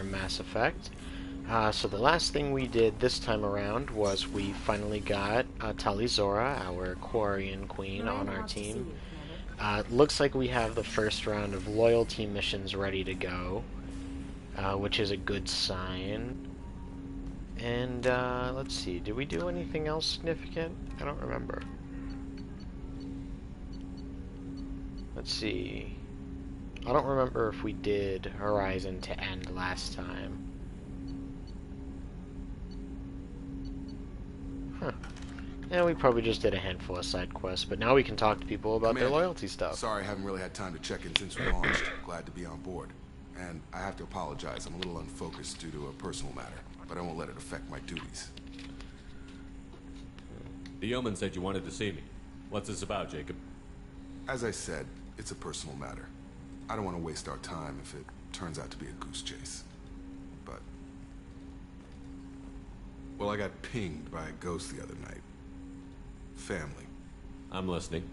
our Mass Effect. So the last thing we did this time around was we finally got Talizora, our Quarian Queen, on our team. Looks like we have the first round of loyalty missions ready to go, which is a good sign. And let's see, did we do anything else significant? I don't remember. Let's see. I don't remember if we did Horizon to End last time. Huh. Yeah, we probably just did a handful of side quests, but now we can talk to people about their loyalty stuff. Sorry, I haven't really had time to check in since we launched. Glad to be on board. And I have to apologize, I'm a little unfocused due to a personal matter, but I won't let it affect my duties. The yeoman said you wanted to see me. What's this about, Jacob? As I said, it's a personal matter. I don't want to waste our time if it turns out to be a goose chase. But... well, I got pinged by a ghost the other night. Family. I'm listening.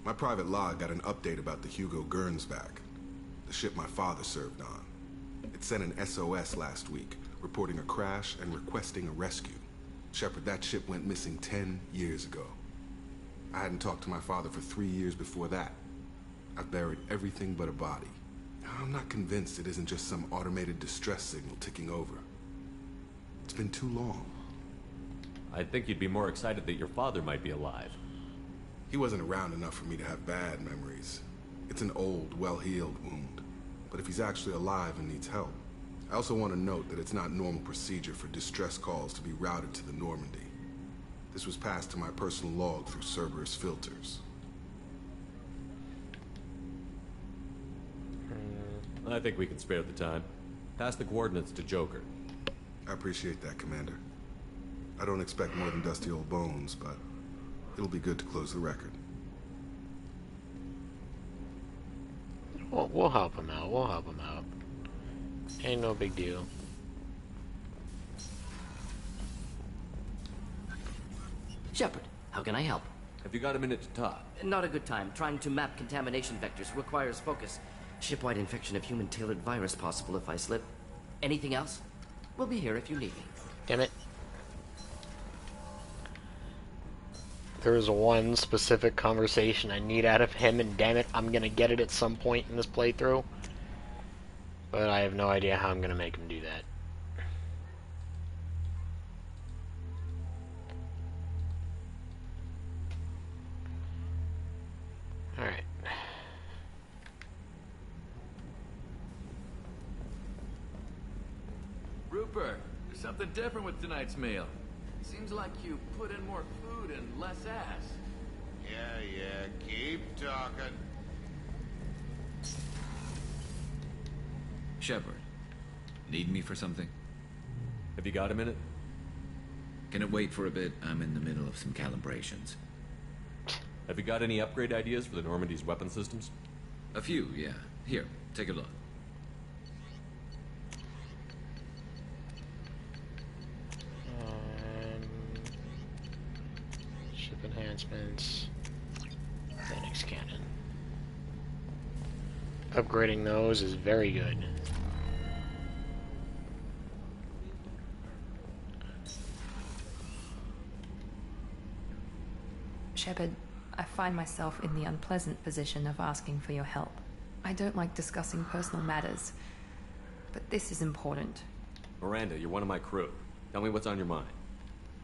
My private log got an update about the Hugo Gernsback, the ship my father served on. It sent an SOS last week, reporting a crash and requesting a rescue. Shepard, that ship went missing 10 years ago. I hadn't talked to my father for 3 years before that. I've buried everything but a body. I'm not convinced it isn't just some automated distress signal ticking over. It's been too long. I think you'd be more excited that your father might be alive. He wasn't around enough for me to have bad memories. It's an old, well-healed wound. But if he's actually alive and needs help, I also want to note that it's not normal procedure for distress calls to be routed to the Normandy. This was passed to my personal log through Cerberus filters. I think we can spare the time. Pass the coordinates to Joker. I appreciate that, Commander. I don't expect more than dusty old bones, but it'll be good to close the record. We'll help him out. We'll help him out. Ain't no big deal. Shepard, how can I help? Have you got a minute to talk? Not a good time. Trying to map contamination vectors requires focus. Shipwide infection of human-tailored virus possible if I slip. Anything else? We'll be here if you need me. Damn it. There is one specific conversation I need out of him, and damn it, I'm gonna get it at some point in this playthrough. But I have no idea how I'm gonna make him do that. Alright. Rupert, there's something different with tonight's meal. Seems like you put in more food and less ass. Yeah, keep talking. Shepard, need me for something? Have you got a minute? Can it wait for a bit? I'm in the middle of some calibrations. Have you got any upgrade ideas for the Normandy's weapon systems? A few, yeah. Here, take a look. Ship enhancements. Phoenix cannon. Upgrading those is very good. Shepard, I find myself in the unpleasant position of asking for your help. I don't like discussing personal matters, but this is important. Miranda, you're one of my crew. Tell me what's on your mind.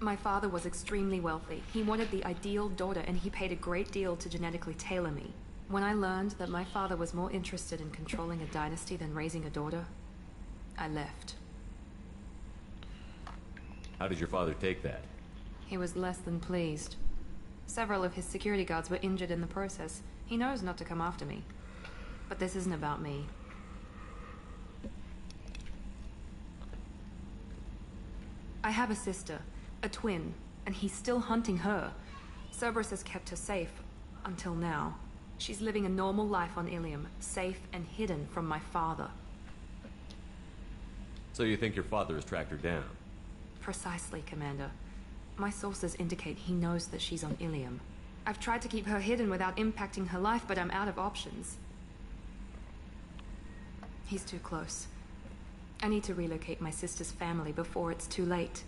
My father was extremely wealthy. He wanted the ideal daughter, and he paid a great deal to genetically tailor me. When I learned that my father was more interested in controlling a dynasty than raising a daughter, I left. How did your father take that? He was less than pleased. Several of his security guards were injured in the process. He knows not to come after me. But this isn't about me. I have a sister, a twin, and he's still hunting her. Cerberus has kept her safe, until now. She's living a normal life on Ilium, safe and hidden from my father. So you think your father has tracked her down? Precisely, Commander. My sources indicate he knows that she's on Ilium. I've tried to keep her hidden without impacting her life, but I'm out of options. He's too close. I need to relocate my sister's family before it's too late.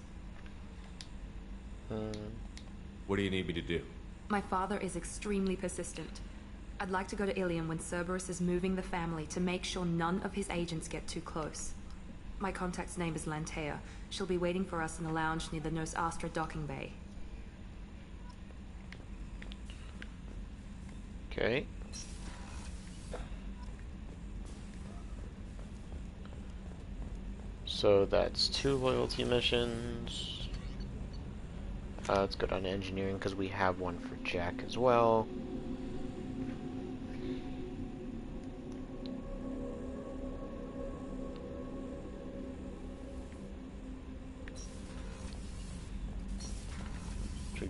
What do you need me to do? My father is extremely persistent. I'd like to go to Ilium when Cerberus is moving the family to make sure none of his agents get too close. My contact's name is Lantea. She'll be waiting for us in the lounge near the Nos Astra docking bay. Okay. So that's 2 loyalty missions. Let's go down to engineering because we have one for Jack as well.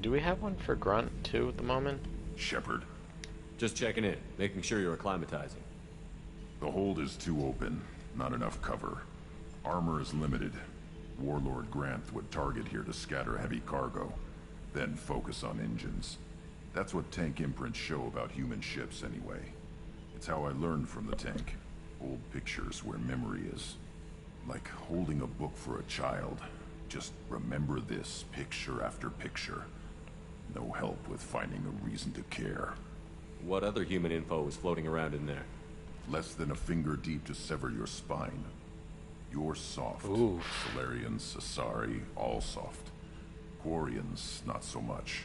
Do we have one for Grunt too at the moment? Shepard, Just checking in, making sure you're acclimatizing. the hold is too open. Not enough cover. Armor is limited. Warlord Grant would target here to scatter heavy cargo, then focus on engines. That's what tank imprints show about human ships anyway. It's how I learned from the tank. Old pictures where memory is. Like holding a book for a child. Just remember this picture after picture. No help with finding a reason to care. What other human info was floating around in there? Less than a finger deep to sever your spine. You're soft. Oof. Solarians, Asari, all soft. Quarians, not so much.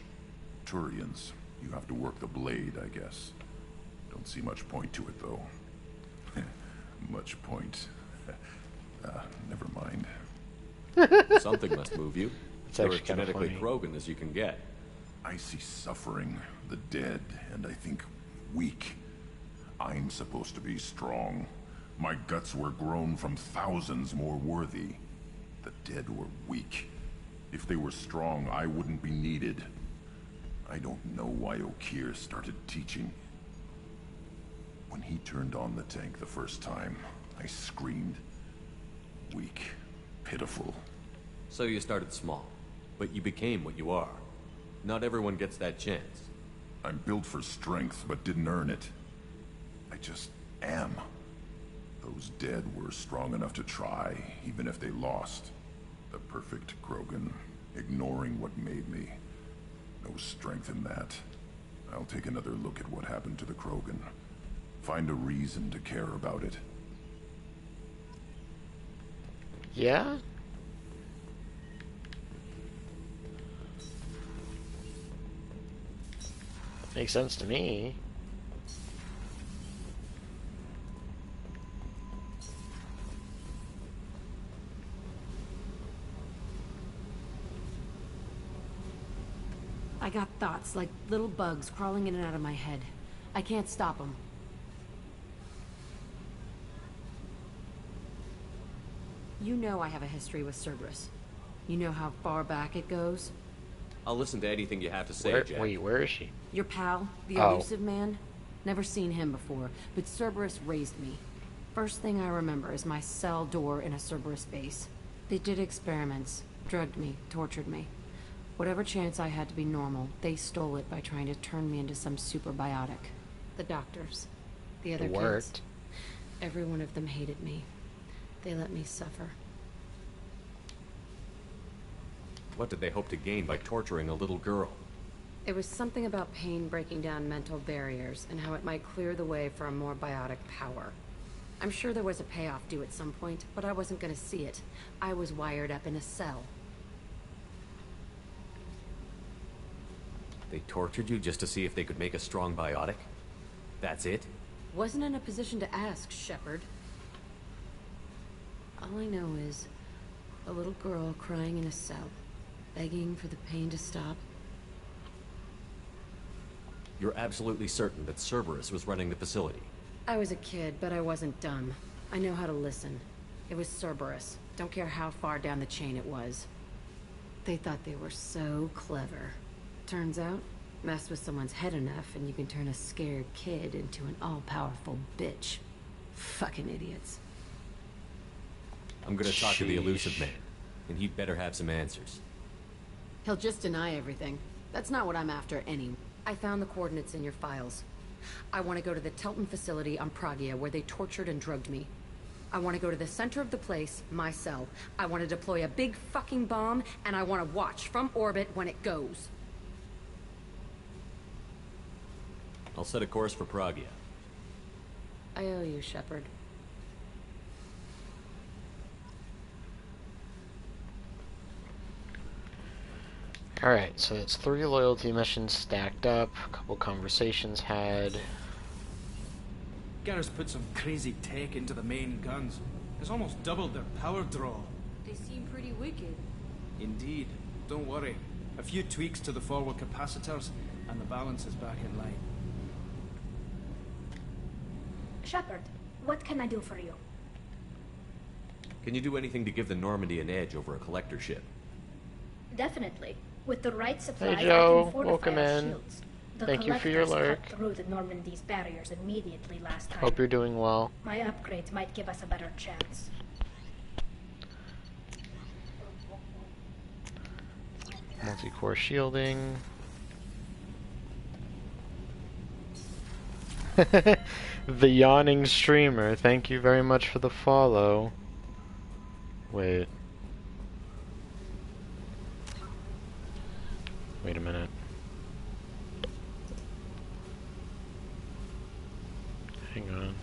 Turians, you have to work the blade, I guess. Don't see much point to it, though. Much point. Never mind. Something must move you. It's You're as actually kinda genetically funny. Krogan as you can get. I see suffering, the dead, and I think weak. I'm supposed to be strong. My guts were grown from thousands more worthy. The dead were weak. If they were strong, I wouldn't be needed. I don't know why Okeer started teaching. When he turned on the tank the first time, I screamed. Weak. Pitiful. So you started small, but you became what you are. Not everyone gets that chance. I'm built for strength, but didn't earn it. I just am. Those dead were strong enough to try, even if they lost. The perfect Krogan, ignoring what made me. No strength in that. I'll take another look at what happened to the Krogan. Find a reason to care about it. Yeah? Makes sense to me. I got thoughts like little bugs crawling in and out of my head. I can't stop them. You know I have a history with Cerberus. You know how far back it goes? I'll listen to anything you have to say, Where, Jack. wait, where is she? Your pal, the Oh. elusive man? Never seen him before, but Cerberus raised me. First thing I remember is my cell door in a Cerberus base. They did experiments, drugged me, tortured me. Whatever chance I had to be normal, they stole it by trying to turn me into some superbiotic. The doctors, the other It kids, worked. every one of them hated me. They let me suffer. What did they hope to gain by torturing a little girl? It was something about pain breaking down mental barriers and how it might clear the way for a more biotic power. I'm sure there was a payoff due at some point, but I wasn't going to see it. I was wired up in a cell. They tortured you just to see if they could make a strong biotic? That's it? Wasn't in a position to ask, Shepard. All I know is a little girl crying in a cell, begging for the pain to stop. You're absolutely certain that Cerberus was running the facility? I was a kid, but I wasn't dumb. I know how to listen. It was Cerberus. Don't care how far down the chain it was. They thought they were so clever. Turns out, mess with someone's head enough and you can turn a scared kid into an all-powerful bitch. Fucking idiots. I'm gonna talk to the Sheesh. elusive man, and he'd better have some answers. He'll just deny everything. That's not what I'm after anyway. I found the coordinates in your files. I want to go to the Telton facility on Pragia where they tortured and drugged me. I want to go to the center of the place, my cell. I want to deploy a big fucking bomb, and I want to watch from orbit when it goes. I'll set a course for Pragia. I owe you, Shepard. Alright, so that's 3 loyalty missions stacked up, a couple conversations had. Garrus put some crazy tech into the main guns. It's almost doubled their power draw. They seem pretty wicked. Indeed. Don't worry. A few tweaks to the forward capacitors, and the balance is back in line. Shepard, what can I do for you? Can you do anything to give the Normandy an edge over a collector ship? Definitely. With the right supplies, Hey Joe, I can fortify welcome our in. shields. The Thank you for your collectors lurk. cut through the Normandy's barriers immediately last time. Hope you're doing well. My upgrades might give us a better chance. Multi-core shielding. The yawning streamer, thank you very much for the follow. Wait. Wait a minute. Hang on.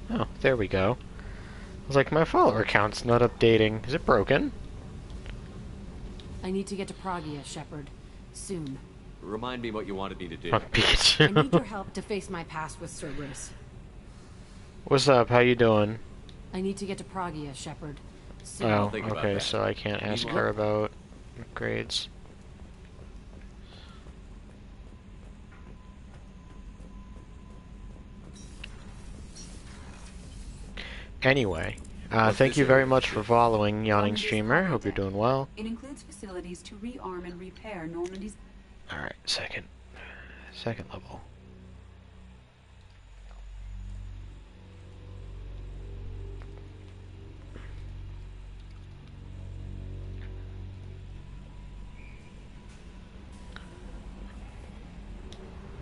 Oh, there we go. I was like, my follower count's not updating. Is it broken? I need to get to Pragia, Shepard. Soon. Remind me what you wanted me to do. On Pikachu. I need your help to face my past with Cerberus. What's up? How you doing? I need to get to Pragia, Shepard. Soon. Oh, think about okay, that. so I can't ask her about upgrades. Anyway, thank you very much for following Yawning Streamer. Hope you're doing well. It includes facilities to rearm and repair Normandy's... Alright, second level.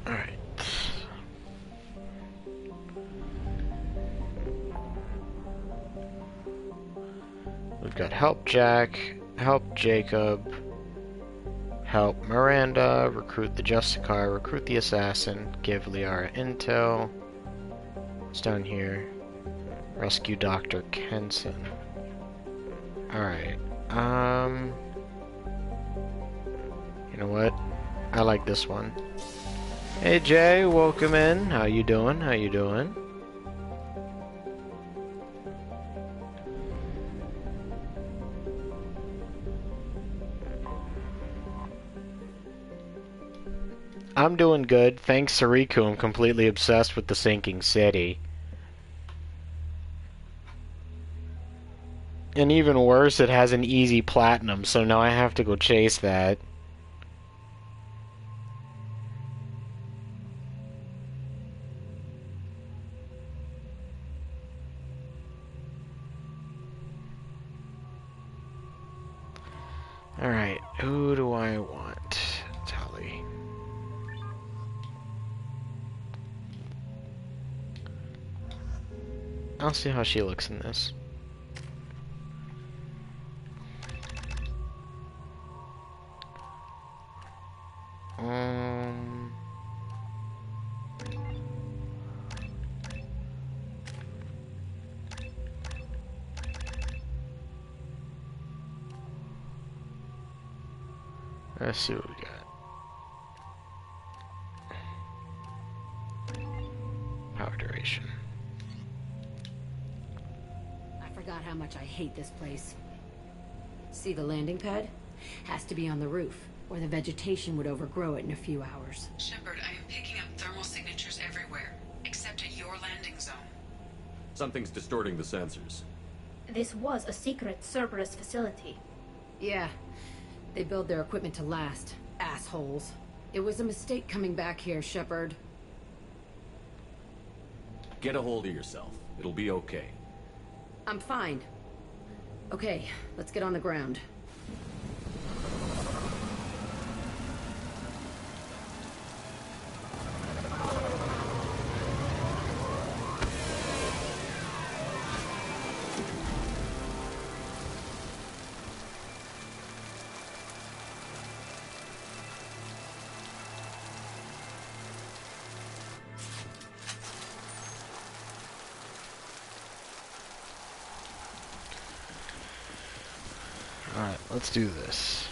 Alright. We've got help Jack, help Jacob, help Miranda, recruit the Justicar, recruit the assassin, give Liara intel. It's down here. Rescue Dr. Kenson. Alright. You know what? I like this one. Hey Jay, welcome in. How you doing? How you doing? I'm doing good. Thanks, Sariku. I'm completely obsessed with the sinking city. And even worse, it has an easy platinum, so now I have to go chase that. Alright, who do I want? Tally. I'll see how she looks in this. Let's see what we got. Power duration. I forgot how much I hate this place. See the landing pad? Has to be on the roof, or the vegetation would overgrow it in a few hours. Shepard, I am picking up thermal signatures everywhere, except at your landing zone. Something's distorting the sensors. This was a secret Cerberus facility. Yeah. They build their equipment to last. Assholes. It was a mistake coming back here, Shepard. Get a hold of yourself. It'll be okay. I'm fine. Okay, let's get on the ground. Alright, let's do this.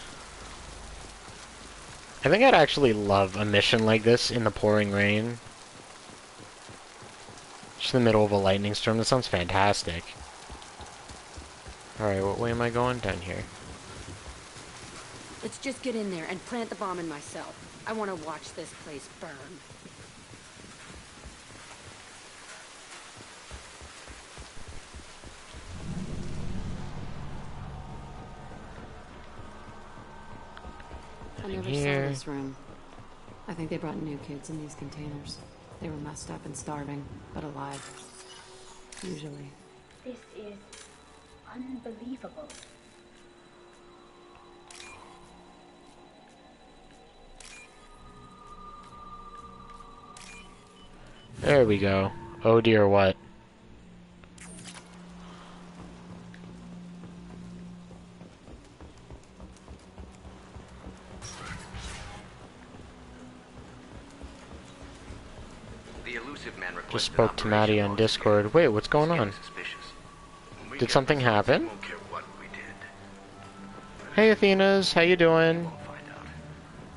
I think I'd actually love a mission like this in the pouring rain. Just in the middle of a lightning storm. That sounds fantastic. Alright, what way am I going? Down here. Let's just get in there and plant the bomb in myself. I want to watch this place burn. I never saw this room. I think they brought new kids in these containers. They were messed up and starving, but alive. Usually. This is unbelievable. There we go. Oh dear, what? Just spoke to Maddie on Discord. Wait, what's going on? Did something happen? Hey Athenas, how you doing?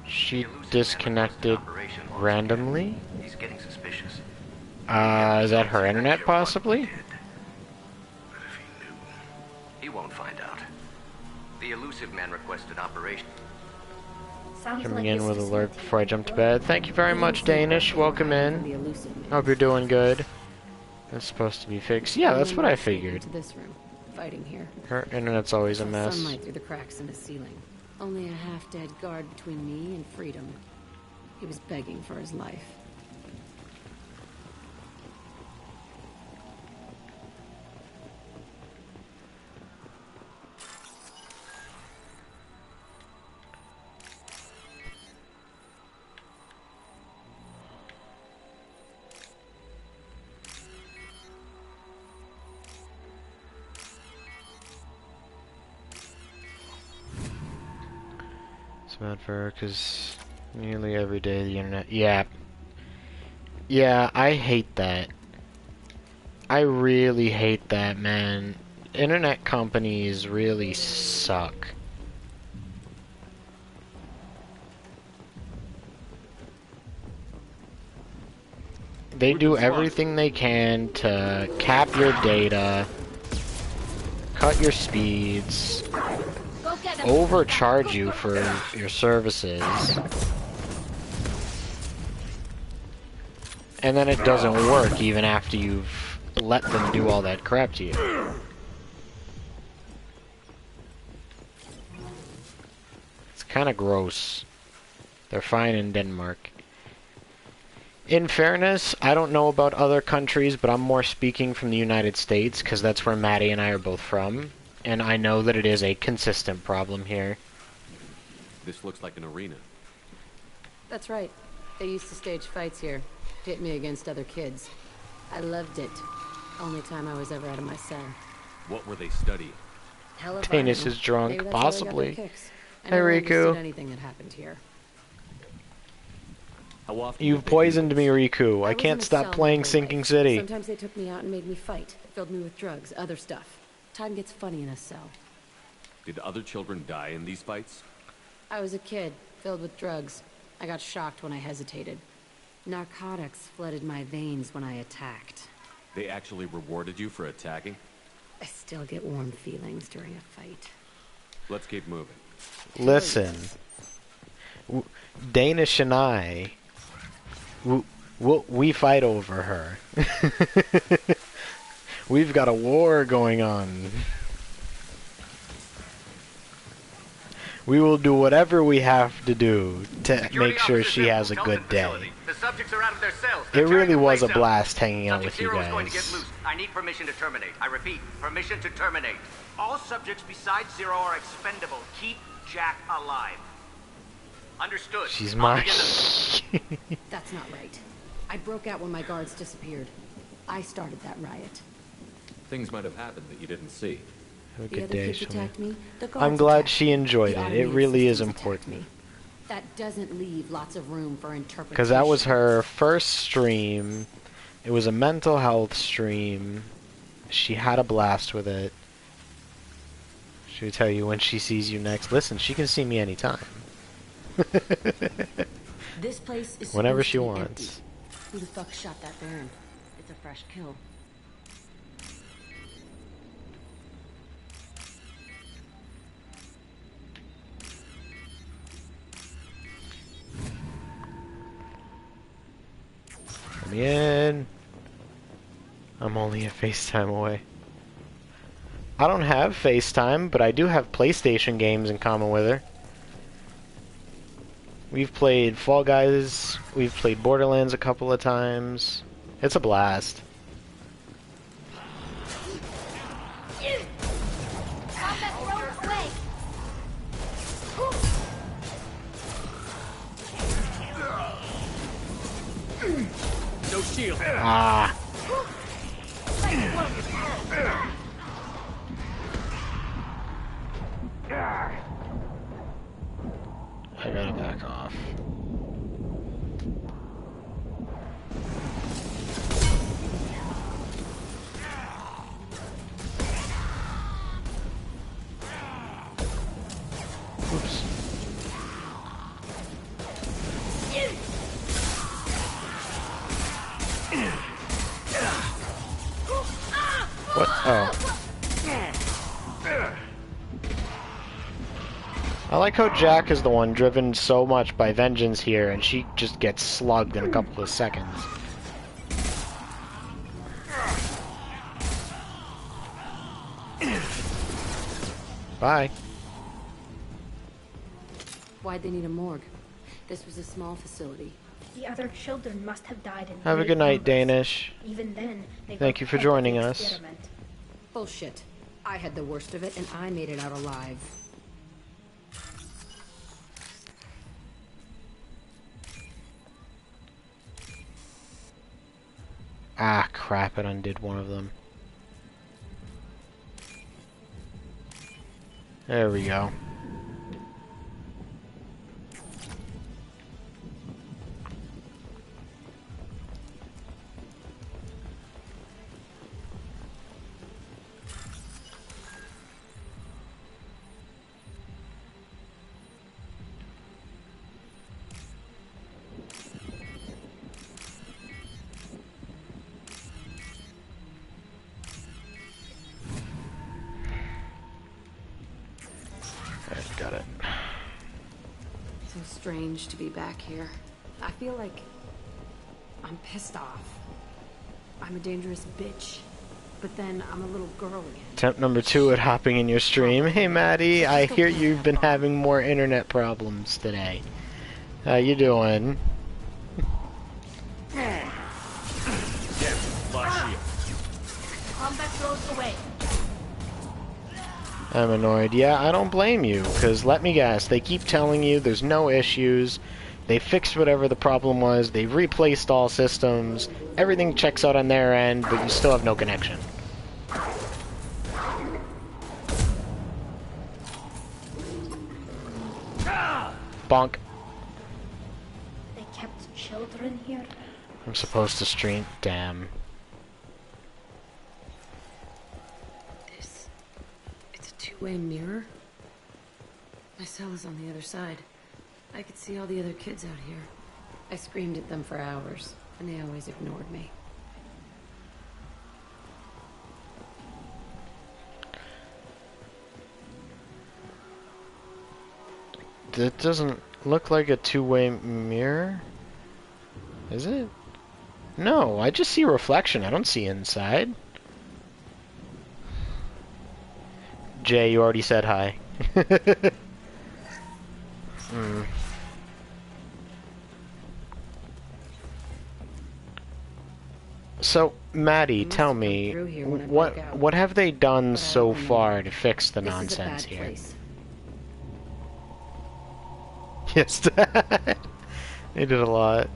She disconnected randomly? Is that her internet possibly? He won't find out. The elusive man requested operation. Coming in with alert before I jump to bed. Thank you very much, Danish. Welcome in. Hope you're doing good. It's supposed to be fixed. Yeah, that's what I figured. This room, fighting here. Her internet's always a mess. Sunlight through the cracks in the ceiling. Only a half-dead guard between me and freedom. He was begging for his life. It's bad for her because nearly every day the internet. Yeah. Yeah, I hate that. I really hate that, man. Internet companies really suck. They do everything they can to cap your data, cut your speeds, overcharge you for your services, and then it doesn't work even after you've let them do all that crap to you. It's kind of gross. They're fine in Denmark. In fairness, I don't know about other countries, but I'm more speaking from the United States, because that's where Maddie and I are both from. And I know that it is a consistent problem here. This looks like an arena. That's right. They used to stage fights here. Pit me against other kids. I loved it. Only time I was ever out of my cell. What were they studying? Hell if Tanis I know. is drunk, Maybe that's how they got their possibly. kicks. I Hey, never Riku. understood anything that happened here. How often You've did they do poisoned this? me, Riku. I was can't in a stop cell playing my whole Sinking life. City. Sometimes they took me out and made me fight. Filled me with drugs, other stuff. Time gets funny in a cell. Did other children die in these fights? I was a kid, filled with drugs. I got shocked when I hesitated. Narcotics flooded my veins when I attacked. They actually rewarded you for attacking? I still get warm feelings during a fight. Let's keep moving. Listen. Danish and I... We fight over her. We've got a war going on. We will do whatever we have to do to make sure she has a good day. The subjects are out of their cells. It really was a blast hanging out with you Zero is going to get guys. loose. I need permission to terminate. I repeat, permission to terminate. All subjects besides Zero are expendable. Keep Jack alive. Understood. She's I'll mine. begin the- That's not right. I broke out when my guards disappeared. I started that riot. Things might have happened that you didn't see. Have a The good other day, kids Shimmy. attacked me. The I'm guards glad attacked she me. enjoyed The it. It automated really is systems attacked important. me. That doesn't leave lots of room for interpretation. Because that was her first stream. It was a mental health stream. She had a blast with it. She'll tell you when she sees you next. Listen, she can see me anytime. This place is Whenever supposed she to be wants. empty. Who the fuck shot that Baron? It's a fresh kill. Let me in. I'm only a FaceTime away. I don't have FaceTime, but I do have PlayStation games in common with her. We've played Fall Guys, we've played Borderlands a couple of times. It's a blast. No shield. Ah. I gotta back off. Oops. What? Oh. I like how Jack is the one driven so much by vengeance here, and she just gets slugged in a couple of seconds. Bye. Why'd they need a morgue? This was a small facility. The other children must have died in Have a great good night, numbers. Danish. Even then, they Thank were you for part of joining the us. experiment. Bullshit. I had the worst of it, and I made it out alive. Ah, crap, it undid one of them. There we go. Alright, got it. So strange to be back here. I feel like I'm pissed off. I'm a dangerous bitch. But then I'm a little girl again. Attempt number 2 at hopping in your stream. Hey Maddie, I hear you've been having more internet problems today. How you doing? Combat throws away. I'm annoyed. Yeah, I don't blame you, because let me guess, they keep telling you there's no issues, they fixed whatever the problem was, they've replaced all systems, everything checks out on their end, but you still have no connection. Bonk. They kept children here. I'm supposed to stream. Damn. It's a two-way mirror? My cell is on the other side. I could see all the other kids out here. I screamed at them for hours, and they always ignored me. That doesn't look like a two-way mirror. Is it? No, I just see a reflection. I don't see inside. Jay, you already said hi. So, Maddie, tell me, what have they done so far to fix the nonsense here? Place. Yes, Dad. They did a lot.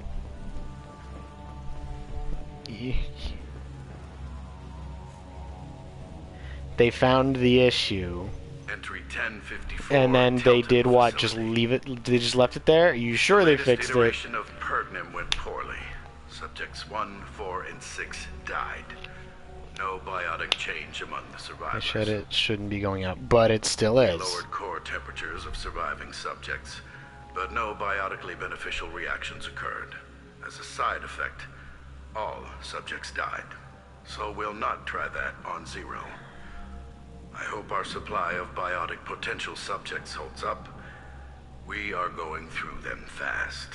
They found the issue. Entry 1054. And then they did what? Just leave it? They just left it there? Are you sure they fixed it? The iteration of Pergnum went poorly. Subjects 1, 4, and 6 died. No biotic change among the survivors. It shouldn't be going up, but it still is. Lowered core temperatures of surviving subjects, but no biotically beneficial reactions occurred. As a side effect, all subjects died. So we'll not try that on Zero. I hope our supply of biotic potential subjects holds up. We are going through them fast.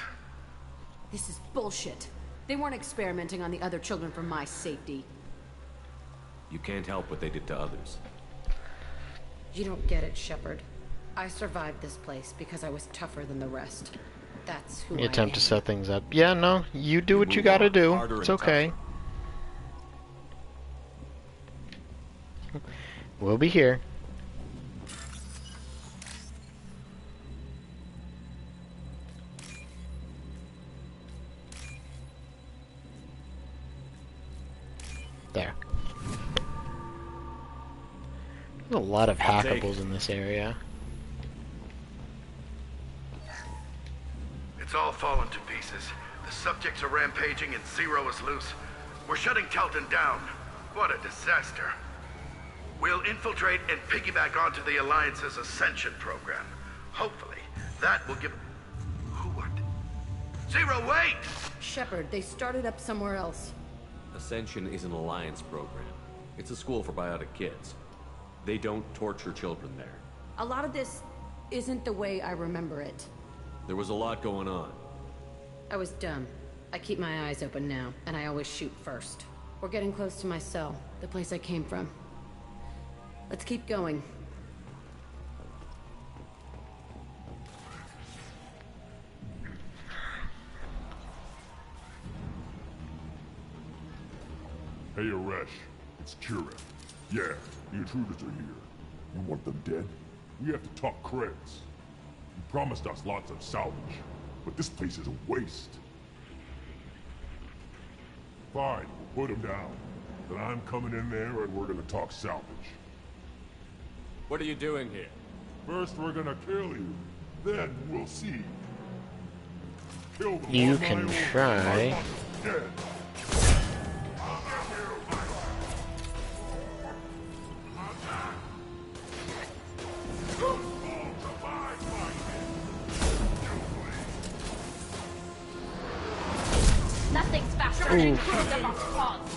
This is bullshit. They weren't experimenting on the other children for my safety. You can't help what they did to others. You don't get it, Shepard. I survived this place because I was tougher than the rest. That's who You I attempt am. to set things up. Yeah, no, you do what you gotta do. It's okay. We'll be here. There. There's a lot of hackables in this area. It's all fallen to pieces. The subjects are rampaging and Zero is loose. We're shutting Telton down. What a disaster. We'll infiltrate and piggyback onto the Alliance's Ascension program. Hopefully, that will give... What? Zero, wait! Shepard, they started up somewhere else. Ascension is an Alliance program. It's a school for biotic kids. They don't torture children there. A lot of this isn't the way I remember it. There was a lot going on. I was dumb. I keep my eyes open now, and I always shoot first. We're getting close to my cell, the place I came from. Let's keep going. Hey, Aresh. It's Kira. Yeah, the intruders are here. You want them dead? We have to talk creds. You promised us lots of salvage, but this place is a waste. Fine, we'll put them down. Then I'm coming in there and we're gonna talk salvage. What are you doing here? First we're gonna kill you, then we'll see. Kill them. You can try. Dead. Nothing's faster than improving them on spawns.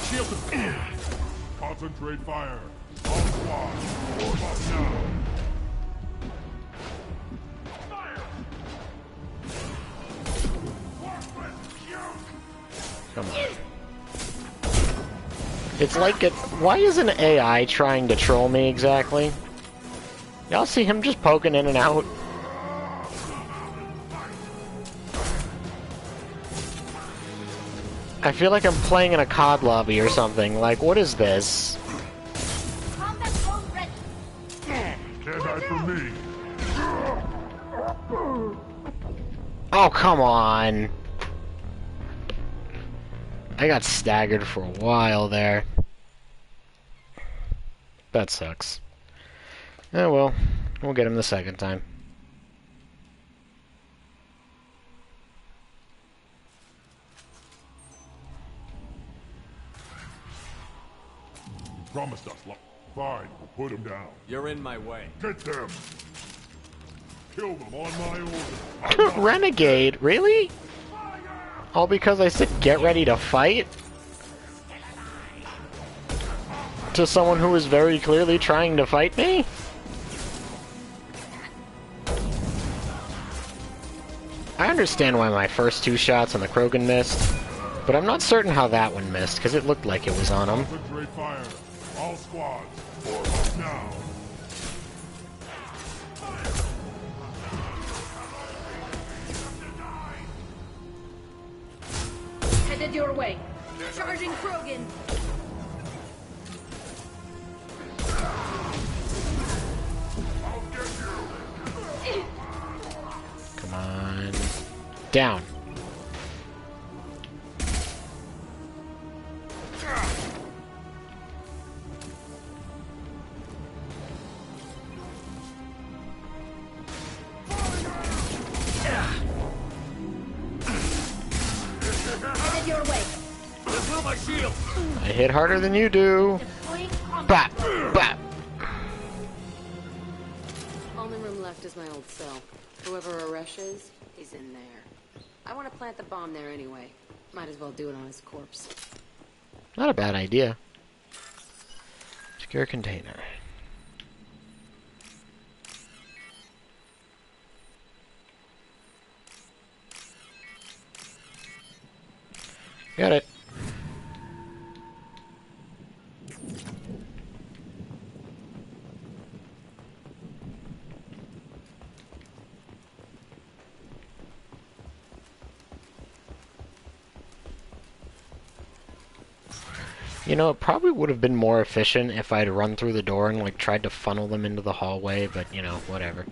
Shield them. Concentrate fire. All squad. Warm up now. Come on. It's like it. Why is an AI trying to troll me exactly? Y'all see him just poking in and out? I feel like I'm playing in a COD lobby or something. Like, what is this? Combat zone ready. Can't hide from me. Oh, come on. I got staggered for a while there. That sucks. Oh well, we'll get him the second time. Promised us. Fine, we'll put them down. You're in my way. Get them. Kill them on my order. Renegade? Really? All because I said get ready to fight? To someone who is very clearly trying to fight me? I understand why my first two shots on the Krogan missed, but I'm not certain how that one missed, because it looked like it was on him. Concentrate fire. All squads. Form up now. Headed your way. Charging Krogan. Come on. Down. Headed your way. My shield. I hit harder than you do. Bap! Bap! Only room left is my old cell. Whoever Aresh is, he's in there. I want to plant the bomb there anyway. Might as well do it on his corpse. Not a bad idea. Secure container. Got it. You know, it probably would have been more efficient if I'd run through the door and, like, tried to funnel them into the hallway, but, you know, whatever.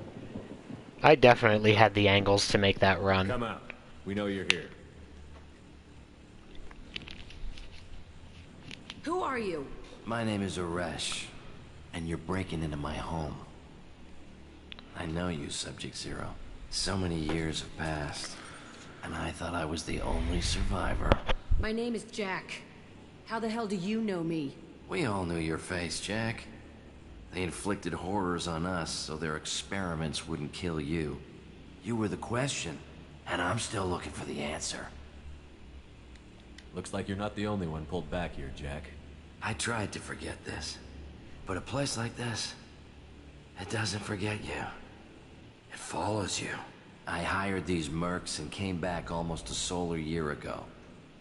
I definitely had the angles to make that run. Come out. We know you're here. Who are you? My name is Aresh, and you're breaking into my home. I know you, Subject Zero. So many years have passed, and I thought I was the only survivor. My name is Jack. How the hell do you know me? We all knew your face, Jack. They inflicted horrors on us so their experiments wouldn't kill you. You were the question, and I'm still looking for the answer. Looks like you're not the only one pulled back here, Jack. I tried to forget this, but a place like this, it doesn't forget you. It follows you. I hired these mercs and came back almost a solar year ago.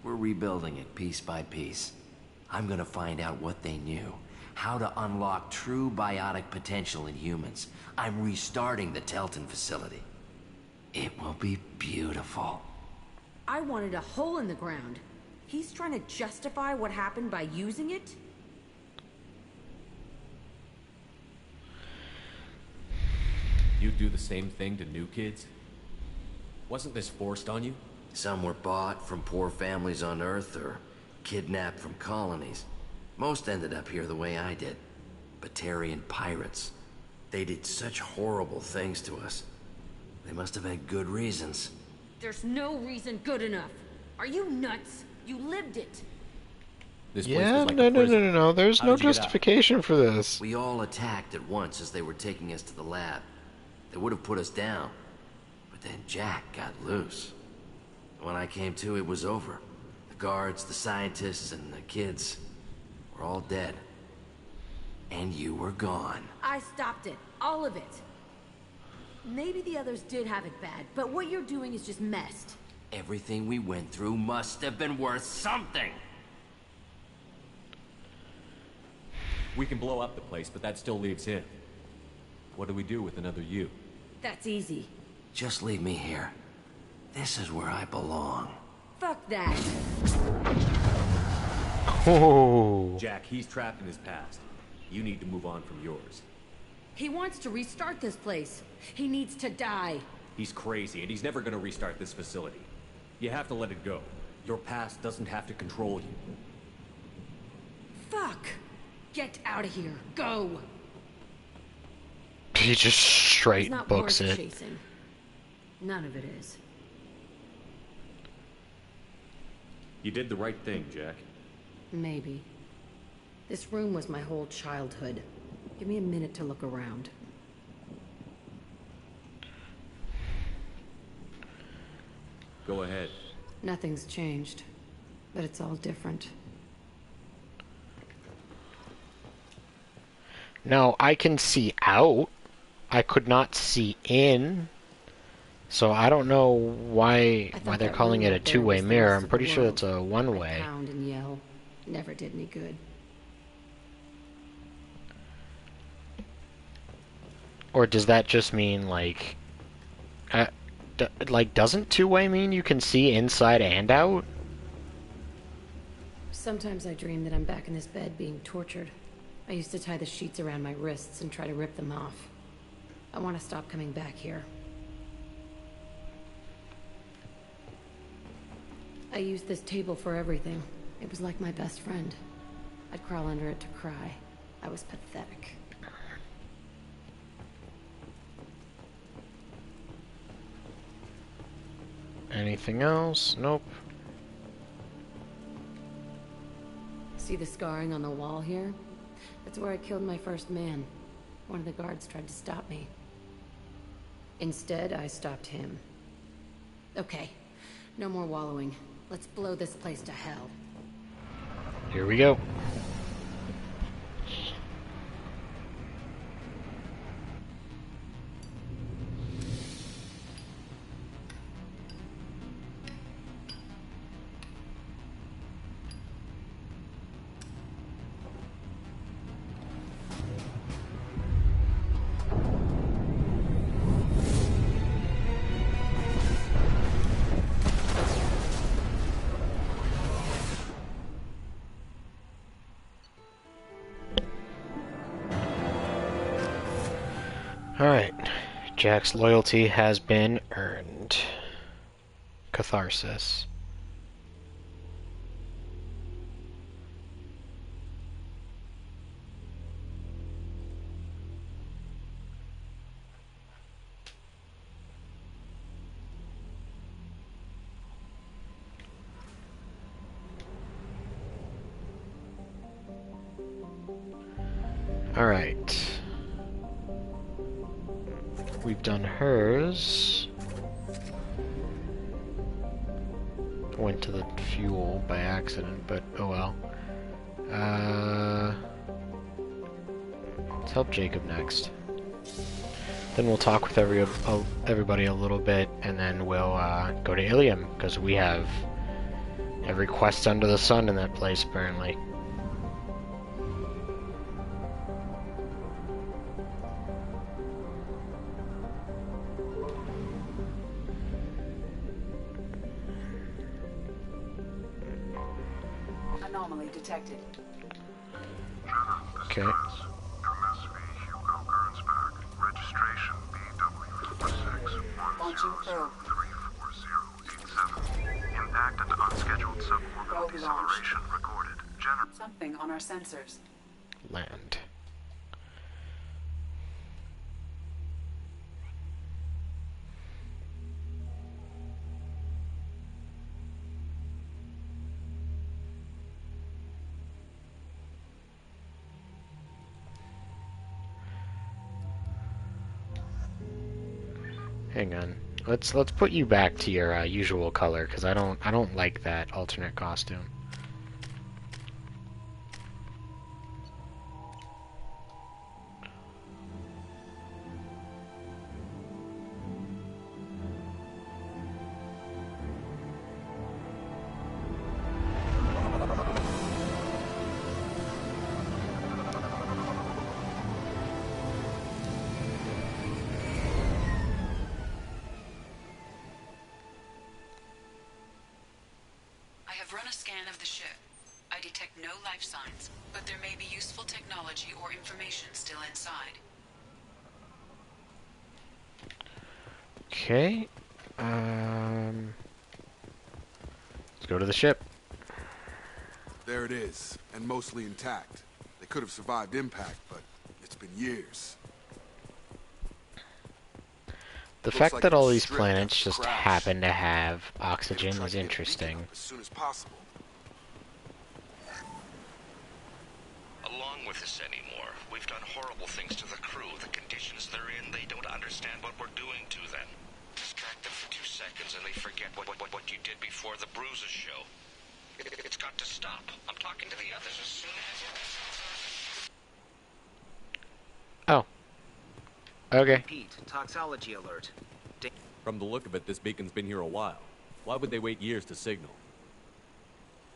We're rebuilding it piece by piece. I'm gonna find out what they knew, how to unlock true biotic potential in humans. I'm restarting the Telton facility. It will be beautiful. I wanted a hole in the ground. He's trying to justify what happened by using it? You do the same thing to new kids? Wasn't this forced on you? Some were bought from poor families on Earth or kidnapped from colonies. Most ended up here the way I did. Batarian pirates. They did such horrible things to us. They must have had good reasons. There's no reason good enough. Are you nuts? You lived it. This place Yeah, was like no, a no, no, prison. no, no. There's How no did you get out? justification for this. We all attacked at once as they were taking us to the lab. They would have put us down. But then Jack got loose. When I came to, it was over. The guards, the scientists, and the kids were all dead. And you were gone. I stopped it. All of it. Maybe the others did have it bad, but what you're doing is just messed. Everything we went through must have been worth something. We can blow up the place, but that still leaves him. What do we do with another you? That's easy. Just leave me here. This is where I belong. Fuck that. Oh. Jack, he's trapped in his past. You need to move on from yours. He wants to restart this place. He needs to die. He's crazy, and he's never gonna restart this facility. You have to let it go. Your past doesn't have to control you. Fuck. Get out of here. Go. He just straight It's not books worth it. chasing. None of it is. You did the right thing, Jack. Maybe. This room was my whole childhood. Give me a minute to look around. Go ahead. Nothing's changed, but it's all different. No, I can see out. I could not see in. So I don't know why they're that calling room it a up there two-way was the mirror. rest I'm of pretty the sure world. it's a one-way. Pound and yell. Never did any good. Or does that just mean like doesn't two-way mean you can see inside and out? Sometimes I dream that I'm back in this bed being tortured. I used to tie the sheets around my wrists and try to rip them off. I want to stop coming back here. I used this table for everything. It was like my best friend. I'd crawl under it to cry. I was pathetic. Anything else? Nope. See the scarring on the wall here? That's where I killed my first man. One of the guards tried to stop me. Instead, I stopped him. Okay, no more wallowing. Let's blow this place to hell. Here we go. Alright. Jack's loyalty has been earned. Catharsis. Alright. We've done hers. Went to the fuel by accident, but oh well. Let's help Jacob next. Then we'll talk with everybody a little bit, and then we'll go to Ilium, because we have every quest under the sun in that place, apparently. Anomaly detected. Okay. Launching probe. 34087. Impact and unscheduled suborbital deceleration recorded. Something on our sensors. Land. Hang on. Let's put you back to your usual color, because I don't like that alternate costume. I have run a scan of the ship. I detect no life signs, but there may be useful technology or information still inside. Okay. Let's go to the ship. There it is, and mostly intact. They could have survived impact, but it's been years. The fact that all these planets just happen to have oxygen is interesting. As soon as possible. Along with this anymore. We've done horrible things to the crew. The conditions they're in, they don't understand what we're doing to them. Distract them for 2 seconds and they forget what you did before the bruises show. It's got to stop. I'm talking to the others as soon as... Oh. Okay. Pete, toxology alert. From the look of it, this beacon's been here a while. Why would they wait years to signal?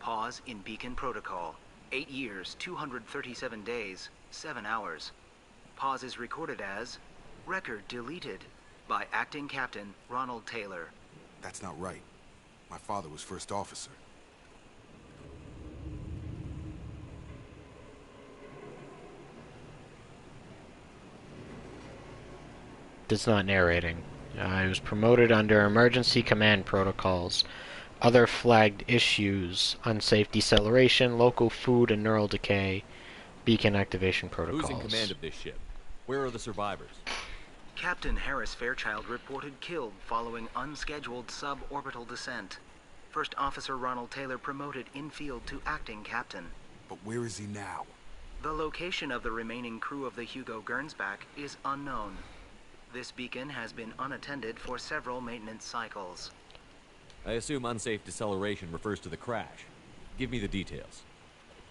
Pause in beacon protocol. 8 years, 237 days, 7 hours. Pause is recorded as record deleted by Acting Captain Ronald Taylor. That's not right. My father was first officer. It's not narrating. It was promoted under emergency command protocols. Other flagged issues: unsafe deceleration, local food and neural decay, beacon activation protocols. Who's in command of this ship? Where are the survivors? Captain Harris Fairchild reported killed following unscheduled suborbital descent. First Officer Ronald Taylor promoted in-field to acting captain. But where is he now? The location of the remaining crew of the Hugo Gernsback is unknown. This beacon has been unattended for several maintenance cycles. I assume unsafe deceleration refers to the crash. Give me the details.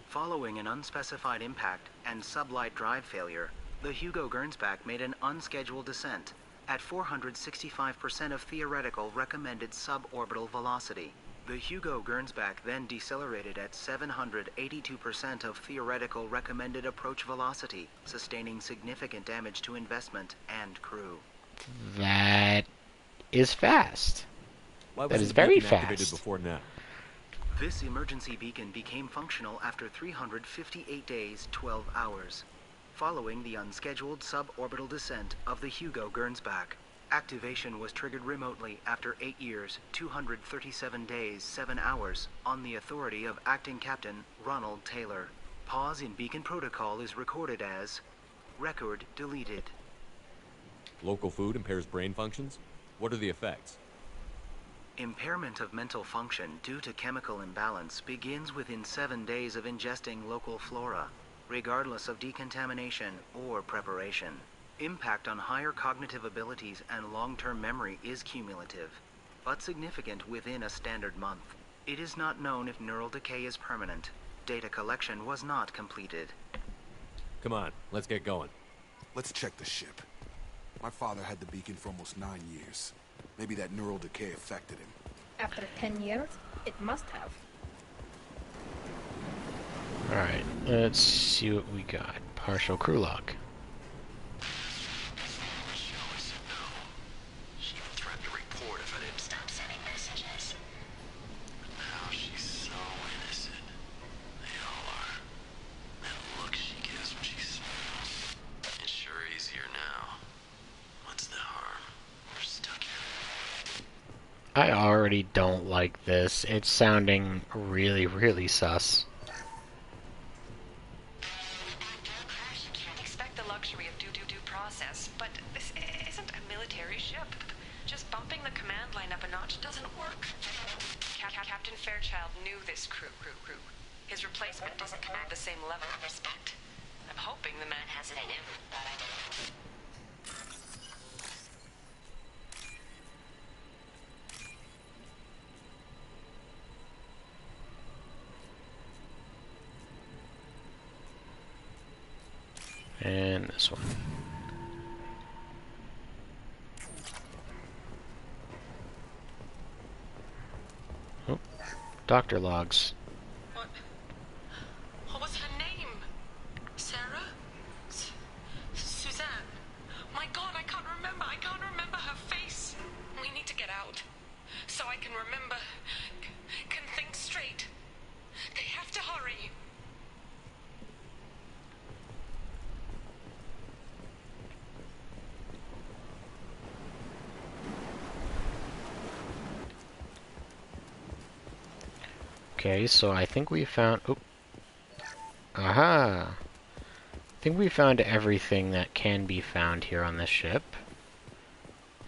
Following an unspecified impact and sublight drive failure, the Hugo Gernsback made an unscheduled descent at 465% of theoretical recommended suborbital velocity. The Hugo Gernsback then decelerated at 782% of theoretical recommended approach velocity, sustaining significant damage to investment and crew. That is fast. Why That is wasn't the very beacon activated fast. before now? This emergency beacon became functional after 358 days, 12 hours, following the unscheduled suborbital descent of the Hugo Gernsback. Activation was triggered remotely after 8 years, 237 days, 7 hours, on the authority of Acting Captain Ronald Taylor. Pause in beacon protocol is recorded as record deleted. Local food impairs brain functions? What are the effects? Impairment of mental function due to chemical imbalance begins within 7 days of ingesting local flora, regardless of decontamination or preparation. Impact on higher cognitive abilities and long-term memory is cumulative, but significant within a standard month. It is not known if neural decay is permanent. Data collection was not completed. Come on, let's get going. Let's check the ship. My father had the beacon for almost 9 years. Maybe that neural decay affected him. After 10 years, it must have. Alright, let's see what we got. Partial crew log. She even threatened to report if I didn't stop sending messages. But now she's so innocent. They all are. That look she gives when she smiles. It's sure easier now. What's the harm? We're stuck here. I already don't like this. It's sounding really, really sus. Can't expect the luxury of due process, but this isn't a military ship. Just bumping the command line up a notch doesn't work. Captain Fairchild knew this crew. His replacement doesn't command the same level of respect. I'm hoping the man has it in him, but I don't. And this one. Oh, doctor logs. What was her name? Sarah? Suzanne? My God, I can't remember. I can't remember her face. We need to get out. So I can remember. Can think straight. They have to hurry. Okay, so I think we found... Oh. Aha! I think we found everything that can be found here on this ship.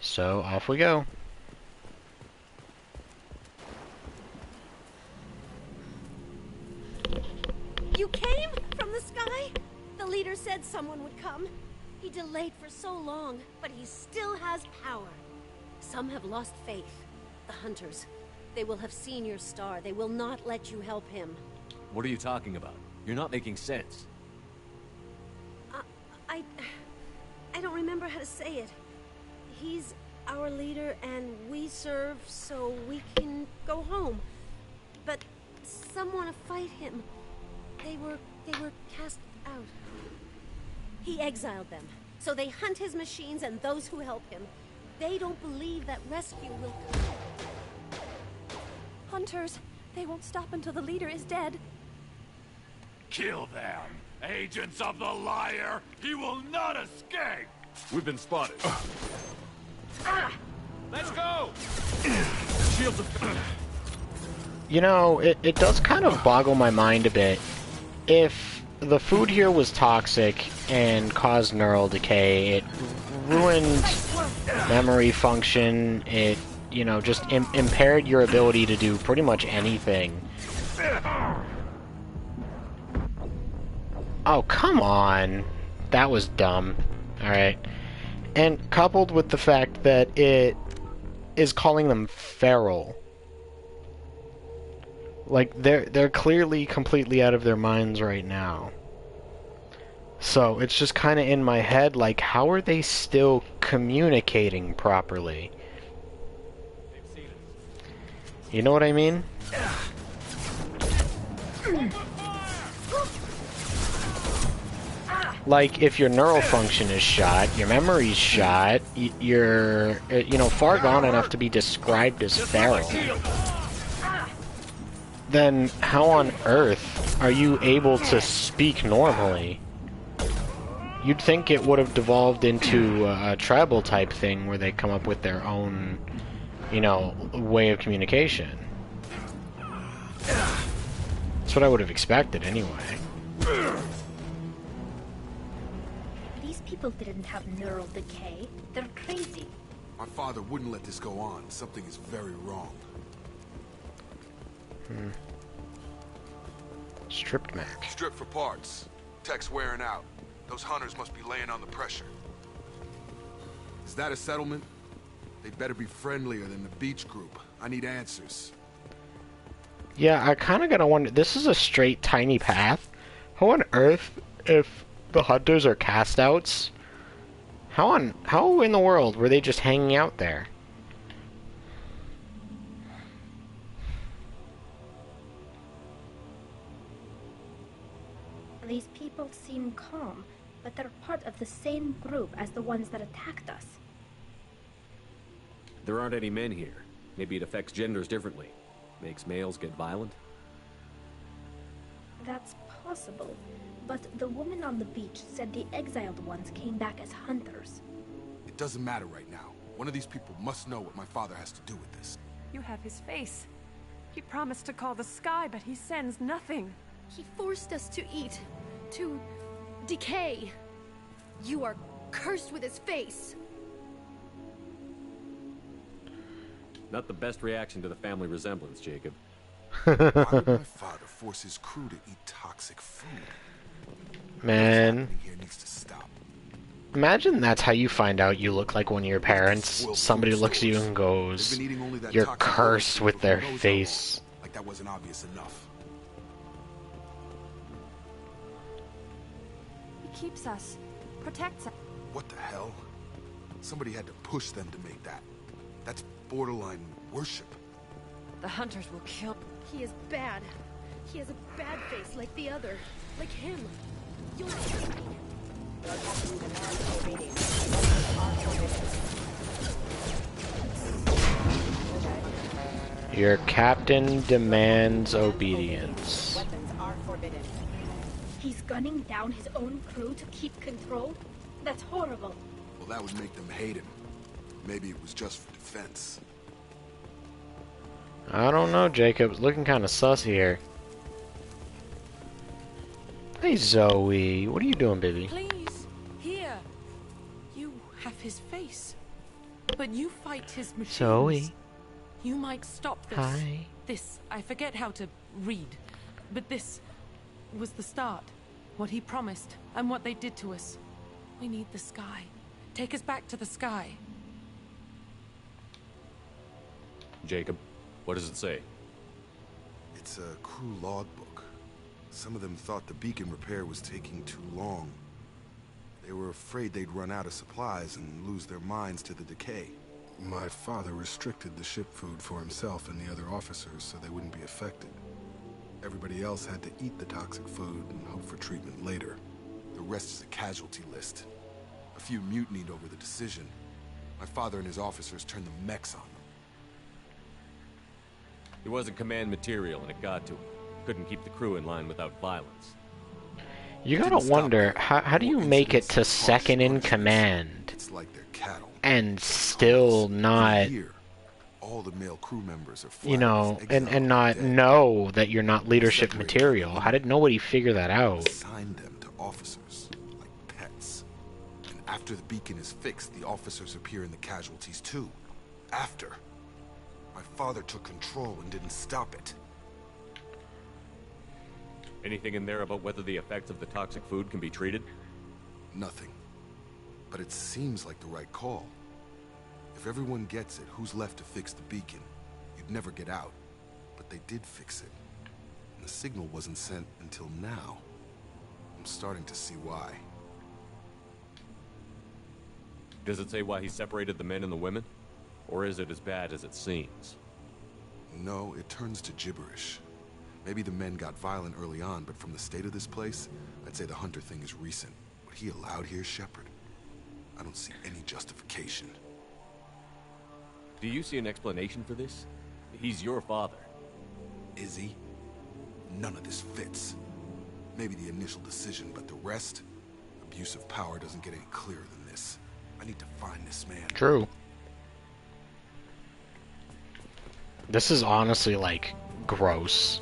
So, off we go. You came from the sky? The leader said someone would come. He delayed for so long, but he still has power. Some have lost faith. The hunters. They will have seen your star. They will not let you help him. What are you talking about? You're not making sense. I don't remember how to say it. He's our leader and we serve so we can go home. But some want to fight him. They were cast out. He exiled them. So they hunt his machines and those who help him. They don't believe that rescue will come. Hunters, they won't stop until the leader is dead. Kill them! Agents of the liar! He will not escape! We've been spotted. Let's go! Shields You know, it does kind of boggle my mind a bit. If the food here was toxic and caused neural decay, it ruined memory function, it, you know, just impaired your ability to do pretty much anything. Oh, come on. That was dumb. Alright. And coupled with the fact that it is calling them feral. Like, they're clearly completely out of their minds right now. So, it's just kind of in my head, like, how are they still communicating properly? You know what I mean? Like, if your neural function is shot, your memory's shot, you're, you know, far gone enough to be described as feral, then how on earth are you able to speak normally? You'd think it would have devolved into a tribal type thing where they come up with their own, you know, way of communication. That's what I would have expected anyway. These people didn't have neural decay. They're crazy. My father wouldn't let this go on. Something is very wrong. Stripped Mac. Strip for parts. Tech's wearing out. Those hunters must be laying on the pressure. Is that a settlement? They'd better be friendlier than the beach group. I need answers. Yeah, I kind of gotta wonder. This is a straight tiny path. How on earth, if the hunters are cast outs, how in the world were they just hanging out there? These people seem calm, but they're part of the same group as the ones that attacked us. There aren't any men here. Maybe it affects genders differently. Makes males get violent? That's possible, but the woman on the beach said the exiled ones came back as hunters. It doesn't matter right now. One of these people must know what my father has to do with this. You have his face. He promised to call the sky, but he sends nothing. He forced us to eat, to decay. You are cursed with his face. Not the best reaction to the family resemblance, Jacob. Why would my father force his crew to eat toxic food? Man. Here needs to stop. Imagine that's how you find out you look like one of your parents. Somebody looks at you and goes, "You're cursed with their face." Like that wasn't obvious enough. He keeps us, protects us. What the hell? Somebody had to push them to make that. That's borderline worship. The hunters will kill. He is bad. He has a bad face like the other. Like him. You'll Your captain demands obedience. Weapons are forbidden. He's gunning down his own crew to keep control? That's horrible. Well, that would make them hate him. Maybe it was just for defense. I don't know, Jacob. It's looking kind of sus here. Hey, Zoe. What are you doing, baby? Please, here. You have his face, but you fight his machines. Zoe. You might stop this. Hi. This, I forget how to read, but this was the start. What he promised, and what they did to us. We need the sky. Take us back to the sky. Jacob, what does it say? It's a crew logbook. Some of them thought the beacon repair was taking too long. They were afraid they'd run out of supplies and lose their minds to the decay. My father restricted the ship food for himself and the other officers so they wouldn't be affected. Everybody else had to eat the toxic food and hope for treatment later. The rest is a casualty list. A few mutinied over the decision. My father and his officers turned the mechs on them. He wasn't command material and it got to him. Couldn't keep the crew in line without violence. You gotta wonder, how do you make it to second in command It's like they're cattle. and still not, All the male crew members are you know, and not know that you're not leadership material? How did nobody figure that out? Assign them to officers, like pets. And after the beacon is fixed, the officers appear in the casualties too. After. My father took control and didn't stop it. Anything in there about whether the effects of the toxic food can be treated? Nothing. But it seems like the right call. If everyone gets it, who's left to fix the beacon? You'd never get out. But they did fix it. And the signal wasn't sent until now. I'm starting to see why. Does it say why he separated the men and the women? Or is it as bad as it seems? No, it turns to gibberish. Maybe the men got violent early on, but from the state of this place, I'd say the Hunter thing is recent. What he allowed here, Shepard, I don't see any justification. Do you see an explanation for this? He's your father. Is he? None of this fits. Maybe the initial decision, but the rest? Abuse of power doesn't get any clearer than this. I need to find this man. True. This is honestly, like, gross.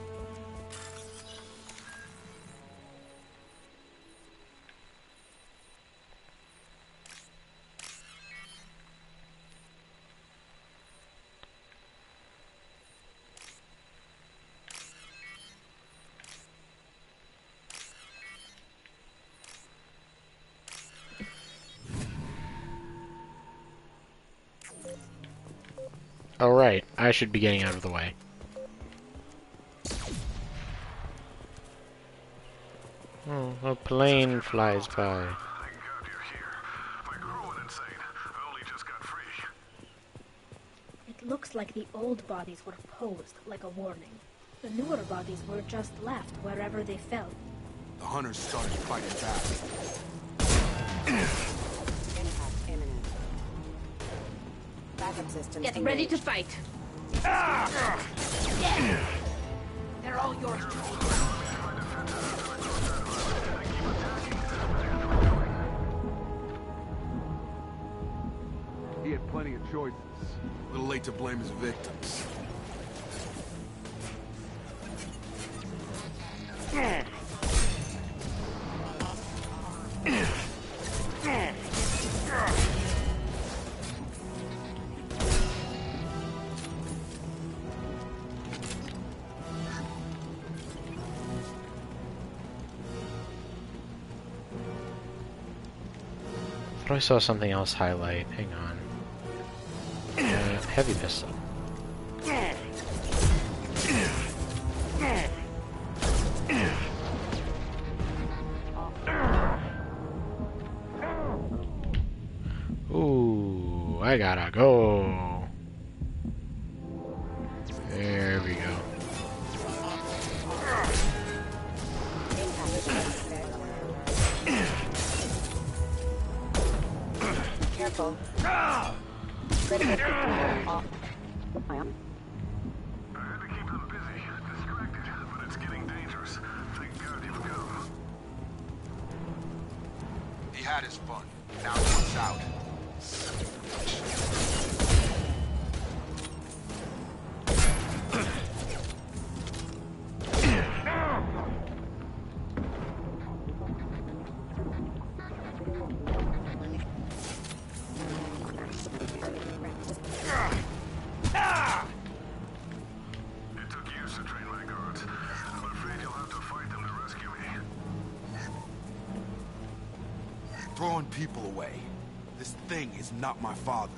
Oh, right. I should be getting out of the way. Oh, a plane flies by. It looks like the old bodies were posed like a warning. The newer bodies were just left wherever they fell. The hunters started fighting back. Impact imminent. Backup system. Get ready to fight. They're all yours. He had plenty of choices. A little late to blame his victims. I thought I saw something else highlight. Hang on. Heavy pistol. Ooh, I gotta go. There we go. Careful. He had his fun. Now he wants out. It took years to train my guards. I'm afraid you'll have to fight them to rescue me. Throwing people away. This thing is not my father.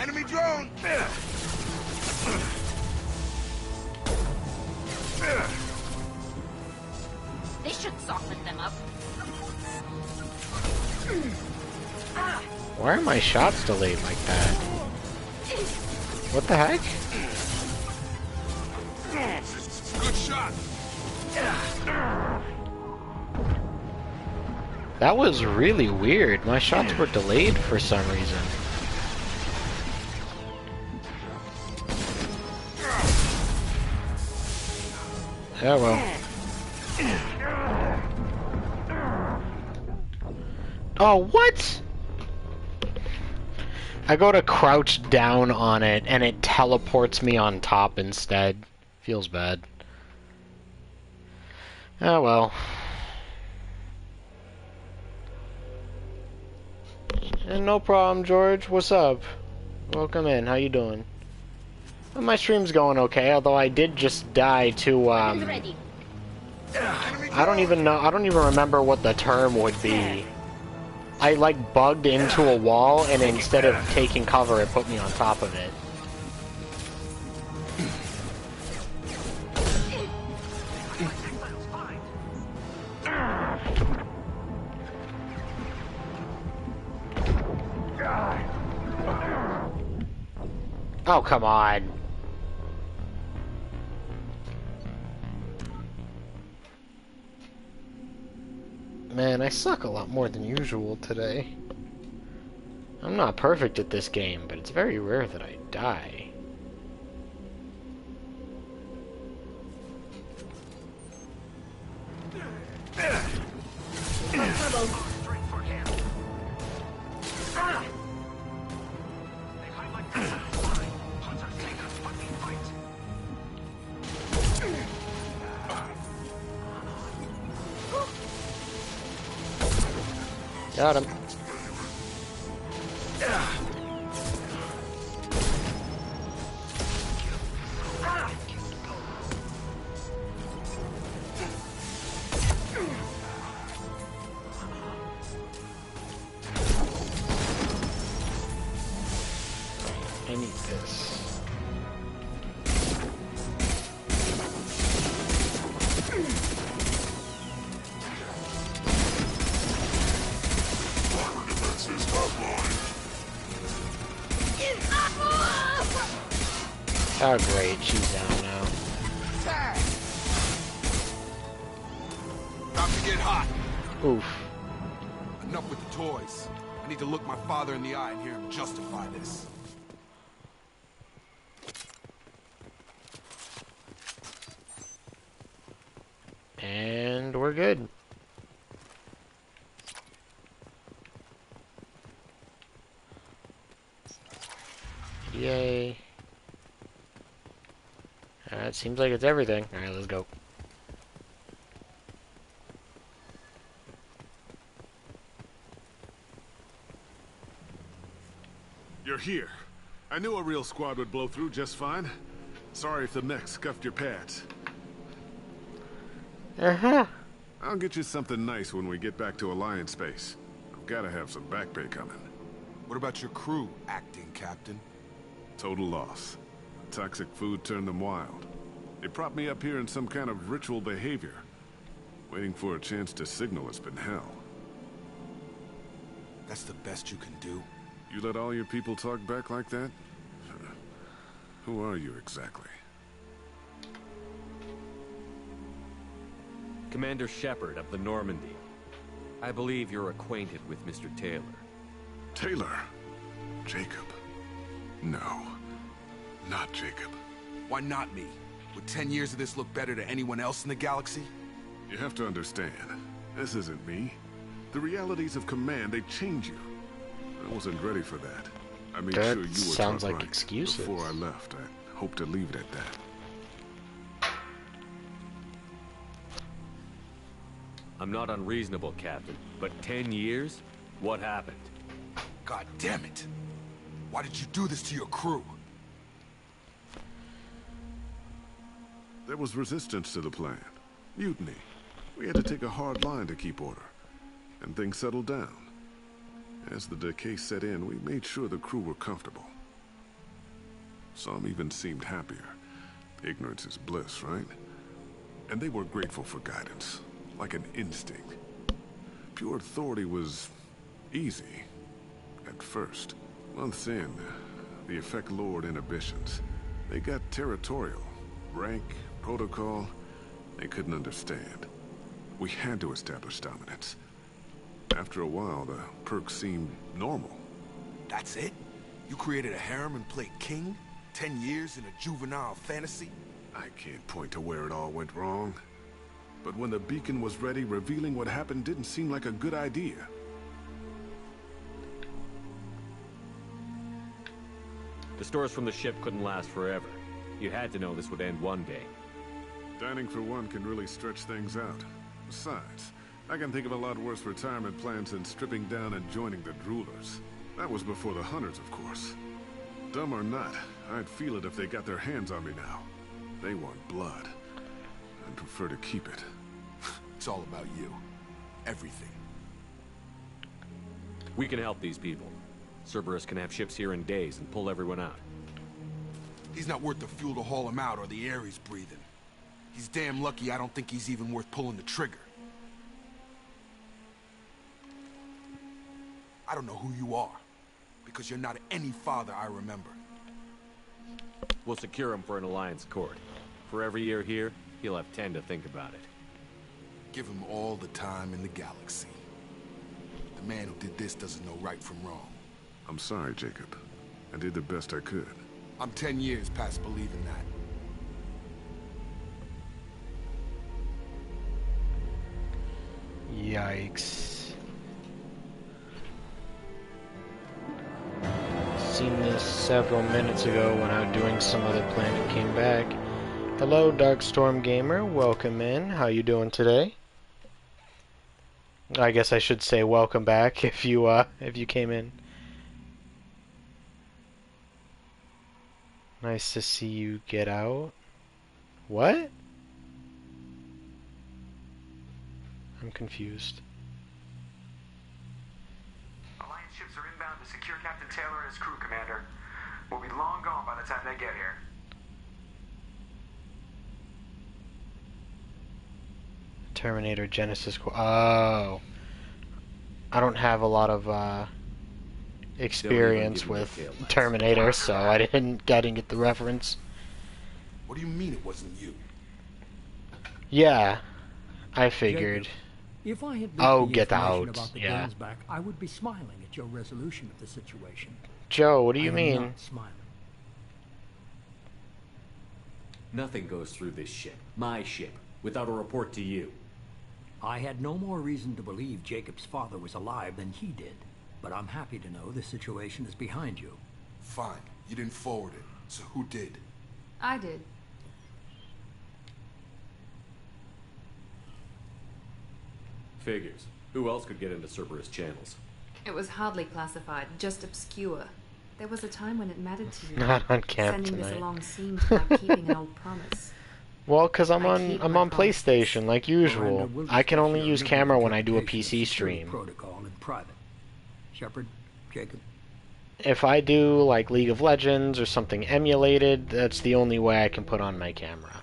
Enemy drone! They should soften them up. Why are my shots delayed like that? What the heck? Good shot! That was really weird. My shots were delayed for some reason. Oh well. Oh, what? I go to crouch down on it, and it teleports me on top instead. Feels bad. Oh well. And no problem, George. What's up? Welcome in. How you doing? Well, my stream's going okay, although I did just die to, I don't even remember what the term would be. I, like, bugged into a wall, and instead of taking cover, it put me on top of it. Oh, come on. Man, I suck a lot more than usual today. I'm not perfect at this game, but it's very rare that I die. Got him. I need this. Oh great, she's down now. About to get hot. Oof. Enough with the toys. I need to look my father in the eye and hear him justify this. And we're good. Yay. Alright, seems like it's everything. Alright, let's go. You're here. I knew a real squad would blow through just fine. Sorry if the mech scuffed your pads. Uh-huh. I'll get you something nice when we get back to Alliance space. I've gotta have some back pay coming. What about your crew, acting captain? Total loss. Toxic food turned them wild. They propped me up here in some kind of ritual behavior. Waiting for a chance to signal has been hell. That's the best you can do? You let all your people talk back like that? Who are you exactly? Commander Shepard of the Normandy. I believe you're acquainted with Mr. Taylor. Taylor? Jacob? No. Not Jacob. Why not me? Would 10 years of this look better to anyone else in the galaxy? You have to understand, this isn't me. The realities of command, they change you. I wasn't ready for that. I made That sure you were sounds taught like right. excuses. Before I left, I hope to leave it at that. I'm not unreasonable, Captain, but 10 years? What happened? God damn it! Why did you do this to your crew? There was resistance to the plan. Mutiny. We had to take a hard line to keep order. And things settled down. As the decay set in, we made sure the crew were comfortable. Some even seemed happier. Ignorance is bliss, right? And they were grateful for guidance, like an instinct. Pure authority was easy, at first. Months in, the Effect lowered inhibitions. They got territorial. Rank, protocol, they couldn't understand. We had to establish dominance. After a while, the perks seemed normal. That's it? You created a harem and played king? 10 years in a juvenile fantasy? I can't point to where it all went wrong. But when the beacon was ready, revealing what happened didn't seem like a good idea. The stores from the ship couldn't last forever. You had to know this would end one day. Dining for one can really stretch things out. Besides, I can think of a lot worse retirement plans than stripping down and joining the Droolers. That was before the Hunters, of course. Dumb or not, I'd feel it if they got their hands on me now. They want blood. I'd prefer to keep it. It's all about you. Everything. We can help these people. Cerberus can have ships here in days and pull everyone out. He's not worth the fuel to haul him out or the air he's breathing. He's damn lucky I don't think he's even worth pulling the trigger. I don't know who you are, because you're not any father I remember. We'll secure him for an Alliance Accord. For every year here, he'll have 10 to think about it. Give him all the time in the galaxy. The man who did this doesn't know right from wrong. I'm sorry, Jacob. I did the best I could. I'm 10 years past believing that. Yikes. Seen this several minutes ago when out doing some other planet, came back. Hello, Darkstorm Gamer. Welcome in. How you doing today? I guess I should say welcome back if you came in. Nice to see you get out. What? I'm confused. Alliance ships are inbound to secure Captain Taylor and his crew, Commander. We'll be long gone by the time they get here. Terminator Genesis. Oh. I don't have a lot of experience with Terminator, so I didn't get the reference. What do you mean it wasn't you? Yeah, I figured. Jacob, if I had Oh, get out. about the Yeah. girls back, I would be smiling at your resolution of the situation. Joe, what do you I am mean? not smiling. Nothing goes through this ship, my ship, without a report to you. I had no more reason to believe Jacob's father was alive than he did, but I'm happy to know the situation is behind you. Fine. You didn't forward it. So who did? I did. Figures. Who else could get into Cerberus channels? It was hardly classified, just obscure. There was a time when it mattered to you. Not on camp Sending tonight. this along seemed like keeping an old promise. Well, cause I'm keep on my PlayStation like usual. Miranda will I can only discuss your use camera when I do a interpretation PC of security stream. Protocol in private. Shepard, Jacob. If I do like League of Legends or something emulated, that's the only way I can put on my camera.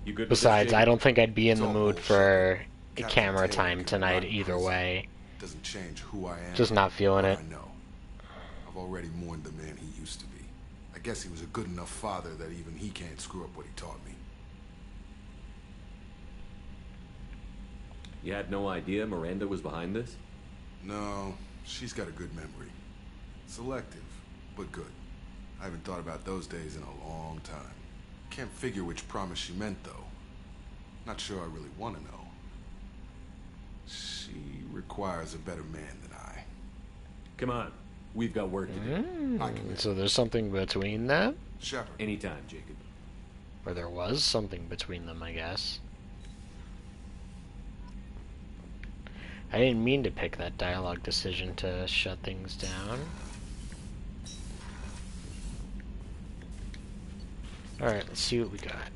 You good with this, Besides, I Jacob? don't think I'd be in It's the all mood bullshit. for Captain camera Taylor time can tonight rot in either prison. way. Doesn't change who I am. Just not feeling or it. I know. I've already mourned the man he used to be. I guess he was a good enough father that even he can't screw up what he taught me. You had no idea Miranda was behind this? No, she's got a good memory. Selective, but good. I haven't thought about those days in a long time. Can't figure which promise she meant, though. Not sure I really want to know. She requires a better man than I. Come on. We've got work to do. So there's something between them? Shepard. Anytime, Jacob. Or there was something between them, I guess. I didn't mean to pick that dialogue decision to shut things down. Alright, let's see what we got.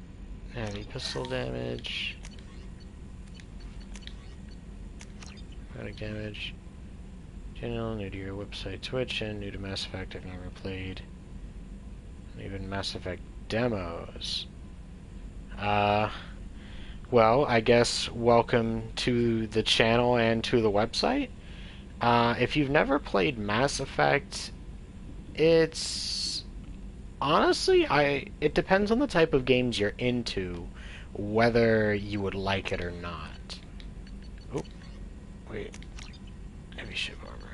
Heavy pistol damage. Product damage. General, new to your website Twitch, and new to Mass Effect I've never played. And even Mass Effect demos. Well, I guess welcome to the channel and to the website. If you've never played Mass Effect, it's... honestly, it depends on the type of games you're into, whether you would like it or not. Oh, wait. Heavy ship armor.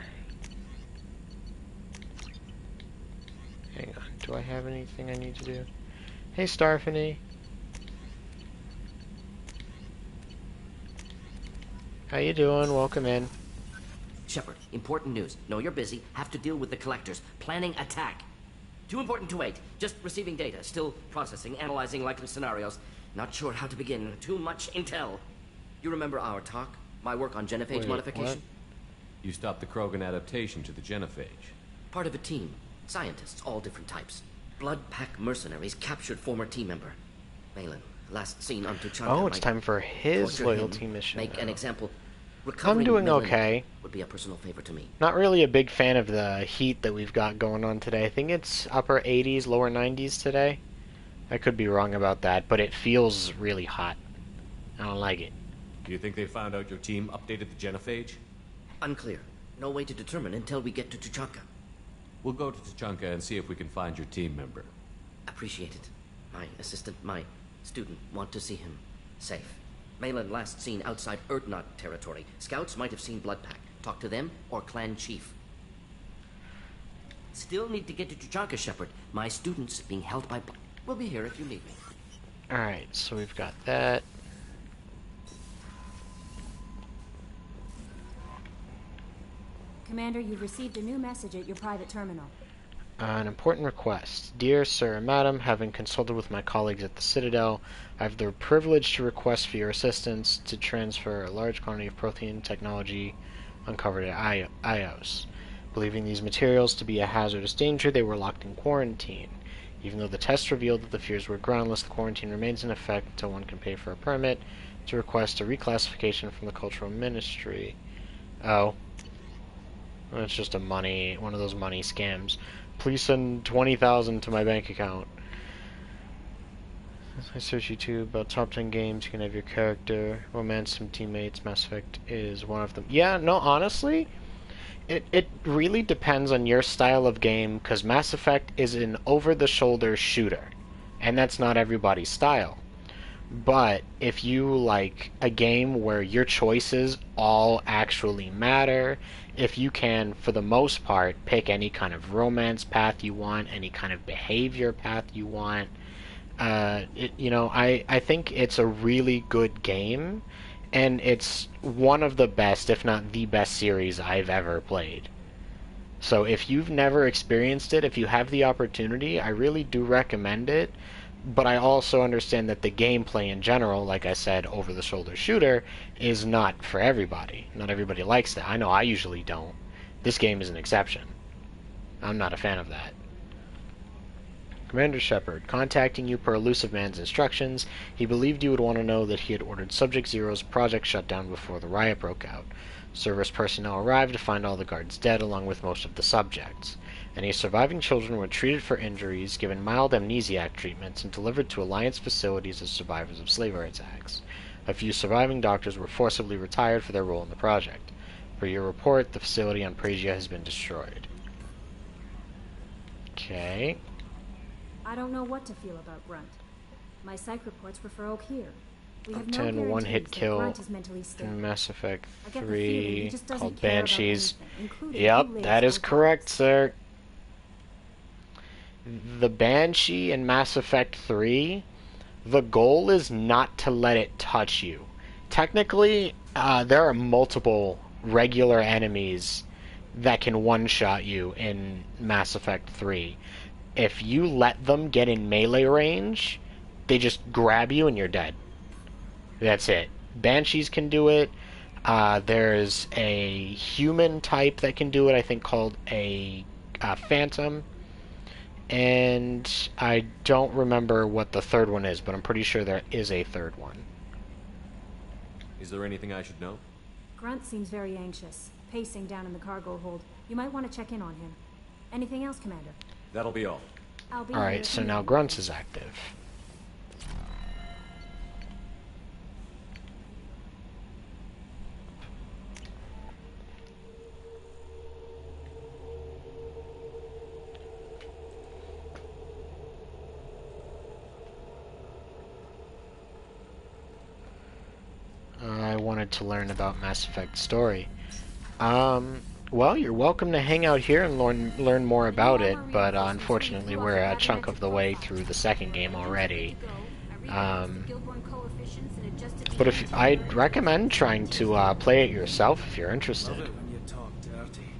Hang on, do I have anything I need to do? Hey, Starfany. How you doing? Welcome in. Shepard, important news. Know you're busy. Have to deal with the collectors. Planning attack. Too important to wait. Just receiving data. Still processing, analyzing likely scenarios. Not sure how to begin. Too much intel. You remember our talk? My work on genophage modification? What? You stopped the Krogan adaptation to the genophage. Part of a team. Scientists, all different types. Blood Pack mercenaries captured former team member. Malin, last seen on Tuchanka. Oh, it's time for his loyalty mission. Make an example. I'm doing Malin okay. Would be a personal favor to me. Not really a big fan of the heat that we've got going on today. I think it's upper 80s, lower 90s today. I could be wrong about that, but it feels really hot. I don't like it. Do you think they found out your team updated the genophage? Unclear. No way to determine until we get to Tuchanka. We'll go to Tuchanka and see if we can find your team member. Appreciate it. My assistant, my student, want to see him safe. Malin last seen outside Erdnot territory. Scouts might have seen Bloodpack. Talk to them or clan chief. Still need to get to Tuchanka, Shepard. My students being held by... We'll be here if you need me. Alright, so we've got that. Commander, you've received a new message at your private terminal. An important request. Dear Sir and Madam, having consulted with my colleagues at the Citadel, I have the privilege to request for your assistance to transfer a large quantity of protein technology uncovered at Ios. Believing these materials to be a hazardous danger, they were locked in quarantine. Even though the tests revealed that the fears were groundless, the quarantine remains in effect until one can pay for a permit to request a reclassification from the Cultural Ministry. Oh. It's just one of those money scams. Please send 20,000 to my bank account. I search YouTube about top 10 games. You can have your character, romance some teammates. Mass Effect is one of them. Yeah, no, honestly, it really depends on your style of game, because Mass Effect is an over-the-shoulder shooter, and that's not everybody's style. But if you like a game where your choices all actually matter, if you can, for the most part, pick any kind of romance path you want, any kind of behavior path you want, I think it's a really good game, and it's one of the best, if not the best series I've ever played. So if you've never experienced it, if you have the opportunity, I really do recommend it. But I also understand that the gameplay in general, like I said, over-the-shoulder shooter, is not for everybody. Not everybody likes that. I know I usually don't. This game is an exception. I'm not a fan of that. Commander Shepard, contacting you per Elusive Man's instructions, he believed you would want to know that he had ordered Subject Zero's project shut down before the riot broke out. Service personnel arrived to find all the guards dead, along with most of the subjects. Any surviving children were treated for injuries, given mild amnesiac treatments, and delivered to Alliance facilities as survivors of slave rights acts. A few surviving doctors were forcibly retired for their role in the project. Per your report, the facility on Prasia has been destroyed. Okay. I don't know what to feel about Grunt. My psych reports refer Oak here. We have no 10 guarantees one-hit that kill Grunt is mentally stable. in Mass Effect I get the feeling he 3 just doesn't called care about Banshees. anything, including Yep, who lives that is or correct, sir. The Banshee in Mass Effect 3, the goal is not to let it touch you. Technically, there are multiple regular enemies that can one-shot you in Mass Effect 3. If you let them get in melee range, they just grab you and you're dead. That's it. Banshees can do it. There's a human type that can do it, I think called a Phantom. And I don't remember what the third one is, but I'm pretty sure there is a third one. Is there anything I should know? Grunt seems very anxious, pacing down in the cargo hold. You might want to check in on him. Anything else, Commander? That'll be all. I'll be Alright, so now Grunt is active. I wanted to learn about Mass Effect story. Well, you're welcome to hang out here and learn more about it, but unfortunately we're a chunk of the way through the second game already. But I'd recommend trying to play it yourself if you're interested. Love it when you talk dirty.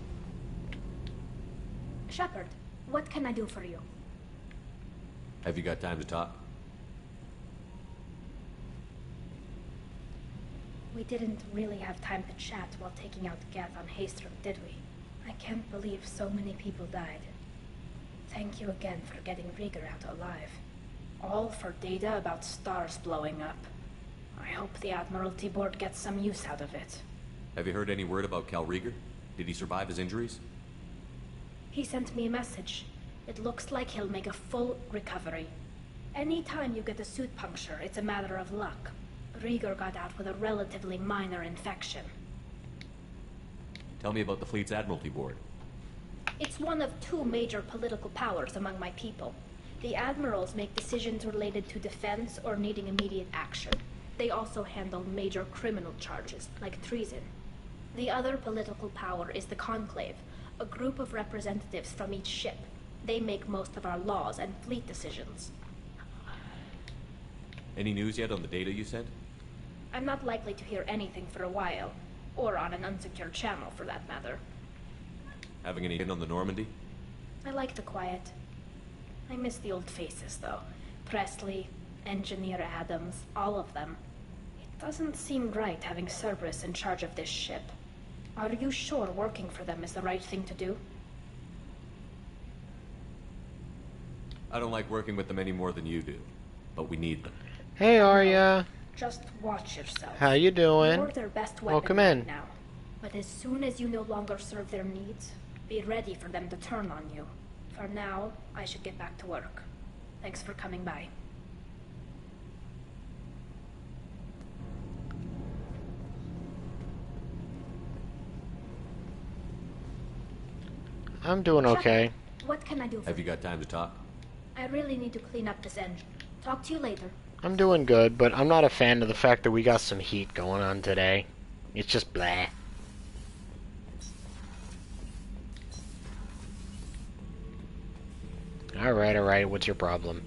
Shepard, what can I do for you? Have you got time to talk? We didn't really have time to chat while taking out Gath on Haystrom, did we? I can't believe so many people died. Thank you again for getting Rieger out alive. All for data about stars blowing up. I hope the Admiralty Board gets some use out of it. Have you heard any word about Cal Rieger? Did he survive his injuries? He sent me a message. It looks like he'll make a full recovery. Anytime you get a suit puncture, it's a matter of luck. Rieger got out with a relatively minor infection. Tell me about the fleet's Admiralty Board. It's one of two major political powers among my people. The admirals make decisions related to defense or needing immediate action. They also handle major criminal charges, like treason. The other political power is the Conclave, a group of representatives from each ship. They make most of our laws and fleet decisions. Any news yet on the data you sent? I'm not likely to hear anything for a while, or on an unsecured channel for that matter. Having any hit on the Normandy? I like the quiet. I miss the old faces, though. Presley, Engineer Adams, all of them. It doesn't seem right having Cerberus in charge of this ship. Are you sure working for them is the right thing to do? I don't like working with them any more than you do, but we need them. Hey, Arya. Just watch yourself. How you doing? You're their best weapon Welcome right in. now. But as soon as you no longer serve their needs, be ready for them to turn on you. For now, I should get back to work. Thanks for coming by. I'm doing okay. What can I do for Have you got time to talk? I really need to clean up this engine. Talk to you later. I'm doing good, but I'm not a fan of the fact that we got some heat going on today. It's just blah. Alright, what's your problem?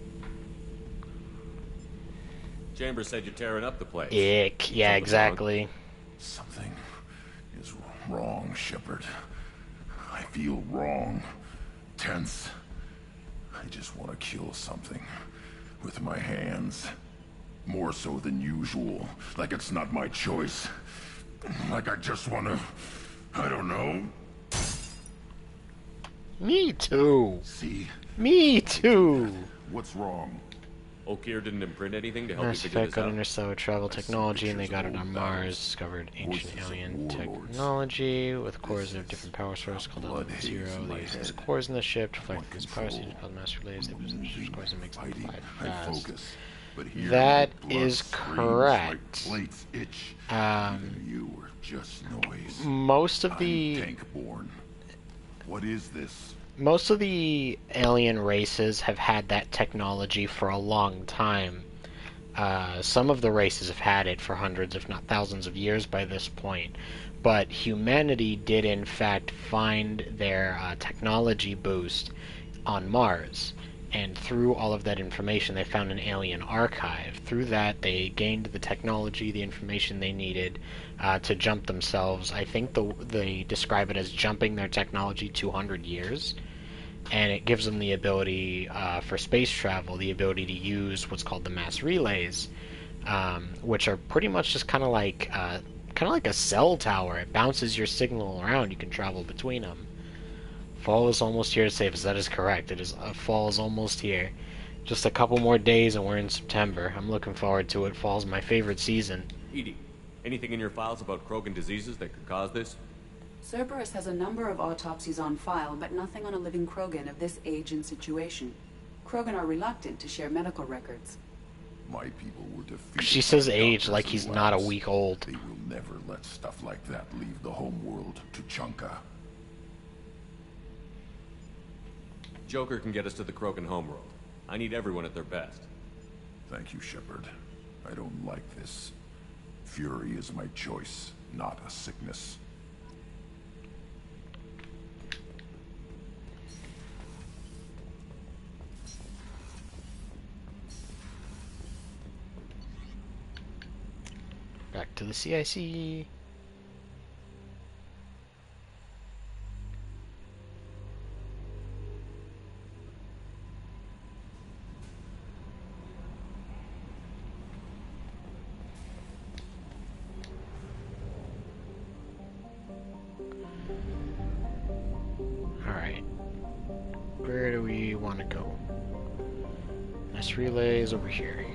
Chambers said you're tearing up the place. Ick, yeah, exactly. Something is wrong, Shepard. I feel wrong. Tense. I just want to kill something. With my hands. More so than usual. Like it's not my choice. Like I just want to... I don't know. Me too. See? Me too. What's wrong? Okeer didn't imprint anything to help you Mass figure Effect this got out? interstellar travel technology, and they got it on Mars. Discovered ancient alien technology with cores of different power source called Element Zero. They use these cores in the ship to reflect these power stages called master relays. They possess these cores and makes them fly fast. That is correct. Most of the What is this? Most of the alien races have had that technology for a long time. Some of the races have had it for hundreds, if not thousands of years by this point. But humanity did in fact find their technology boost on Mars. And through all of that information, they found an alien archive. Through that, they gained the technology, the information they needed to jump themselves. I think they describe it as jumping their technology 200 years. And it gives them the ability for space travel, the ability to use what's called the mass relays, which are pretty much just kind of like a cell tower. It bounces your signal around. You can travel between them. Fall is almost here to save us. That is correct. It is fall is almost here. Just a couple more days and we're in September. I'm looking forward to it. Fall's my favorite season. Edie, anything in your files about Krogan diseases that could cause this? Cerberus has a number of autopsies on file, but nothing on a living Krogan of this age and situation. Krogan are reluctant to share medical records. My people were defeated. She says age like he's not a week old. They will never let stuff like that leave the homeworld to Chunka. Joker can get us to the Krogan homeworld. I need everyone at their best. Thank you, Shepard. I don't like this. Fury is my choice, not a sickness. Back to the CIC. Alright. Where do we want to go? This relay is over here.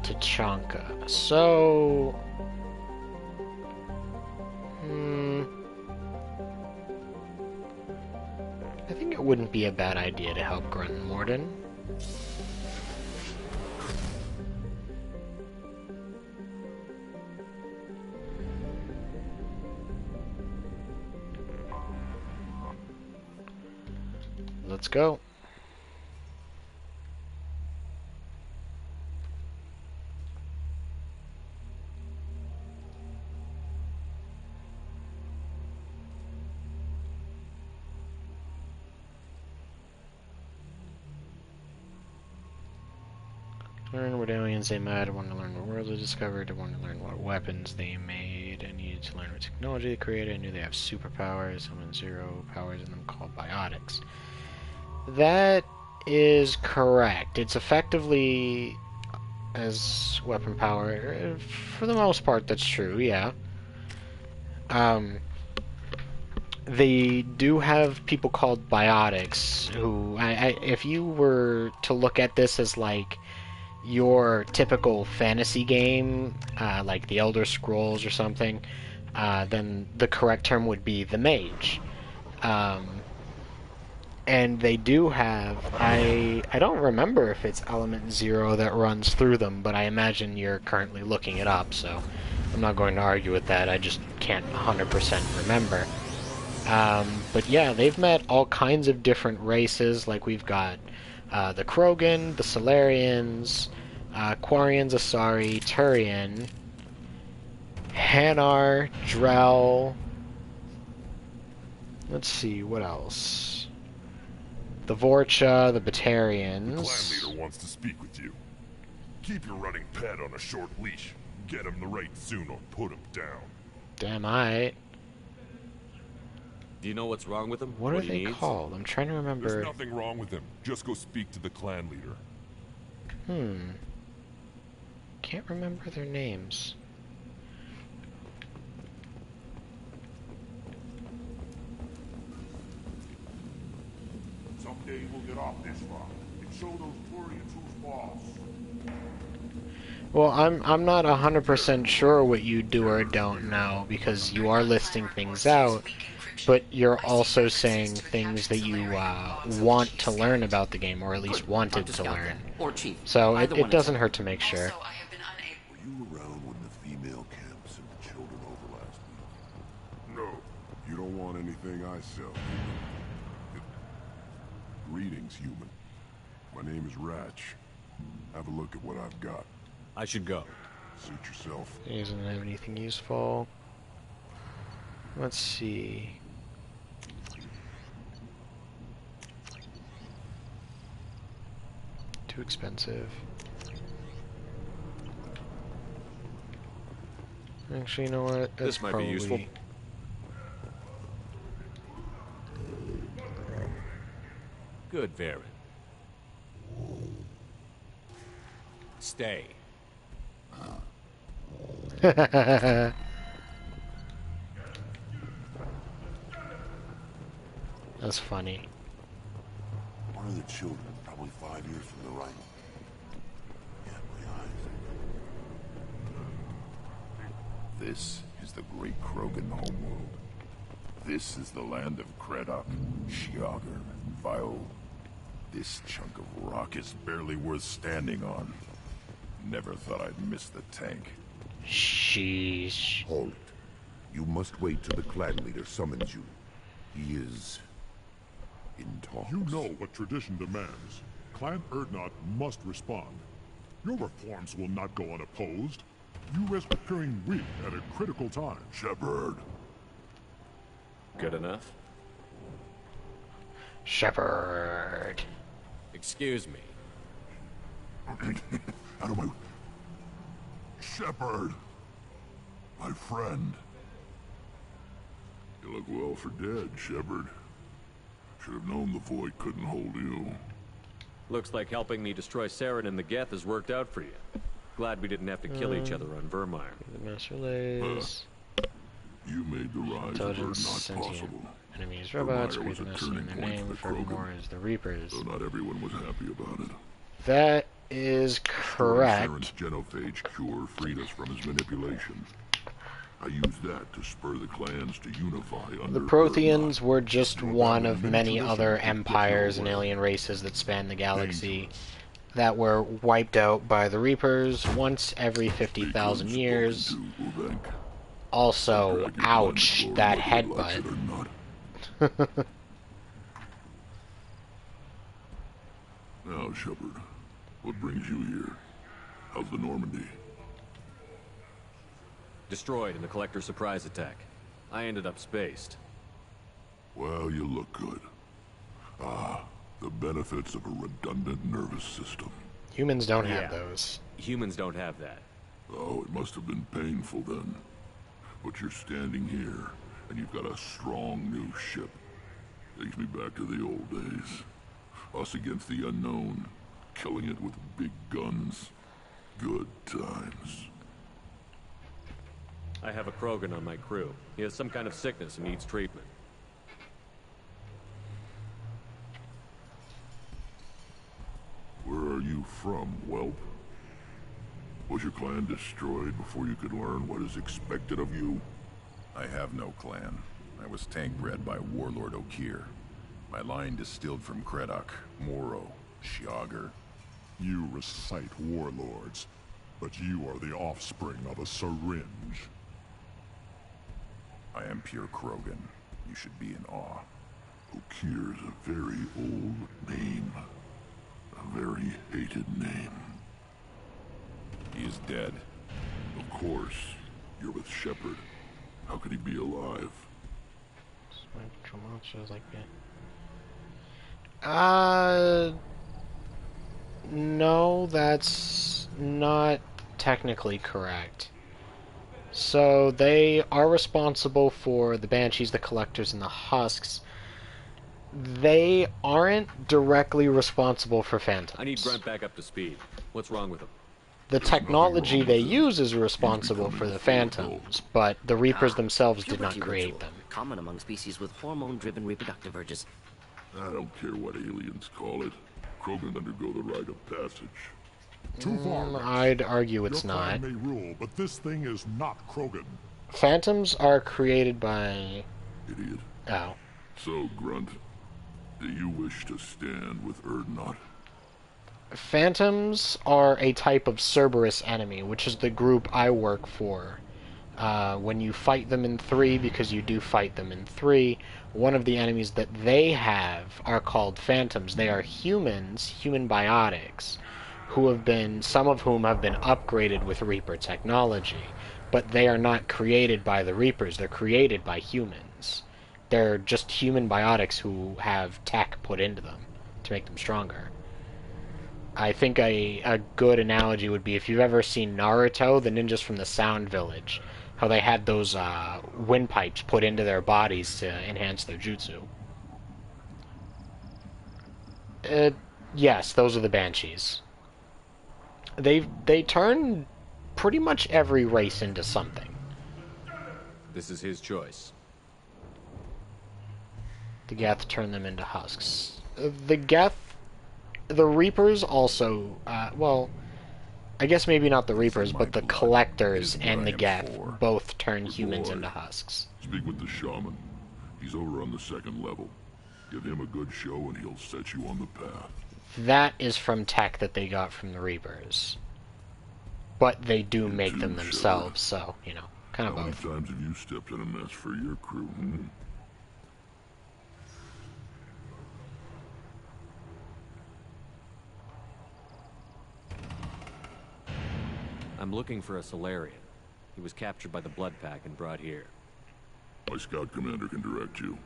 Tachanka. So... I think it wouldn't be a bad idea to help Grunt and Morden. Let's go. Learn what aliens they met, I want to learn what worlds they discovered, I want to learn what weapons they made, I needed to learn what technology they created, I knew they have superpowers, some with zero powers in them called biotics. That is correct. It's effectively as weapon power. For the most part, that's true, yeah. They do have people called biotics who, if you were to look at this as like your typical fantasy game, like the Elder Scrolls or something, then the correct term would be the mage. And they do have, I don't remember if it's Element Zero that runs through them, but I imagine you're currently looking it up, so I'm not going to argue with that, I just can't 100% remember. But yeah, they've met all kinds of different races, like we've got the Krogan, the Solarians, Quarians, Asari, Turian, Hanar, Drell. Let's see, what else? The Vorcha, the Batarians. The clan leader wants to speak with you. Keep your running pet on a short leash. Get him the right soon or put him down. Damn right. Do you know what's wrong with him? What are they called? I'm trying to remember. There's nothing wrong with him. Just go speak to the clan leader. Can't remember their names. Someday we'll get off this rock and show those Turians who's boss. Well, I'm not 100% sure what you do or don't know, because you are listing things out, but you're also saying things that you want to learn about the game, or at least wanted to learn. Or Chief. So it doesn't hurt to make sure. Were you around when the female camp sent the children over last week? No, you don't want anything I sell. Greetings, human. My name is Wrex. Have a look at what I've got. I should go. Suit yourself. He doesn't have anything useful. Let's see. Too expensive. Actually, you know what? This might be useful. Good, Varen. Stay. That's funny. One of the children, probably 5 years from the right. Yeah, my eyes. This is the great Krogan homeworld. This is the land of Kredok, Shiagar, Vio. This chunk of rock is barely worth standing on. Never thought I'd miss the tank. Sheesh. Hold it. You must wait till the clan leader summons you. He is in talks. You know what tradition demands. Clan Urdnot must respond. Your reforms will not go unopposed. You risk appearing weak at a critical time. Shepard. Good enough? Shepard. Excuse me. Out of my... Shepard. My friend. You look well for dead, Shepard. Should have known the void couldn't hold you. Looks like helping me destroy Saren and the Geth has worked out for you. Glad we didn't have to kill each other on Vermire. The master relays. You made the rise of Intelligence, Earth not sentient possible. Enemies, robots, Vermire was creating a us turning in their point name, for the furthermore is the Reapers. Though not everyone was happy about it. That is correct. Saren's genophage cure freed us from his manipulation. I used that to spur the clans to unify under The Protheans were just one of many other empires and alien races that span the galaxy that were wiped out by the Reapers once every 50,000 years. Also, ouch, that headbutt. Now, Shepard, what brings you here? How's the Normandy? Destroyed in the Collector surprise attack. I ended up spaced. Well, you look good. Ah, the benefits of a redundant nervous system. Humans don't have those. Humans don't have that. Oh, it must have been painful then. But you're standing here, and you've got a strong new ship. Takes me back to the old days. Us against the unknown, killing it with big guns. Good times. I have a Krogan on my crew. He has some kind of sickness and needs treatment. Where are you from, whelp? Was your clan destroyed before you could learn what is expected of you? I have no clan. I was tank bred by Warlord Okeer. My line distilled from Kredok, Moro, Shiagar. You recite warlords, but you are the offspring of a syringe. I am pure Krogan. You should be in awe. Okeer's a very old name. A very hated name. He is dead. Of course. You're with Shepard. How could he be alive? No, that's not technically correct. So they are responsible for the Banshees, the Collectors, and the Husks. They aren't directly responsible for Phantoms. I need Grunt back up to speed. What's wrong with him? The technology they use is responsible for the Phantoms, but the Reapers themselves did not create them. Common among species with hormone-driven reproductive urges. I don't care what aliens call it. Krogan undergo the rite of passage. Too far. I'd argue it's Your not. clan may rule, but this thing is not Krogan. Phantoms are created by... Idiot. Oh. So, Grunt, do you wish to stand with Erdnot? Phantoms are a type of Cerberus enemy, which is the group I work for. When you fight them in 3, because you do fight them in 3, one of the enemies that they have are called Phantoms. They are humans, human biotics, who have been, some of whom have been upgraded with Reaper technology, but they are not created by the Reapers, they're created by humans. They're just human biotics who have tech put into them to make them stronger. I think a good analogy would be if you've ever seen Naruto, the ninjas from the Sound Village, how they had those windpipes put into their bodies to enhance their jutsu. Yes, those are the Banshees. They turn pretty much every race into something. This is his choice. The Geth turn them into husks. The Reapers also, well, I guess maybe not the Reapers, but the Collectors and the Geth both turn humans into husks. Speak with the shaman. He's over on the 2nd level. Give him a good show and he'll set you on the path. That is from tech that they got from the Reapers. But they do make them themselves, so, you know, kind of both. How many times have you stepped in a mess for your crew, I'm looking for a Solarian. He was captured by the Blood Pack and brought here. My scout commander can direct you.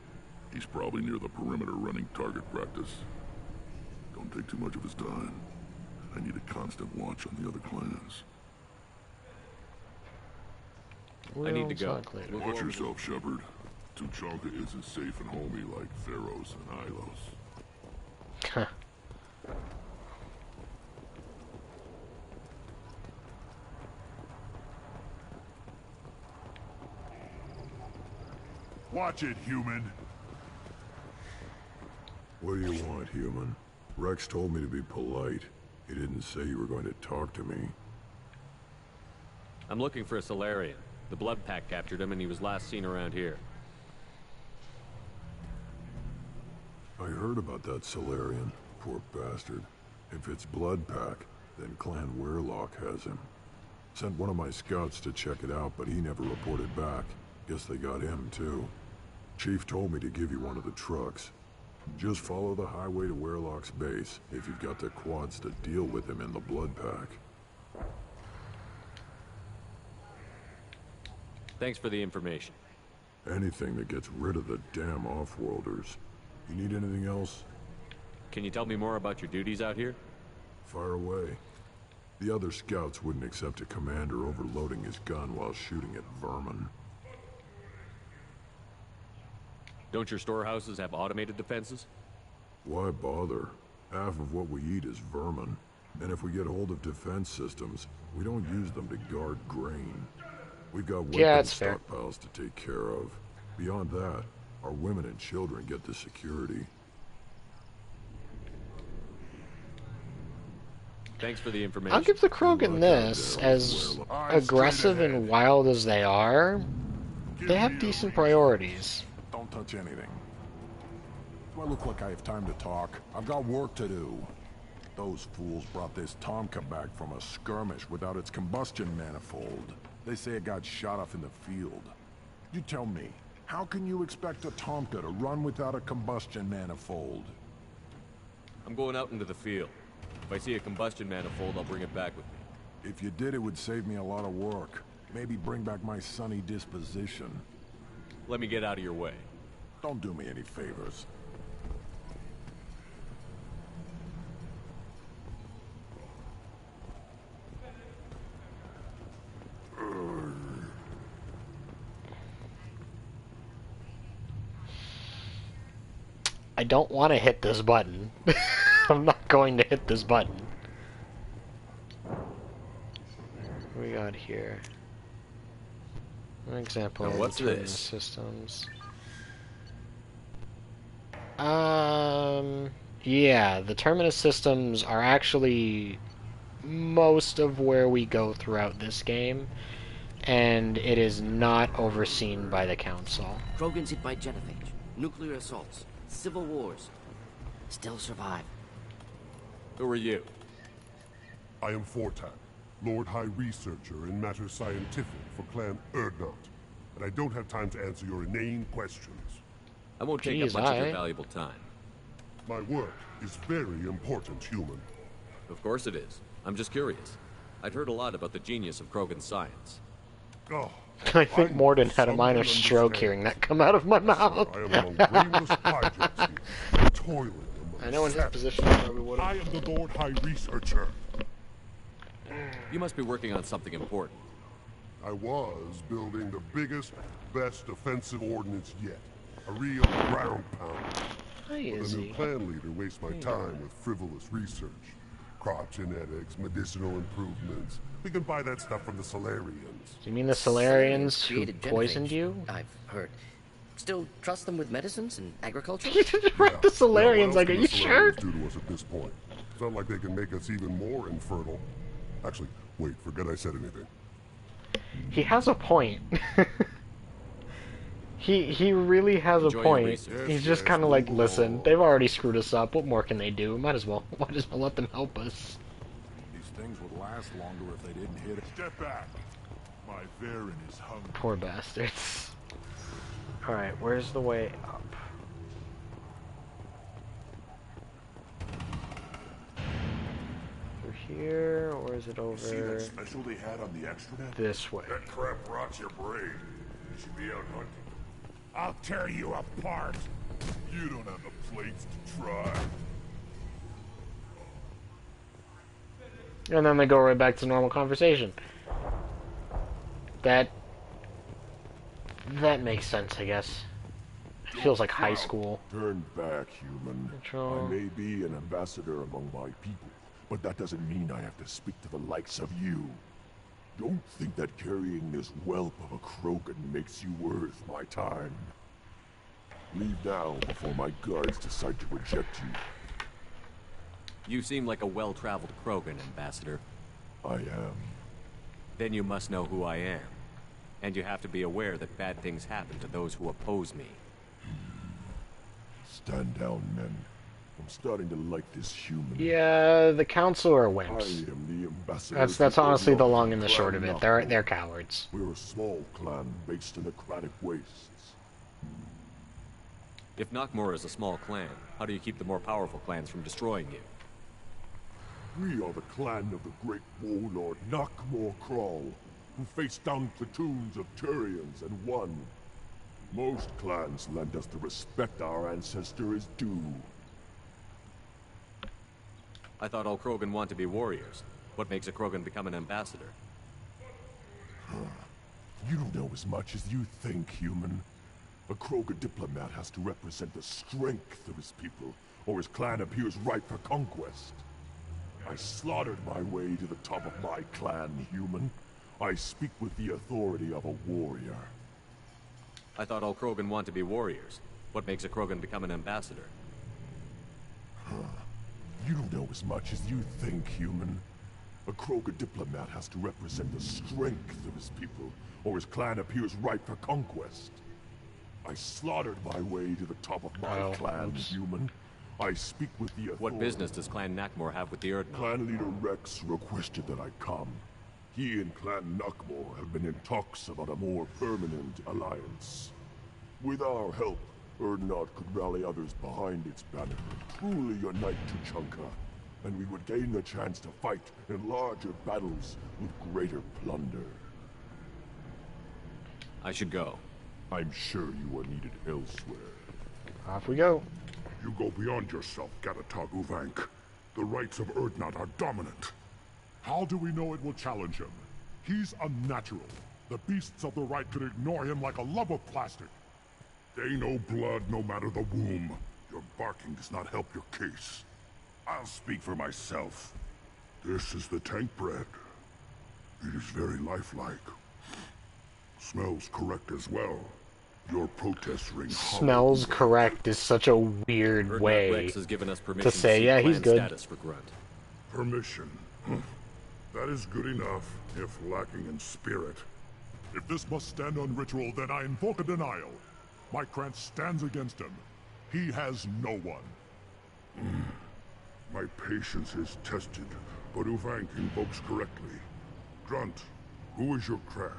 He's probably near the perimeter running target practice. Don't take too much of his time. I need a constant watch on the other clans. I need to go. Watch yourself, Shepard. Tuchanka isn't safe and homey like Theros and Ilos. Watch it, human. What do you want, human? Wrex told me to be polite. He didn't say you were going to talk to me. I'm looking for a Solarian. The Blood Pack captured him and he was last seen around here. I heard about that Solarian. Poor bastard. If it's Blood Pack, then Clan Weirlock has him. Sent one of my scouts to check it out, but he never reported back. Guess they got him, too. Chief told me to give you one of the trucks. Just follow the highway to Weirlock's base, if you've got the quads to deal with him in the Blood Pack. Thanks for the information. Anything that gets rid of the damn Offworlders. You need anything else? Can you tell me more about your duties out here? Fire away. The other scouts wouldn't accept a commander overloading his gun while shooting at vermin. Don't your storehouses have automated defenses? Why bother? Half of what we eat is vermin. And if we get hold of defense systems, we don't use them to guard grain. We've got weapons stockpiles to take care of. Beyond that, our women and children get the security. Thanks for the information. I'll give the Krogan this. As aggressive and wild as they are, they have decent priorities. Don't touch anything. Do I look like I have time to talk? I've got work to do. Those fools brought this Tomka back from a skirmish without its combustion manifold. They say it got shot off in the field. You tell me, how can you expect a Tomka to run without a combustion manifold? I'm going out into the field. If I see a combustion manifold, I'll bring it back with me. If you did, it would save me a lot of work. Maybe bring back my sunny disposition. Let me get out of your way. Don't do me any favors. I don't want to hit this button. I'm not going to hit this button. What do we got here? An example now of what's terminus this? Systems. Yeah, the terminus systems are actually most of where we go throughout this game, and it is not overseen by the Council. Krogans hit by genophage, nuclear assaults, civil wars. Still survive. Who are you? I am Fortak, Lord High Researcher in matters scientific for Clan Urdnot, and I don't have time to answer your inane questions. I won't take up much of your valuable time. My work is very important, human. Of course it is. I'm just curious. I'd heard a lot about the genius of Krogan science. Oh, I think Morden had a minor stroke hearing that come out of my mouth. I am among brainless hijackers here. The toilet. I know in his position I probably would have. I am the Lord High Researcher. You must be working on something important. I was building the biggest, best offensive ordnance yet. A real ground pounder. But the new clan leader wastes my time with frivolous research. Crop genetics, medicinal improvements. We can buy that stuff from the Solarians. You mean the Solarians who Created poisoned genophage, you? I've heard. Still trust them with medicines and agriculture? Right, the Solarians, like, are you sure? Do to us at this point. It's not like they can make us even more infertile. Actually, wait, forget I said anything. He has a point. He really has a point. He's just kind of like, listen, they've already screwed us up. What more can they do? Might as well let them help us. These things would last longer if they didn't hit it. Step back. My Varen is hungry. Poor bastards. Alright, where's the way up? Through here, or is it over? See that special they had on the extranet? This way. That crap rots your brain. You should be out hunting. I'll tear you apart. You don't have the plates to try. And then they go right back to normal conversation. That makes sense, I guess. It feels like high school. Turn back, human. Control. I may be an ambassador among my people, but that doesn't mean I have to speak to the likes of you. Don't think that carrying this whelp of a Krogan makes you worth my time. Leave now before my guards decide to reject you. You seem like a well-traveled Krogan, Ambassador. I am. Then you must know who I am. And you have to be aware that bad things happen to those who oppose me. Stand down, men. I'm starting to like this human. Yeah, the council are I wimps. am the ambassador. That's honestly the long and the Clan short of it. Knockmore. They're cowards. We're a small clan based in the Kratic wastes. If Knockmore is a small clan, how do you keep the more powerful clans from destroying you? We are the clan of the great warlord Knockmore Crawl, who faced down platoons of Turians and won. Most clans lend us the respect our ancestor is due. I thought all Krogan want to be warriors. What makes a Krogan become an ambassador? You don't know as much as you think, human. A Krogan diplomat has to represent the strength of his people, or his clan appears ripe for conquest. I slaughtered my way to the top of my clan, human. I speak with the authority of a warrior. I thought all Krogan want to be warriors. What makes a Krogan become an ambassador? You don't know as much as you think, human. A Krogan diplomat has to represent the strength of his people, or his clan appears ripe for conquest. I slaughtered my way to the top of my clan, human. I speak with the authority. What business does Clan Knockmore have with the Erdnot? Clan leader Wrex requested that I come. He and Clan Knockmore have been in talks about a more permanent alliance. With our help, Erdnot could rally others behind its banner and truly unite Tuchanka, and we would gain the chance to fight in larger battles with greater plunder. I should go. I'm sure you are needed elsewhere. Off we go. You go beyond yourself, Gatatog Uvank. The rights of Erdnot are dominant. How do we know it will challenge him? He's unnatural. The beasts of the right could ignore him like a lump of plastic. They know blood no matter the womb. Your barking does not help your case. I'll speak for myself. This is the tank bread. It is very lifelike. Smells correct as well. Your protest ring Smells correct is such a weird way Wrex has given us permission to say, see yeah, he's clan good. Status for Grunt. Permission. That is good enough, if lacking in spirit. If this must stand on ritual, then I invoke a denial. My Krant stands against him. He has no one. My patience is tested, but Uvank invokes correctly. Grunt, who is your Krant?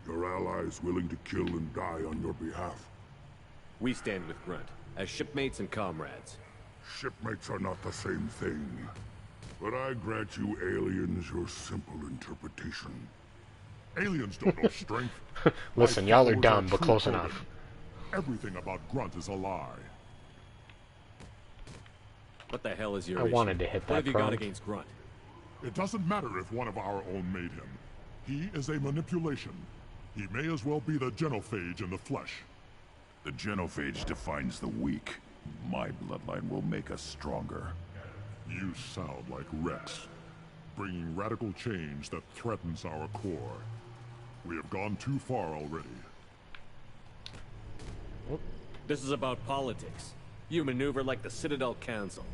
Your allies willing to kill and die on your behalf? We stand with Grunt, as shipmates and comrades. Shipmates are not the same thing. But I grant you aliens your simple interpretation. Aliens don't know strength. Listen, y'all are dumb, but close enough. Everything about Grunt is a lie. What the hell is your I issue? wanted to hit What that have you got prompt. against Grunt? It doesn't matter if one of our own made him. He is a manipulation. He may as well be the genophage in the flesh. The genophage defines the weak. My bloodline will make us stronger. You sound like Wrex, bringing radical change that threatens our core. We have gone too far already. This is about politics. You maneuver like the Citadel Council.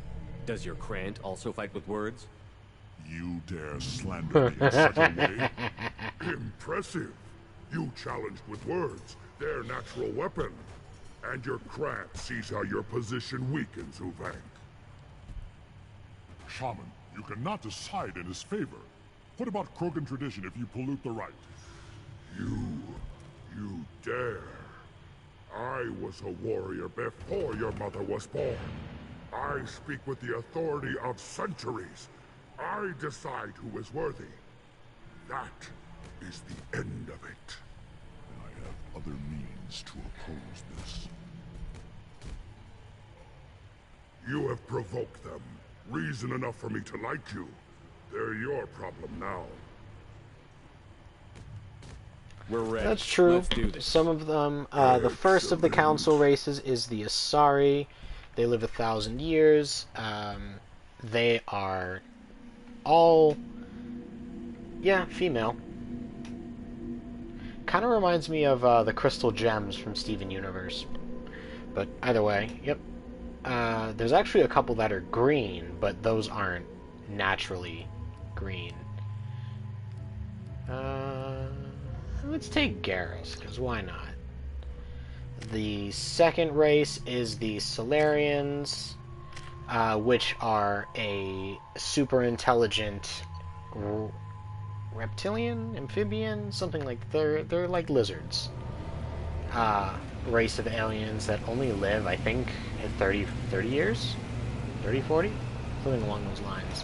Does your Krant also fight with words? You dare slander me in such a way? Impressive. You challenged with words, their natural weapon. And your Krant sees how your position weakens Uvank. Shaman, you cannot decide in his favor. What about Krogan tradition if you pollute the rite? You dare. I was a warrior before your mother was born. I speak with the authority of centuries. I decide who is worthy. That is the end of it. I have other means to oppose this. You have provoked them. Reason enough for me to like you. They're your problem now. We're ready. That's true. Let's do this. Some of them, the first of the council races is the Asari. They live 1,000 years. They are all, yeah, female. Kind of reminds me of the Crystal Gems from Steven Universe. But either way, yep. There's actually a couple that are green, but those aren't naturally green. Let's take Garrus, because why not? The second race is the Solarians, which are a super intelligent reptilian, amphibian, something like they're like lizards. Race of aliens that only live, I think, at 30 years? 30, 40? Something along those lines.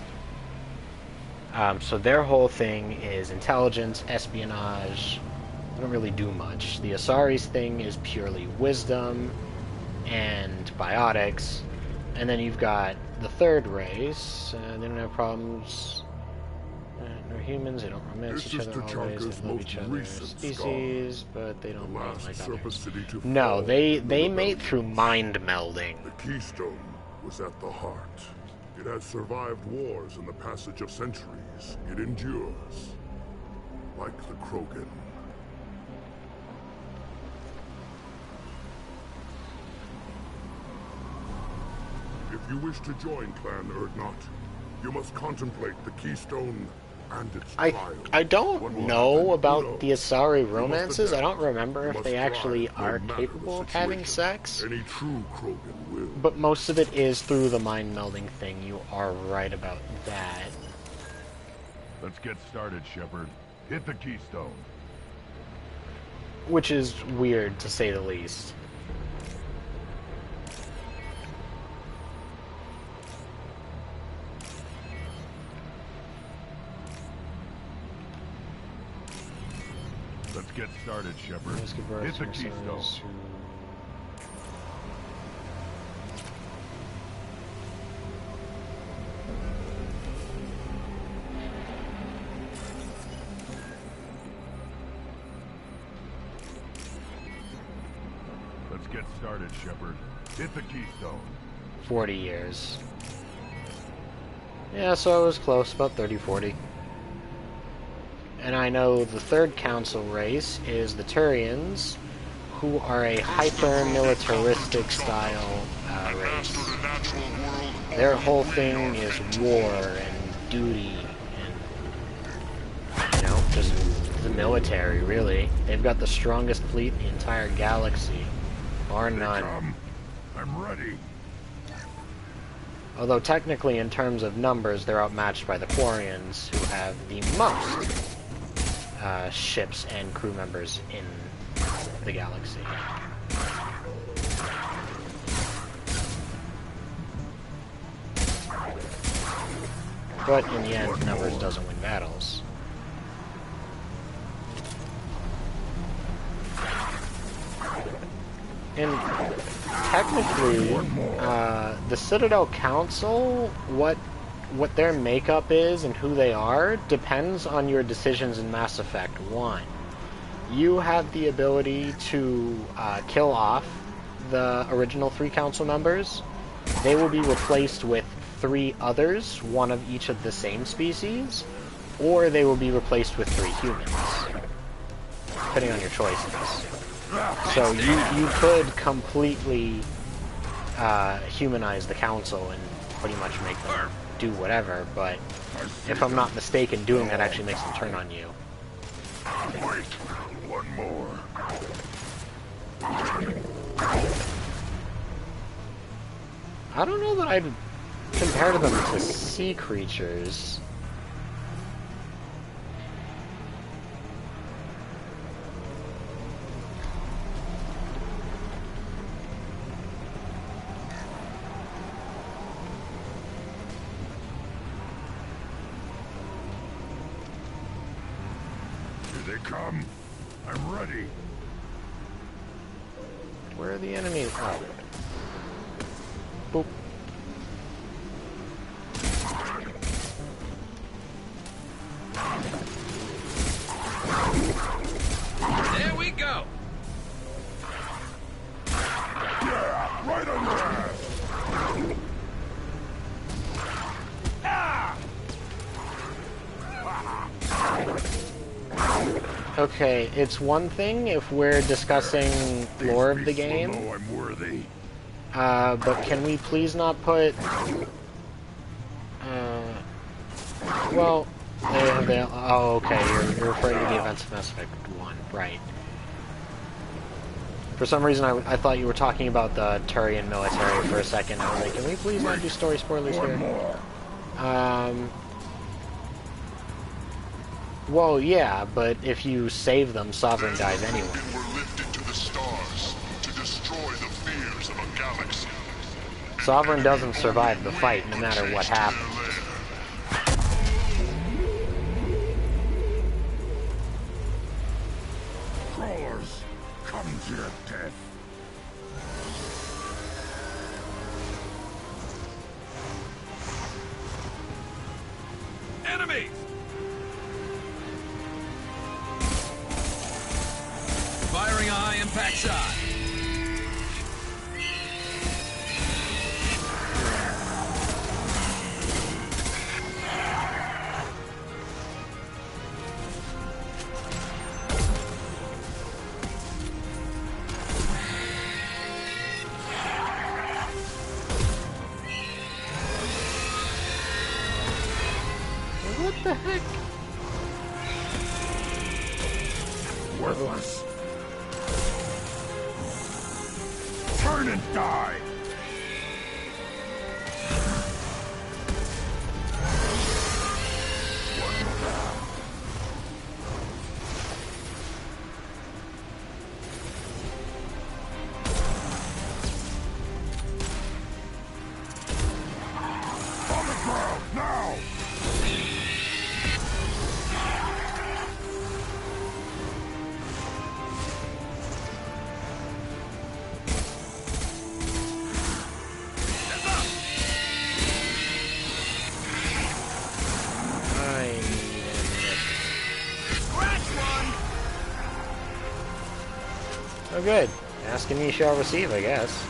So their whole thing is intelligence, espionage. They don't really do much. The Asari's thing is purely wisdom and biotics. And then you've got the third race. They don't have problems. No humans, they don't romance each other always, they love each other's species, but they don't mate like others. No, they mate through mind melding. The Keystone was at the heart. It has survived wars and the passage of centuries. It endures. Like the Krogan. If you wish to join Clan Urdnot, you must contemplate the Keystone and its trial. I don't know about the Asari romances. I don't remember if they actually are capable of having sex. Any true Krogan will. But most of it is through the mind melding thing. You are right about that. Let's get started, Shepard. Hit the Keystone. Which is weird, to say the least. Let's get started, Shepard. Hit the Keystone. Let's get started, Shepard. Hit the Keystone. 40 years. Yeah, so I was close, about 30, 40. And I know the third council race is the Turians, who are a hyper-militaristic style race. Their whole thing is war and duty and, you know, just the military, really. They've got the strongest fleet in the entire galaxy, bar none. I'm ready. Although technically, in terms of numbers, they're outmatched by the Quarians, who have the most ships and crew members in the galaxy. But in the end, numbers doesn't win battles. And technically, the Citadel Council, what their makeup is and who they are depends on your decisions in Mass Effect 1. You have the ability to kill off the original 3 council members. They will be replaced with 3 others, one of each of the same species, or they will be replaced with 3 humans, depending on your choices. So you could completely humanize the council and pretty much make them do whatever, but if I'm not mistaken, doing that actually makes them turn on you. Wait, one more. I don't know that I'd compare them to sea creatures. they come. I'm ready. Where are the enemies? Oh. Boop. There we go. Yeah, right on your ass. Okay, it's one thing if we're discussing lore of the game. I'm worthy. But can we please not put... well, oh, okay, you're referring to the events of Mass Effect 1, right. For some reason, I thought you were talking about the Turian military for a second. I was like, can we please not do story spoilers here? Well, yeah, but if you save them, Sovereign dies anyway. Were lifted to the stars to destroy the fears of a galaxy. Sovereign doesn't survive the fight, no matter what happens. Crawlers, come to your death. Enemies! Firing a high-impact shot. What the heck? Worthless. Turn and die! On the ground, now! Oh, good. Ask and ye shall receive, I guess.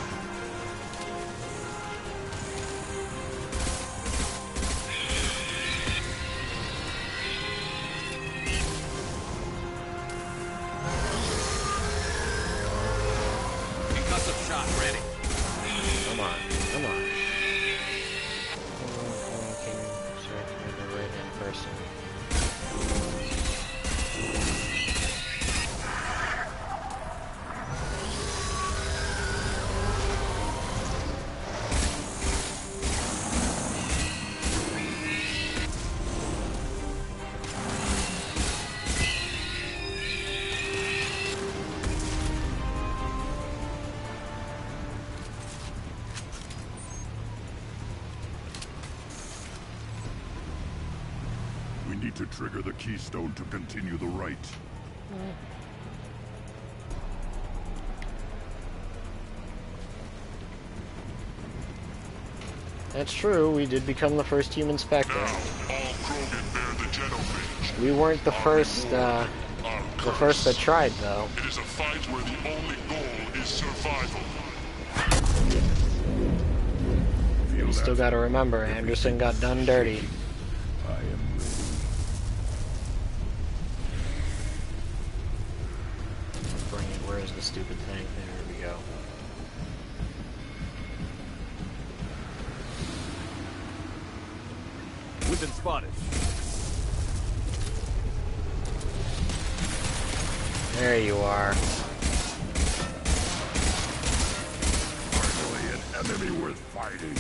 Concussive shot ready. Come on, come on. Can right in person. We need to trigger the keystone to continue the rite. That's true, we did become the first human Spectre. Now, all Krogan bear the genophage. We weren't the first, the first that tried, though. It is a fight where the only goal is survival. You still gotta remember, Anderson got done dirty. I am ready. Bring it, where is the stupid thing? There we go. We've been spotted. There you are. Finally, an enemy worth fighting.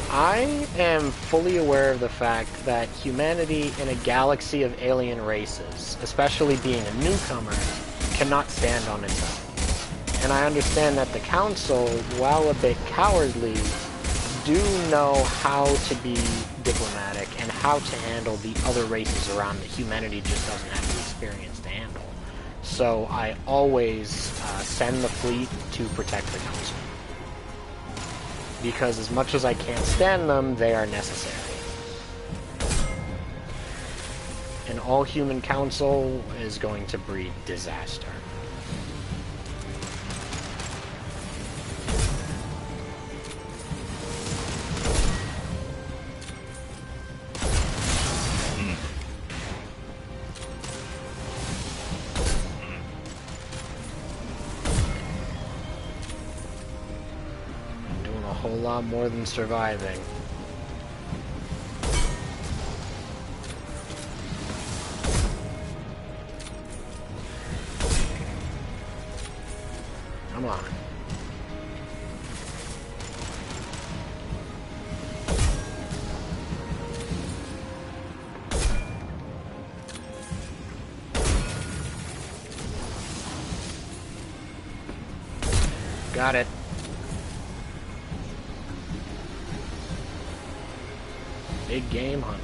I am fully aware of the fact that humanity in a galaxy of alien races, especially being a newcomer, cannot stand on its own. And I understand that the Council, while a bit cowardly, do know how to be diplomatic and how to handle the other races around that humanity just doesn't have the experience to handle. So I always send the fleet to protect the council. Because as much as I can't stand them, they are necessary. An all-human council is going to breed disaster. Doing a whole lot more than surviving. Come on. Got it. Big game hunter.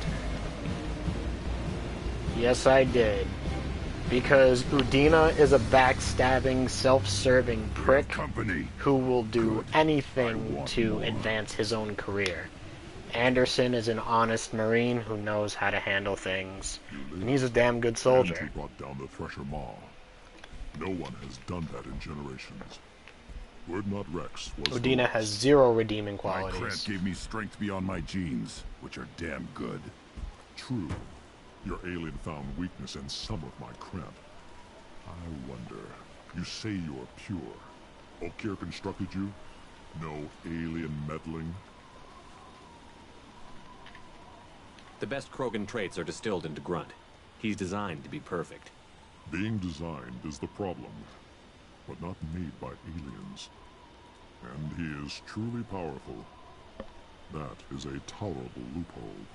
Yes, I did. Because Udina is a backstabbing, self-serving prick who will do anything to advance his own career. Anderson is an honest Marine who knows how to handle things, and he's a damn good soldier. And who brought down the Thresher Maw. No one has done that in generations. Word not Wrex was Udina has zero redeeming qualities. My Krant gave me strength beyond my genes, which are damn good. True. Your alien found weakness in some of my Krant. I wonder. You say you're pure. Okier constructed you? No alien meddling? The best Krogan traits are distilled into Grunt. He's designed to be perfect. Being designed is the problem, but not made by aliens. And he is truly powerful. That is a tolerable loophole.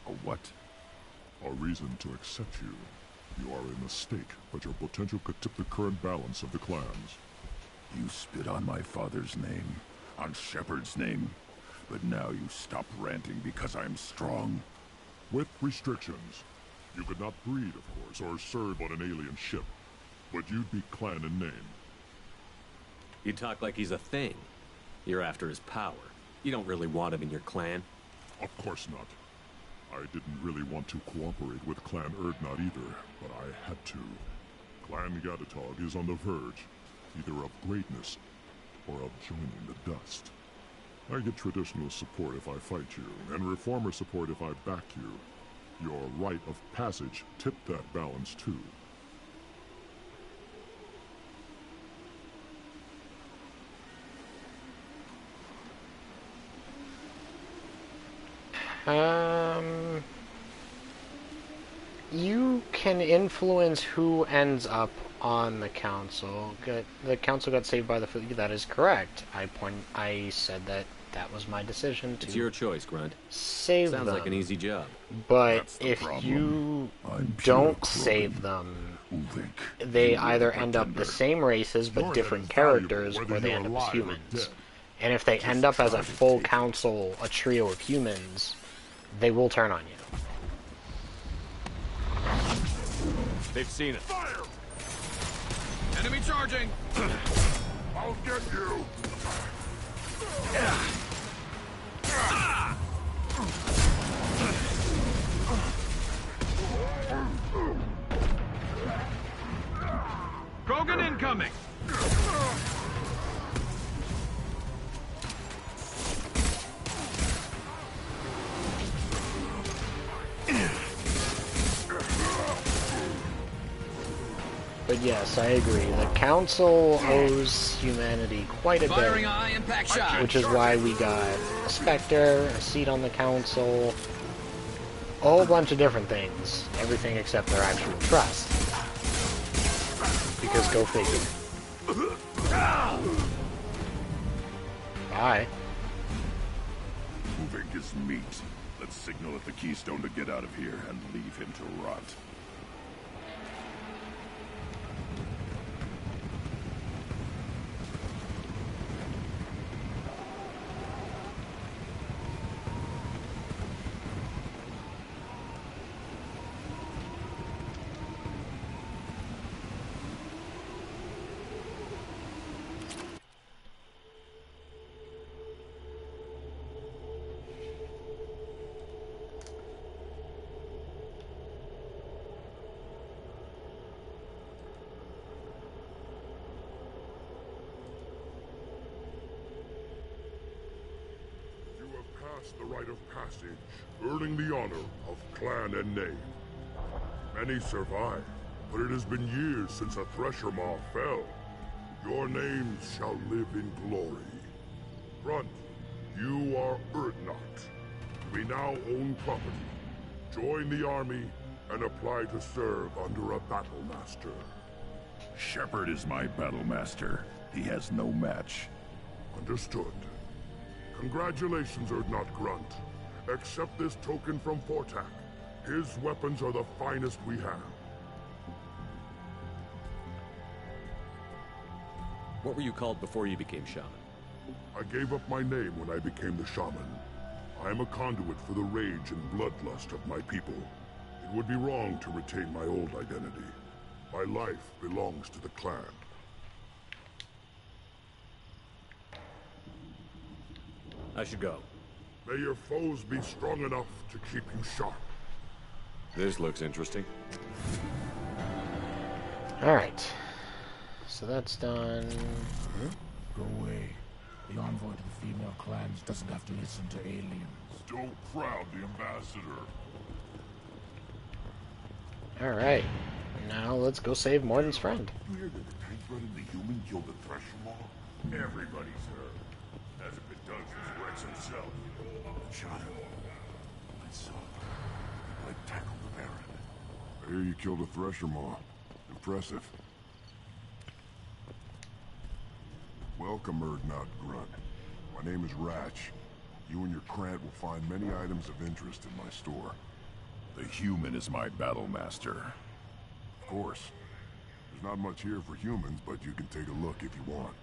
A what? A reason to accept you. You are a mistake, but your potential could tip the current balance of the clans. You spit on my father's name, on Shepard's name, but now you stop ranting because I'm strong. With restrictions. You could not breed, of course, or serve on an alien ship, but you'd be clan in name. You talk like he's a thing. You're after his power. You don't really want him in your clan. Of course not. I didn't really want to cooperate with Clan Erdnot either, but I had to. Clan Gatatog is on the verge, either of greatness or of joining the dust. I get traditional support if I fight you, and reformer support if I back you. Your rite of passage tipped that balance too. You can influence who ends up on the council. The council got saved by the fleet. That is correct. I said that was my decision to. It's your choice, Grunt. Save Sounds them. like an easy job. But if you don't save them, they either end up the same races but different characters, or they end up as humans. And if they end up as a full council, a trio of humans, they will turn on you. They've seen it. Fire! Enemy charging! I'll get you! Krogan incoming! But yes, I agree. The Council owes humanity quite a Firing bit, eye impact shot. which is why we got a Spectre, a seat on the Council, a whole bunch of different things. Everything except their actual trust. Because go figure. Bye. Uvink is meat. Let's signal at the Keystone to get out of here and leave him to rot. passed the rite of passage, earning the honor of clan and name. Many survive, but it has been years since a Thresher Maw fell. Your names shall live in glory. Grunt, you are Urdnot. We now own property. Join the army and apply to serve under a battle master. Shepard is my battle master. He has no match. Understood. Congratulations, Urdnot Grunt. Accept this token from Fortak. His weapons are the finest we have. What were you called before you became shaman? I gave up my name when I became the shaman. I am a conduit for the rage and bloodlust of my people. It would be wrong to retain my old identity. My life belongs to the clan. I should go. May your foes be strong enough to keep you sharp. This looks interesting. Alright. So that's done. Go away. The envoy to the female clans doesn't have to listen to aliens. Don't crowd the ambassador. Alright. Now let's go save Morden's friend. You hear that the tank and the human killed the Thresher Maw? Everybody's heard. Hasn't been done since Wrex himself. Shot him. I saw him. I tackled the Baron. I hear you killed a Thresher Maw. Impressive. Welcome, Urdnot Grunt. My name is Ratch. You and your Krant will find many items of interest in my store. The human is my battle master. Of course. There's not much here for humans, but you can take a look if you want.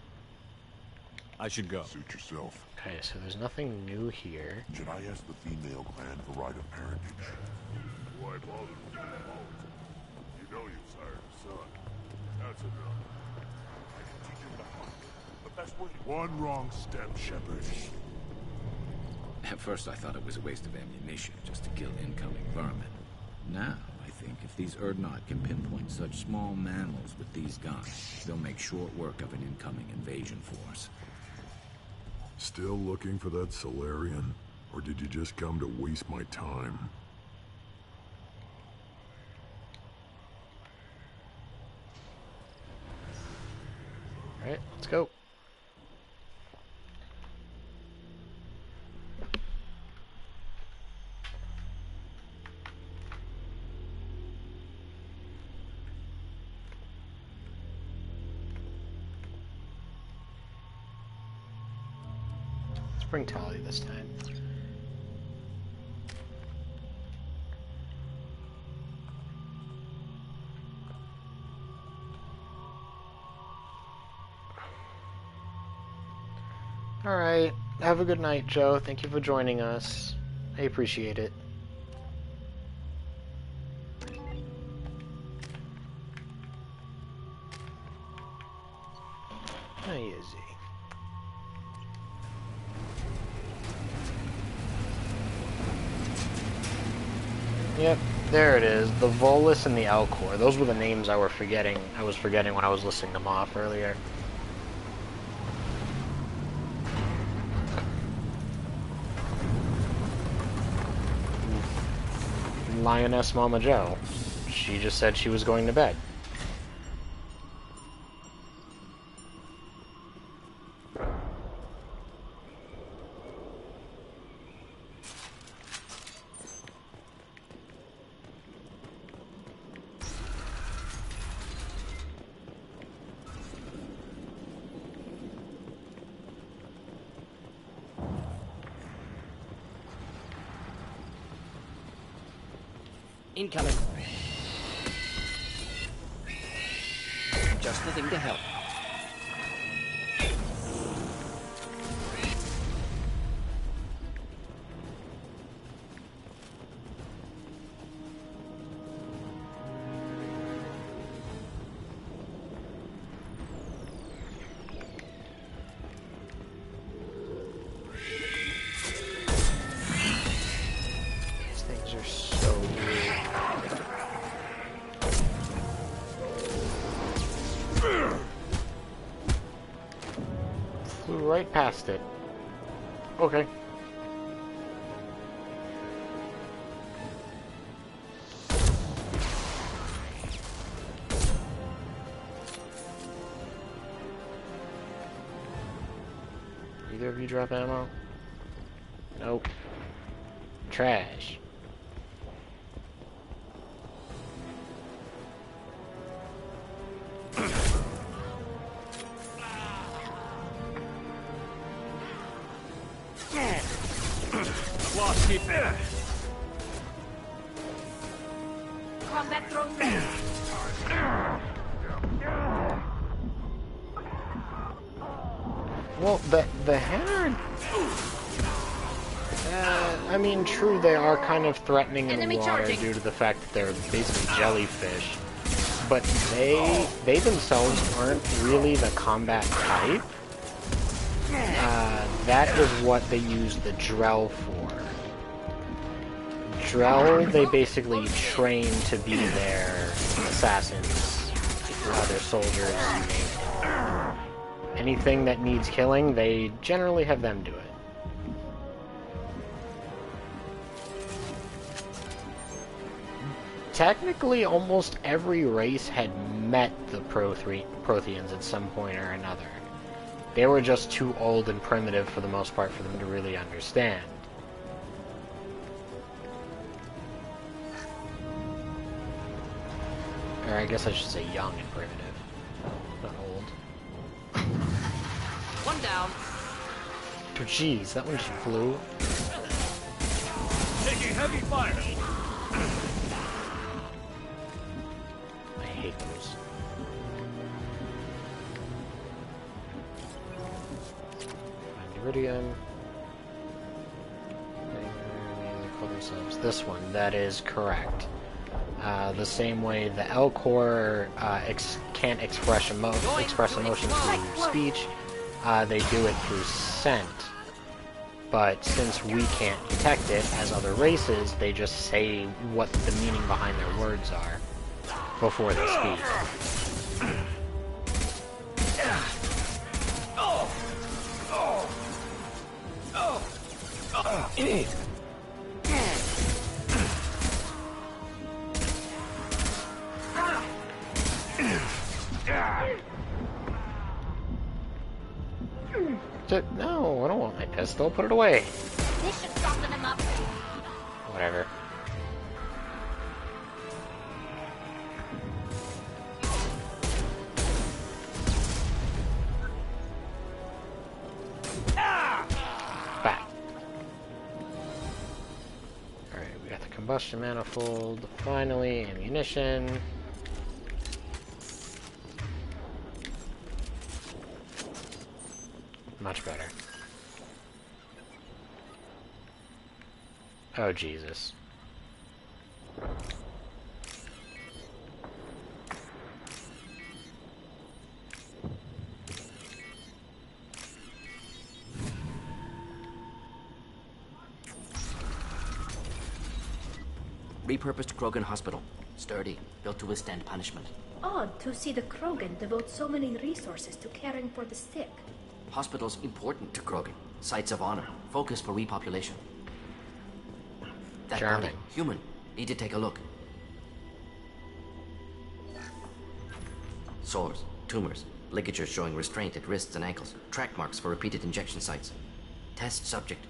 I should go. Suit yourself. Okay, so there's nothing new here. Should I ask the female clan for rite of parentage? Why bother with the You know you sired a son. That's enough. I can teach him to hunt. But that's what One wrong step, Shepard. At first I thought it was a waste of ammunition just to kill incoming vermin. Now, I think if these Urdnot can pinpoint such small mammals with these guns, they'll make short work of an incoming invasion force. Still looking for that Solarian? Or did you just come to waste my time? Alright, let's go. Let's bring Tali this time. Alright, have a good night, Joe. Thank you for joining us. I appreciate it. Hi, Izzy. Yep, there it is. The Volus and the Alcor. Those were the names I was forgetting when I was listing them off earlier. Lioness Mama Joe. She just said she was going to bed. Incoming. Just the thing to help. These things are so weird. Flew right past it. Okay. you drop ammo? Nope. Trash. Lost keep. Combat drone ready. Well, the Hannard... I mean, true, they are kind of threatening in Enemy water charging. due to the fact that they're basically jellyfish. But they themselves aren't really the combat type. That is what they use the Drell for. Drell, they basically train to be their assassins, their soldiers. Anything that needs killing, they generally have them do it. Technically, almost every race had met the Protheans at some point or another. They were just too old and primitive for the most part for them to really understand. Or I guess I should say young and primitive, not old. One down. Oh, jeez, that one just flew. Taking heavy fire. I hate those. Find Iridium. They call themselves this one. That is correct. The same way the L-Core can't express emotions through speech, they do it through scent. But since we can't detect it, as other races, they just say what the meaning behind their words are before they speak. No, I don't want my pistol. Put it away. This should soften him up. Whatever. Back. Alright, we got the combustion manifold. Finally, ammunition. Much better. Oh, Jesus. Repurposed Krogan Hospital. Sturdy, built to withstand punishment. Odd to see the Krogan devote so many resources to caring for the sick. Hospitals important to Krogan. Sites of honor. Focus for repopulation. That Charming. body, human. Need to take a look. Sores, tumors, ligatures showing restraint at wrists and ankles. Track marks for repeated injection sites. Test subject.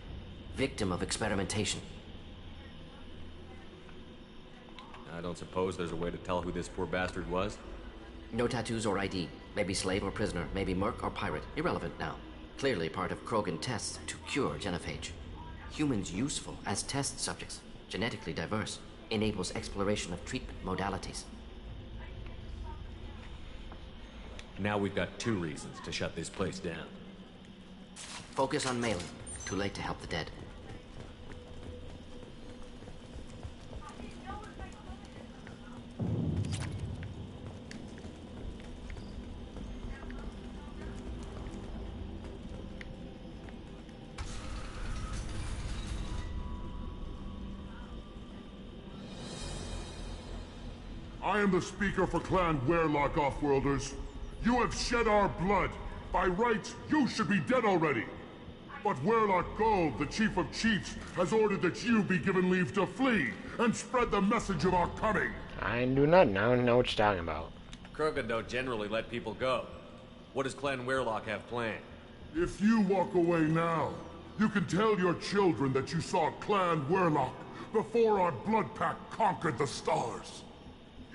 Victim of experimentation. I don't suppose there's a way to tell who this poor bastard was? No tattoos or ID. Maybe slave or prisoner. Maybe merc or pirate. Irrelevant now. Clearly part of Krogan tests to cure genophage. Humans useful as test subjects. Genetically diverse. Enables exploration of treatment modalities. Now we've got 2 reasons to shut this place down. Focus on Malin. Too late to help the dead. I am the speaker for Clan Werelock, Offworlders. You have shed our blood. By rights, you should be dead already. But Werelock Gold, the Chief of Chiefs, has ordered that you be given leave to flee and spread the message of our coming. I do not know what you're talking about. Krogan don't generally let people go. What does Clan Werelock have planned? If you walk away now, you can tell your children that you saw Clan Werlock before our blood pack conquered the stars.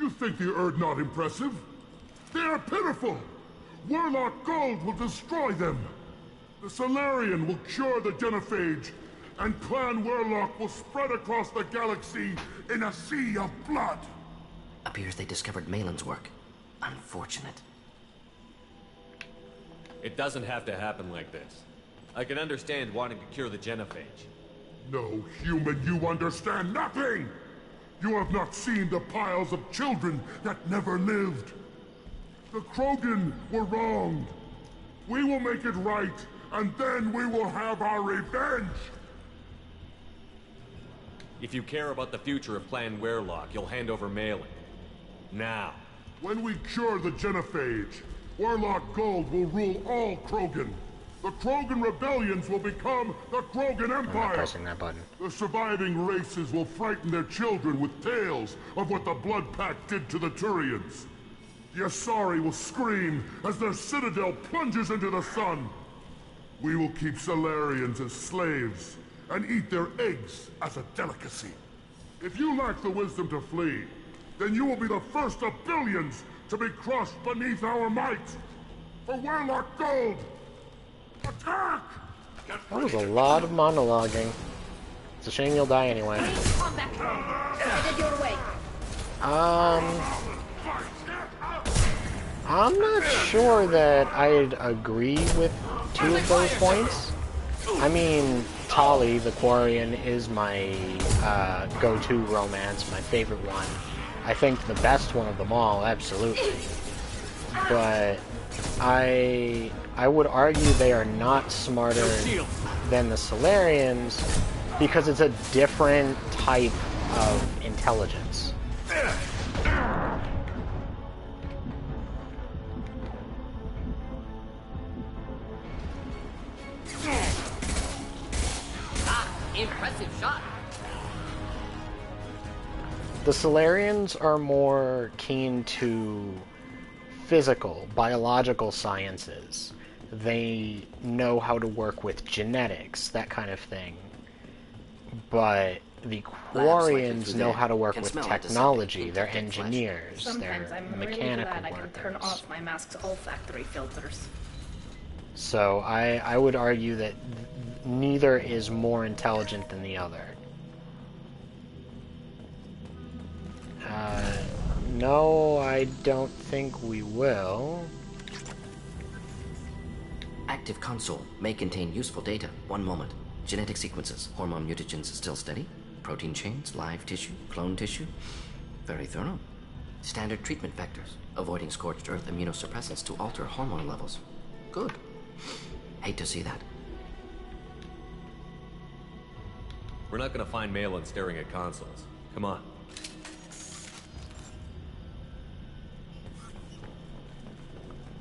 You think the Erd not impressive? They are pitiful! Werlock Gold will destroy them! The Solarian will cure the Genophage, and Clan Werlock will spread across the galaxy in a sea of blood! Appears they discovered Malin's work. Unfortunate. It doesn't have to happen like this. I can understand wanting to cure the Genophage. No human, you understand nothing! You have not seen the piles of children that never lived. The Krogan were wronged. We will make it right, and then we will have our revenge! If you care about the future of Clan Werlock, you'll hand over Malin. Now. When we cure the Genophage, Werlock Gold will rule all Krogan. The Krogan rebellions will become the Krogan Empire! I'm not pressing that button. The surviving races will frighten their children with tales of what the Blood Pack did to the Turians. The Asari will scream as their citadel plunges into the sun. We will keep Solarians as slaves and eat their eggs as a delicacy. If you lack the wisdom to flee, then you will be the first of billions to be crushed beneath our might. For Werlock Gold! Attack! That was a lot of monologuing. It's a shame you'll die anyway. Headed your way. I'm not sure that I'd agree with two of those points. I mean, Tali, the Quarian, is my go-to romance, my favorite one. I think the best one of them all, absolutely. But I would argue they are not smarter than the Solarians because it's a different type of intelligence. Impressive shot. The Solarians are more keen to physical, biological sciences. They know how to work with genetics, that kind of thing. But the Quarians know how to work with technology. They're engineers. Sometimes They're I'm mechanical really glad I can workers. turn off my mask's olfactory filters. So I would argue that neither is more intelligent than the other. No, I don't think we will. Active console may contain useful data. One moment. Genetic sequences. Hormone mutagens still steady. Protein chains, live tissue, clone tissue. Very thorough. Standard treatment vectors. Avoiding scorched earth immunosuppressants to alter hormone levels. Good. Hate to see that. We're not gonna find Malin staring at consoles. Come on.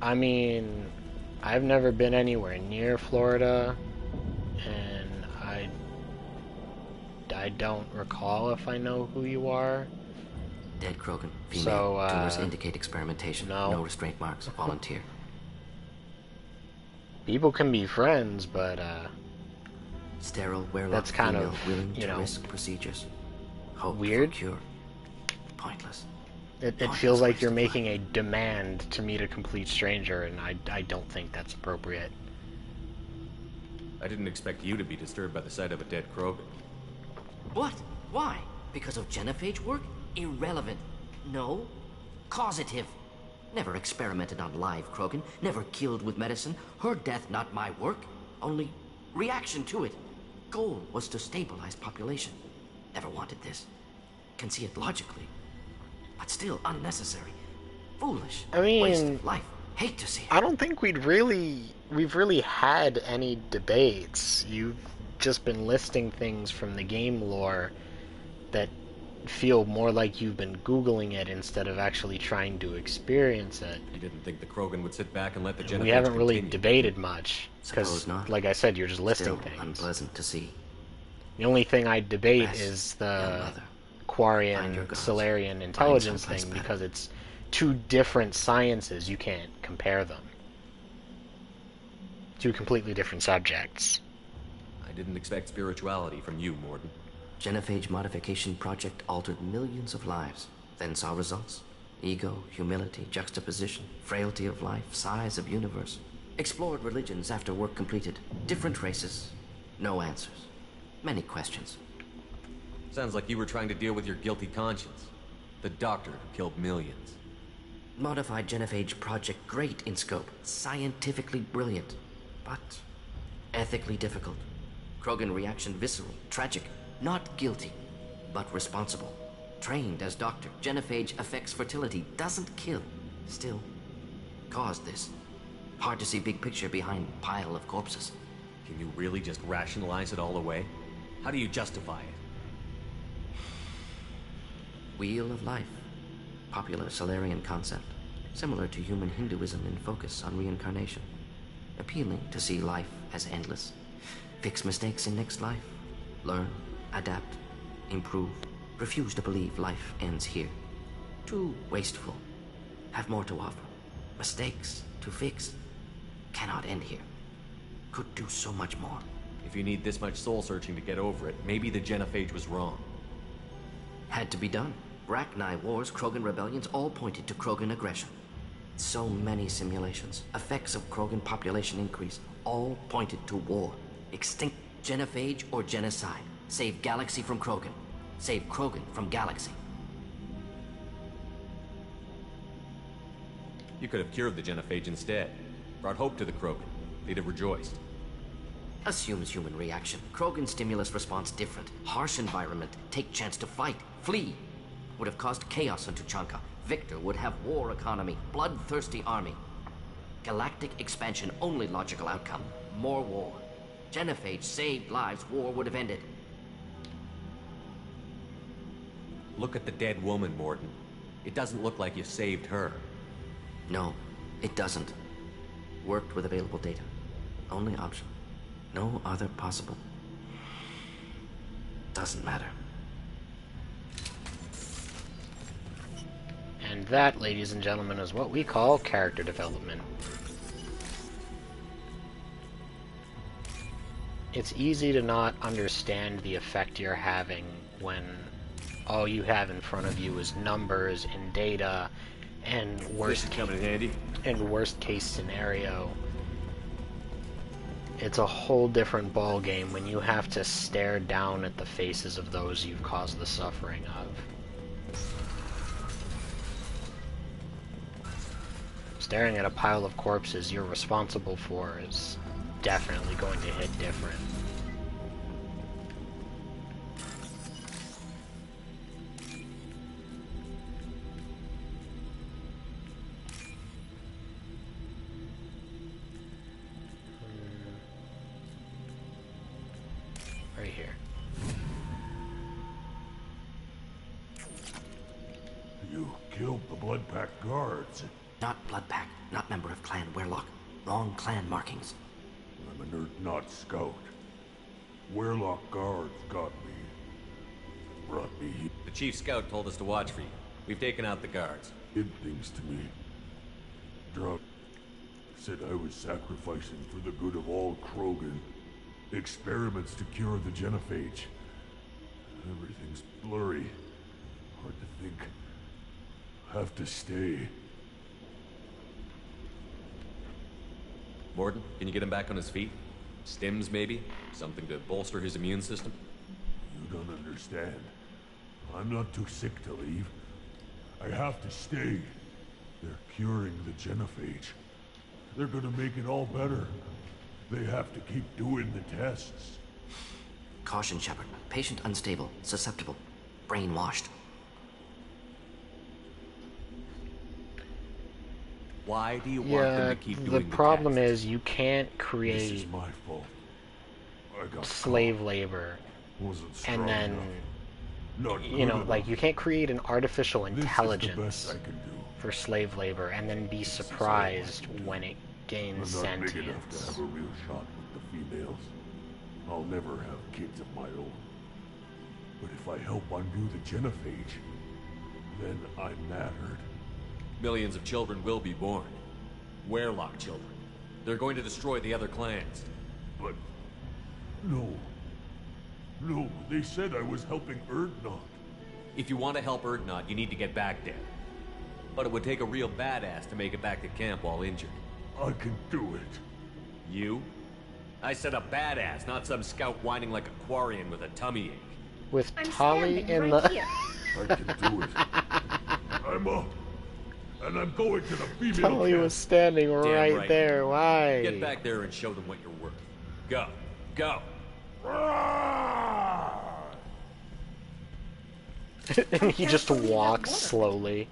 I mean, I've never been anywhere near Florida, and I don't recall if I know who you are. Dead Krogan. Female. So, Tumors indicate experimentation. No restraint marks. Volunteer. People can be friends, but Sterile, Werlock, that's kind female, of, willing you to know, risk procedures. Hope weird. For cure. Pointless. It feels like you're making a demand to meet a complete stranger, and I don't think that's appropriate. I didn't expect you to be disturbed by the sight of a dead Krogan. What? Why? Because of Genophage work? Irrelevant. No. Causative. Never experimented on live Krogan. Never killed with medicine. Her death, not my work. Only reaction to it. Goal was to stabilize population. Never wanted this. Can see it logically. But still unnecessary. Foolish. I mean, waste of life. Hate to see it. I don't think we've really had any debates. You've just been listing things from the game lore that feel more like you've been Googling it instead of actually trying to experience it. You didn't think the Krogan would sit back and let the Genophage We haven't really continue. debated much, because, Suppose not. like I said, you're just listing Still things. unpleasant to see. The only thing I'd debate Rest, is young the mother. Find Quarian your gods. Solarian intelligence someplace thing, better. because it's two different sciences. You can't compare them. two completely different subjects. I didn't expect spirituality from you, Morden. Genophage modification project altered millions of lives, then saw results. Ego, humility, juxtaposition, frailty of life, size of universe. Explored religions after work completed. Different races. No answers. Many questions. Sounds like you were trying to deal with your guilty conscience. The doctor who killed millions. Modified genophage project great in scope. Scientifically brilliant. But ethically difficult. Krogan reaction visceral, tragic. Not guilty, but responsible. Trained as doctor, genophage affects fertility, doesn't kill. Still, caused this. Hard to see big picture behind pile of corpses. Can you really just rationalize it all away? How do you justify it? Wheel of life. Popular Solarian concept. Similar to human Hinduism in focus on reincarnation. Appealing to see life as endless. Fix mistakes in next life. Learn, adapt, improve. Refuse to believe life ends here. Too wasteful. Have more to offer. Mistakes to fix. Cannot end here. Could do so much more. If you need this much soul-searching to get over it, maybe the genophage was wrong. Had to be done. Rachni wars, Krogan rebellions, all pointed to Krogan aggression. So many simulations. Effects of Krogan population increase. All pointed to war. Extinct genophage or genocide. Save galaxy from Krogan. Save Krogan from galaxy. You could have cured the genophage instead. Brought hope to the Krogan. They'd have rejoiced. Assumes human reaction. Krogan stimulus response different. Harsh environment. Take chance to fight. Flee. Would have caused chaos on Tuchanka. Victor would have war economy. Bloodthirsty army. Galactic expansion only logical outcome. More war. Genophage saved lives. War would have ended. Look at the dead woman, Morden. It doesn't look like you saved her. No, it doesn't. Worked with available data. Only option. No other possible. Doesn't matter. And that, ladies and gentlemen, is what we call character development. It's easy to not understand the effect you're having when all you have in front of you is numbers and data and worst case scenario. It's a whole different ball game when you have to stare down at the faces of those you've caused the suffering of. Staring at a pile of corpses you're responsible for is definitely going to hit different. Right here. You killed the Blood Pack guards. Not Blood Pack, not member of Clan Werlock. Wrong clan markings. I'm a nerd, not scout. Werlock guards got me. Brought me here. The chief scout told us to watch for you. We've taken out the guards. Did things to me. Drunk. Said I was sacrificing for the good of all Krogan. Experiments to cure the genophage. Everything's blurry. Hard to think. Have to stay. Morden, can you get him back on his feet? Stims, maybe? Something to bolster his immune system? You don't understand. I'm not too sick to leave. I have to stay. They're curing the genophage. They're gonna make it all better. They have to keep doing the tests. Caution, Shepard. Patient unstable, susceptible, brainwashed. Why do you want them to keep doing the problem is you can't create This is my fault. I got slave labor Wasn't strong and then enough. Not you good know, enough. like you can't create an artificial This is the intelligence best I can do. for slave labor and then be surprised when it gains I'm not big enough to sentience. have a real shot with the females. I'll never have kids of my own. But if I help undo the genophage, then I'm mattered. Millions of children will be born. Werlock children. They're going to destroy the other clans. But... no. No, they said I was helping Erdnot. If you want to help Erdnot, you need to get back there. But it would take a real badass to make it back to camp while injured. I can do it. You? I said a badass, not some scout whining like a Quarian with a tummy ache. With I'm Tali standing in right the... here. I can do it. I'm up. And I'm going to the female Tali camp. was standing right, right. there. Why? Get back there and show them what you're worth. Go. Go. And he just walks slowly.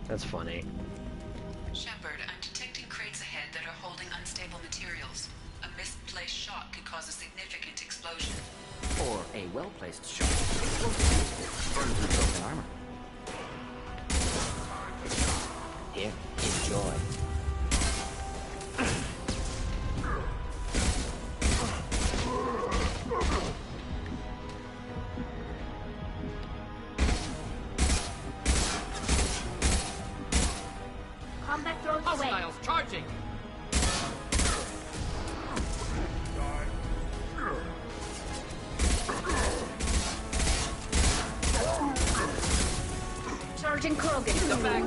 That's funny. Shepard, I'm detecting crates ahead that are holding unstable materials. A misplaced shot could cause a significant explosion. Or a well-placed shot. Burn through broken armor. Here, enjoy. Combat drones away. Hostiles charging! Charging Krogan. Go back!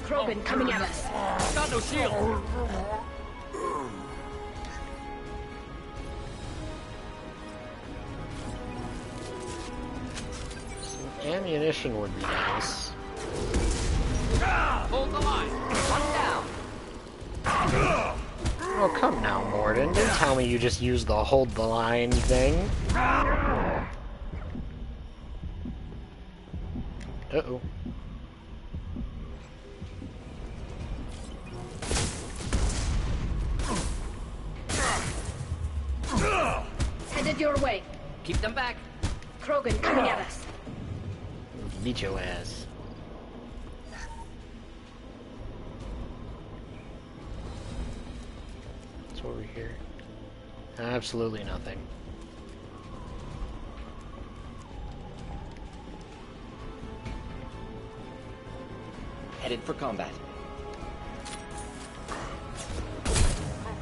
Krogan coming at us. Got no shield! Some ammunition would be nice. Hold the line! One down! Oh, come now, Morden. Don't tell me you just used the hold the line thing. Uh-oh. Headed your way. Keep them back! Krogan coming at us. Beat your ass. What's over here? Absolutely nothing. Headed for combat.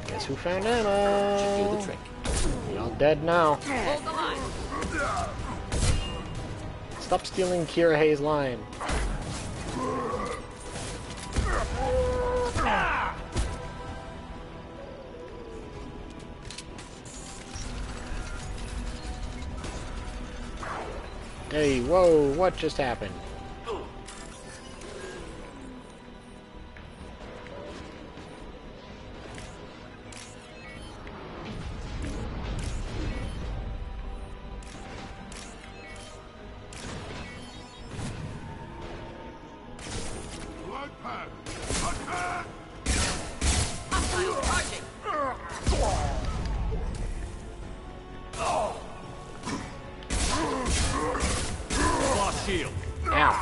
Guess who found ammo? Should do the trick. Y'all dead now. Hold the line! Stop stealing Kira Hayes' line. Hey, whoa, what just happened? Hostiles charging! Lost shield. Ow.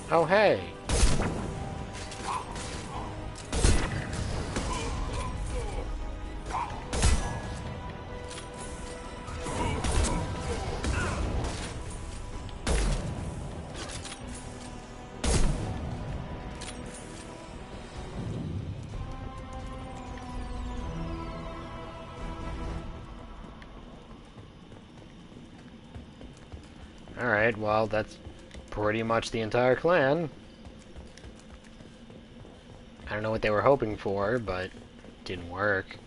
Oh, hey. Alright, well, that's pretty much the entire clan. I don't know what they were hoping for, but it didn't work.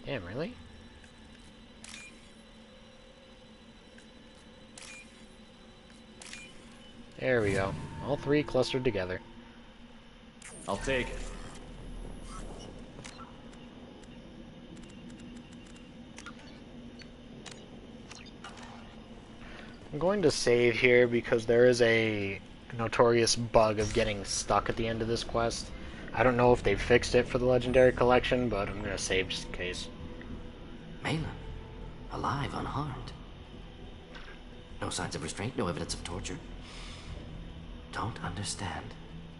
Damn, really? There we go. All three clustered together. I'll take it. I'm going to save here because there is a notorious bug of getting stuck at the end of this quest. I don't know if they've fixed it for the Legendary Collection, but I'm going to save just in case. Malin, alive, unharmed. No signs of restraint, no evidence of torture. Don't understand.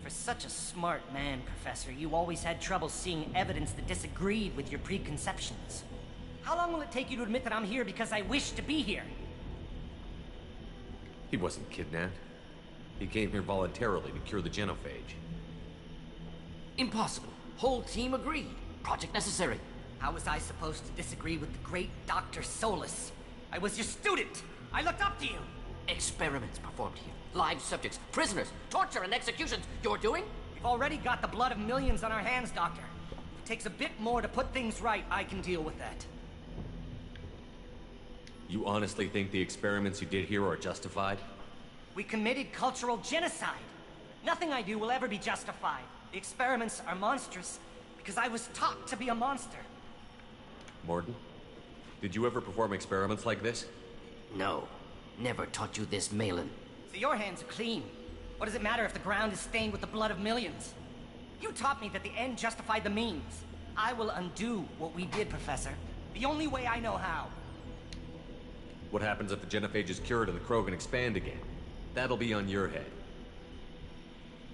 For such a smart man, Professor, you always had trouble seeing evidence that disagreed with your preconceptions. How long will it take you to admit that I'm here because I wish to be here? He wasn't kidnapped. He came here voluntarily to cure the genophage. Impossible. Whole team agreed. Project necessary. How was I supposed to disagree with the great Dr. Solus? I was your student. I looked up to you. Experiments performed here. Live subjects, prisoners, torture and executions. You're doing? We've already got the blood of millions on our hands, Doctor. If it takes a bit more to put things right, I can deal with that. You honestly think the experiments you did here are justified? We committed cultural genocide. Nothing I do will ever be justified. The experiments are monstrous because I was taught to be a monster. Mordin, did you ever perform experiments like this? No. Never taught you this, Malin. So your hands are clean. What does it matter if the ground is stained with the blood of millions? You taught me that the end justified the means. I will undo what we did, Professor. The only way I know how. What happens if the genophage is cured and the Krogan expand again? That'll be on your head.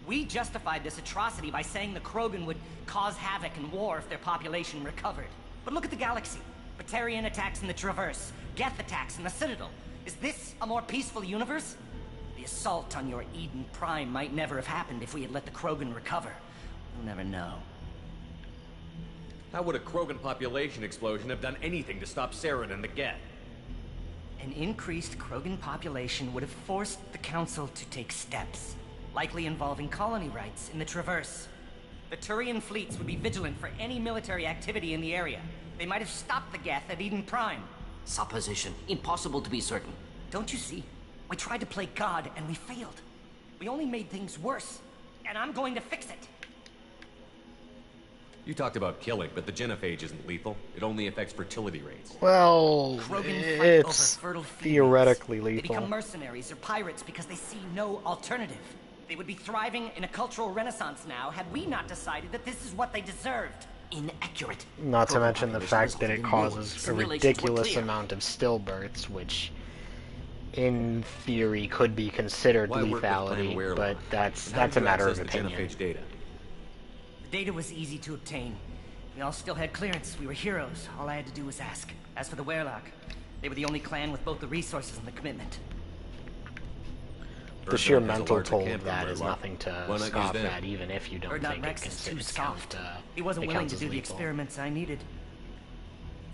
We justified this atrocity by saying the Krogan would cause havoc and war if their population recovered. But look at the galaxy. Batarian attacks in the Traverse, Geth attacks in the Citadel. Is this a more peaceful universe? The assault on your Eden Prime might never have happened if we had let the Krogan recover. We'll never know. How would a Krogan population explosion have done anything to stop Saren and the Geth? An increased Krogan population would have forced the Council to take steps, likely involving colony rights in the Traverse. The Turian fleets would be vigilant for any military activity in the area. They might have stopped the Geth at Eden Prime. Supposition. Impossible to be certain. Don't you see? We tried to play God and we failed. We only made things worse. And I'm going to fix it. You talked about killing, but the genophage isn't lethal. It only affects fertility rates. Well, Krogan fight it's over fertile theoretically females. They become lethal. mercenaries or pirates because they see no alternative. They would be thriving in a cultural renaissance now had we not decided that this is what they deserved. Inaccurate. Not to mention the fact that it causes a ridiculous amount of stillbirths, which in theory could be considered lethality, but that's a matter of opinion. Data? The data was easy to obtain. We all still had clearance. We were heroes. All I had to do was ask. As for the Werlock, they were the only clan with both the resources and the commitment. The sheer mental toll of that is nothing to scoff at, even if you don't think Wrex it is too counts. soft. He wasn't willing to do the experiments I needed.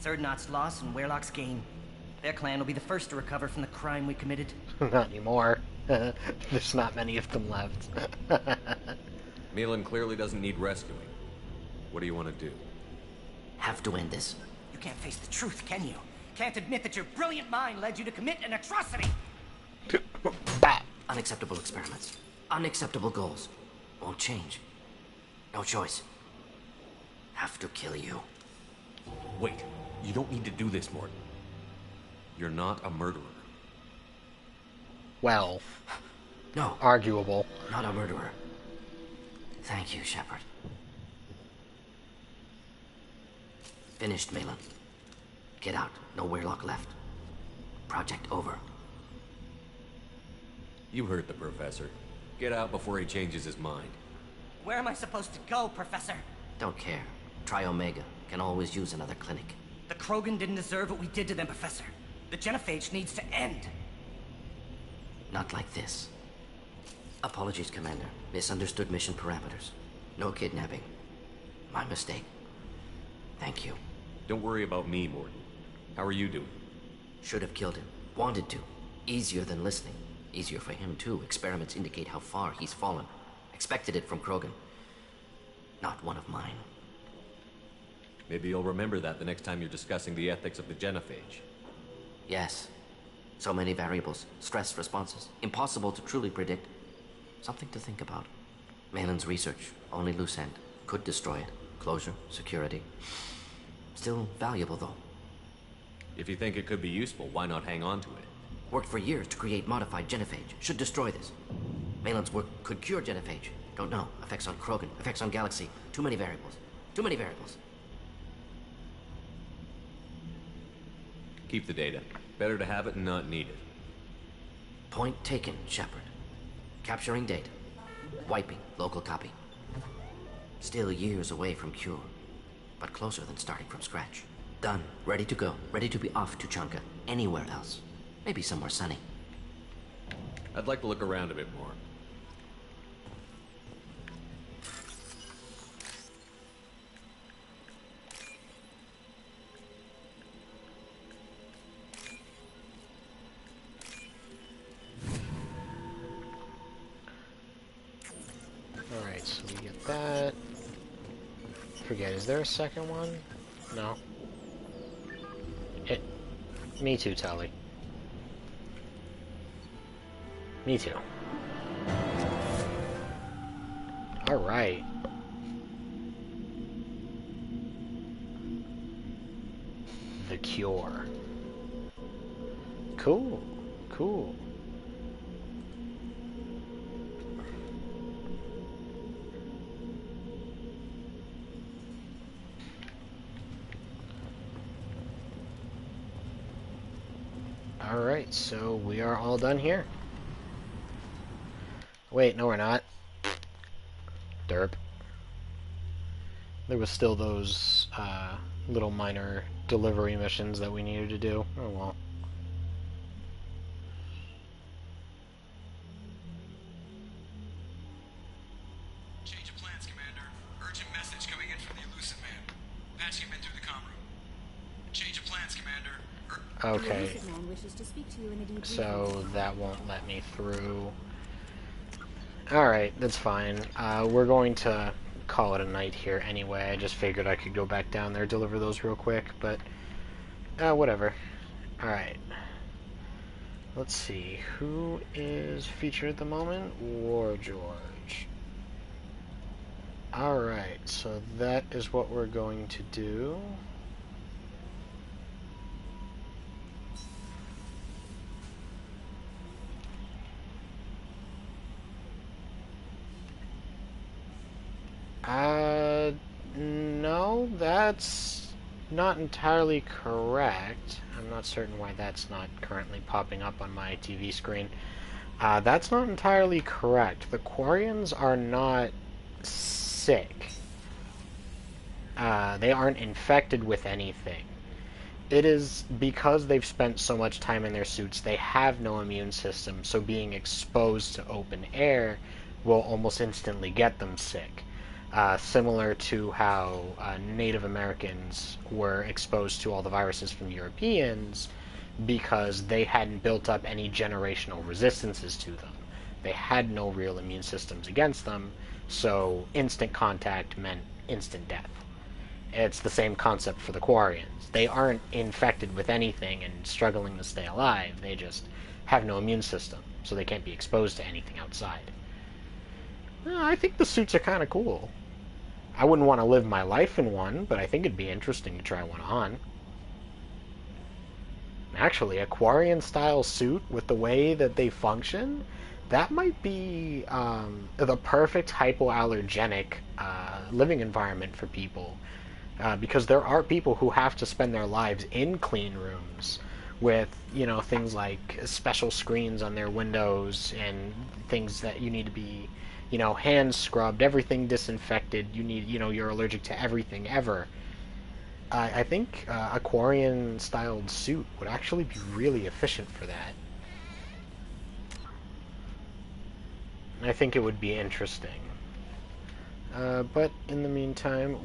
Erdnot's loss and Werlock's gain. Their clan will be the first to recover from the crime we committed. Not anymore. There's not many of them left. Malin clearly doesn't need rescuing. What do you want to do? Have to end this. You can't face the truth, can you? Can't admit that your brilliant mind led you to commit an atrocity. Unacceptable experiments. Unacceptable goals. Won't change. No choice. Have to kill you. Wait, you don't need to do this, Mordin. You're not a murderer. Well, no. Arguable. Not a murderer. Thank you, Shepard. Finished, Malin. Get out. No Werlock left. Project over. You heard the professor. Get out before he changes his mind. Where am I supposed to go, Professor? Don't care. Try Omega. Can always use another clinic. The Krogan didn't deserve what we did to them, Professor. The genophage needs to end. Not like this. Apologies, Commander. Misunderstood mission parameters. No kidnapping. My mistake. Thank you. Don't worry about me, Mordin. How are you doing? Should have killed him. Wanted to. Easier than listening. Easier for him, too. Experiments indicate how far he's fallen. Expected it from Krogan. Not one of mine. Maybe you'll remember that the next time you're discussing the ethics of the genophage. Yes. So many variables. Stress responses. Impossible to truly predict. Something to think about. Malin's research. Only loose end. Could destroy it. Closure. Security. Still valuable, though. If you think it could be useful, why not hang on to it? Worked for years to create modified genophage. Should destroy this. Malin's work could cure genophage. Don't know. Effects on Krogan. Effects on Galaxy. Too many variables. Too many variables. Keep the data. Better to have it and not need it. Point taken, Shepard. Capturing data. Wiping local copy. Still years away from cure, but closer than starting from scratch. Done. Ready to go. Ready to be off to Tuchanka. Anywhere else. Maybe somewhere sunny. I'd like to look around a bit more. Alright, so we get that. Forget, is there a second one? No. Me too, Tully. Me too. Alright. The cure. Cool. Cool. Alright, so we are all done here. Wait, no we're not. Derp. There was still those little minor delivery missions that we needed to do. Oh well. Change of plans, Commander. Urgent message coming in from the elusive man. Patching him in through the comm room. Change of plans, Commander. Okay. The man wishes to speak to you in the deep So that won't let me through. Alright, that's fine. We're going to call it a night here anyway. I just figured I could go back down there, deliver those real quick, but whatever. Alright. Let's see. Who is featured at the moment? War George. Alright, so that is what we're going to do. No, that's not entirely correct. I'm not certain why that's not currently popping up on my TV screen. That's not entirely correct. The Quarians are not sick. They aren't infected with anything. It is because they've spent so much time in their suits, they have no immune system, so being exposed to open air will almost instantly get them sick. Similar to how Native Americans were exposed to all the viruses from Europeans because they hadn't built up any generational resistances to them. They had no real immune systems against them, so instant contact meant instant death. It's the same concept for the Quarians. They aren't infected with anything and struggling to stay alive. They just have no immune system, so they can't be exposed to anything outside. I think the suits are kind of cool. I wouldn't want to live my life in one, but I think it'd be interesting to try one on. Actually, a Quarian-style suit with the way that they function, that might be the perfect hypoallergenic living environment for people. Because there are people who have to spend their lives in clean rooms with, things like special screens on their windows and things that you need to be hands scrubbed, everything disinfected. You need, you're allergic to everything ever. I think a Quarian-styled suit would actually be really efficient for that. I think it would be interesting. But in the meantime,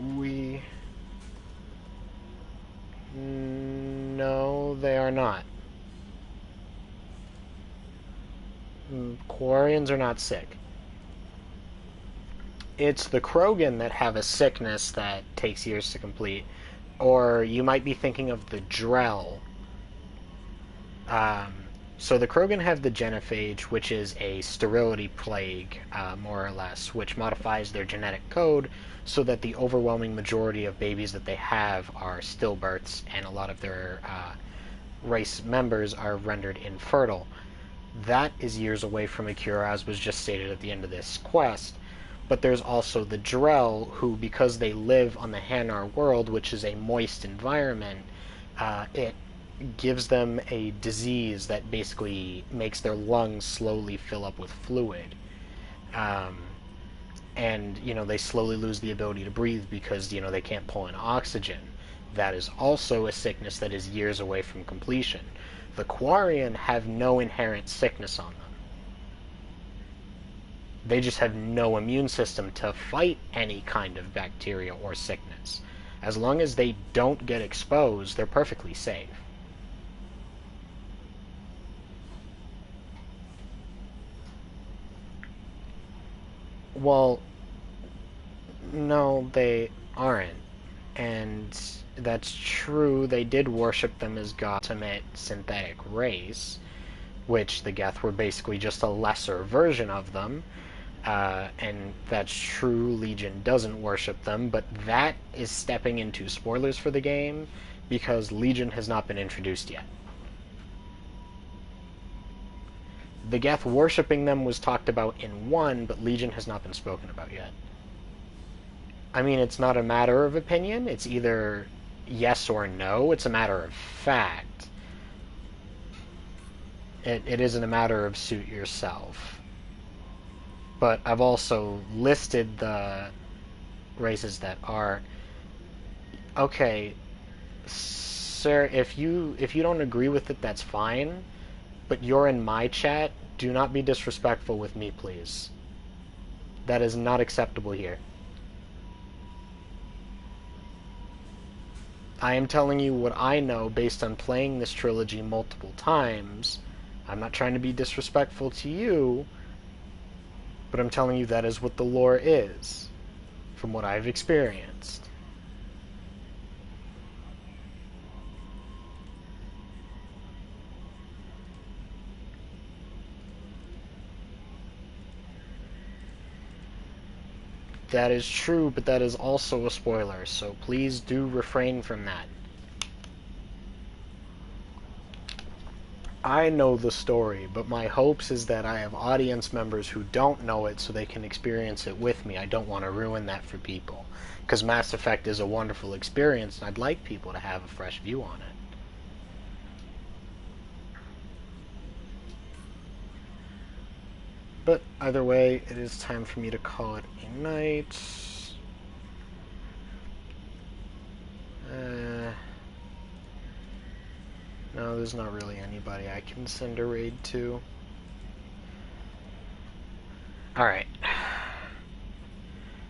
no, they are not. Quarians are not sick. It's the Krogan that have a sickness that takes years to complete. Or you might be thinking of the Drell. So the Krogan have the genophage, which is a sterility plague, more or less, which modifies their genetic code so that the overwhelming majority of babies that they have are stillbirths, and a lot of their race members are rendered infertile. That is years away from a cure, as was just stated at the end of this quest. But there's also the Drell, who, because they live on the Hanar world, which is a moist environment, it gives them a disease that basically makes their lungs slowly fill up with fluid. And, they slowly lose the ability to breathe because, they can't pull in oxygen. That is also a sickness that is years away from completion. The Quarian have no inherent sickness on them. They just have no immune system to fight any kind of bacteria or sickness. As long as they don't get exposed, they're perfectly safe. Well, no, they aren't. And that's true, they did worship them as God's ultimate synthetic race, which the Geth were basically just a lesser version of them. And that's true, Legion doesn't worship them, but that is stepping into spoilers for the game, because Legion has not been introduced yet. The Geth worshipping them was talked about in 1, but Legion has not been spoken about yet. I mean, it's not a matter of opinion, it's either yes or no, it's a matter of fact. It isn't a matter of suit yourself. But I've also listed the races that are... Okay, sir, if you don't agree with it, that's fine. But you're in my chat. Do not be disrespectful with me, please. That is not acceptable here. I am telling you what I know based on playing this trilogy multiple times. I'm not trying to be disrespectful to you, but I'm telling you that is what the lore is, from what I've experienced. That is true, but that is also a spoiler, so please do refrain from that. I know the story, but my hopes is that I have audience members who don't know it so they can experience it with me. I don't want to ruin that for people, because Mass Effect is a wonderful experience, and I'd like people to have a fresh view on it. But either way, it is time for me to call it a night. No, there's not really anybody I can send a raid to. Alright.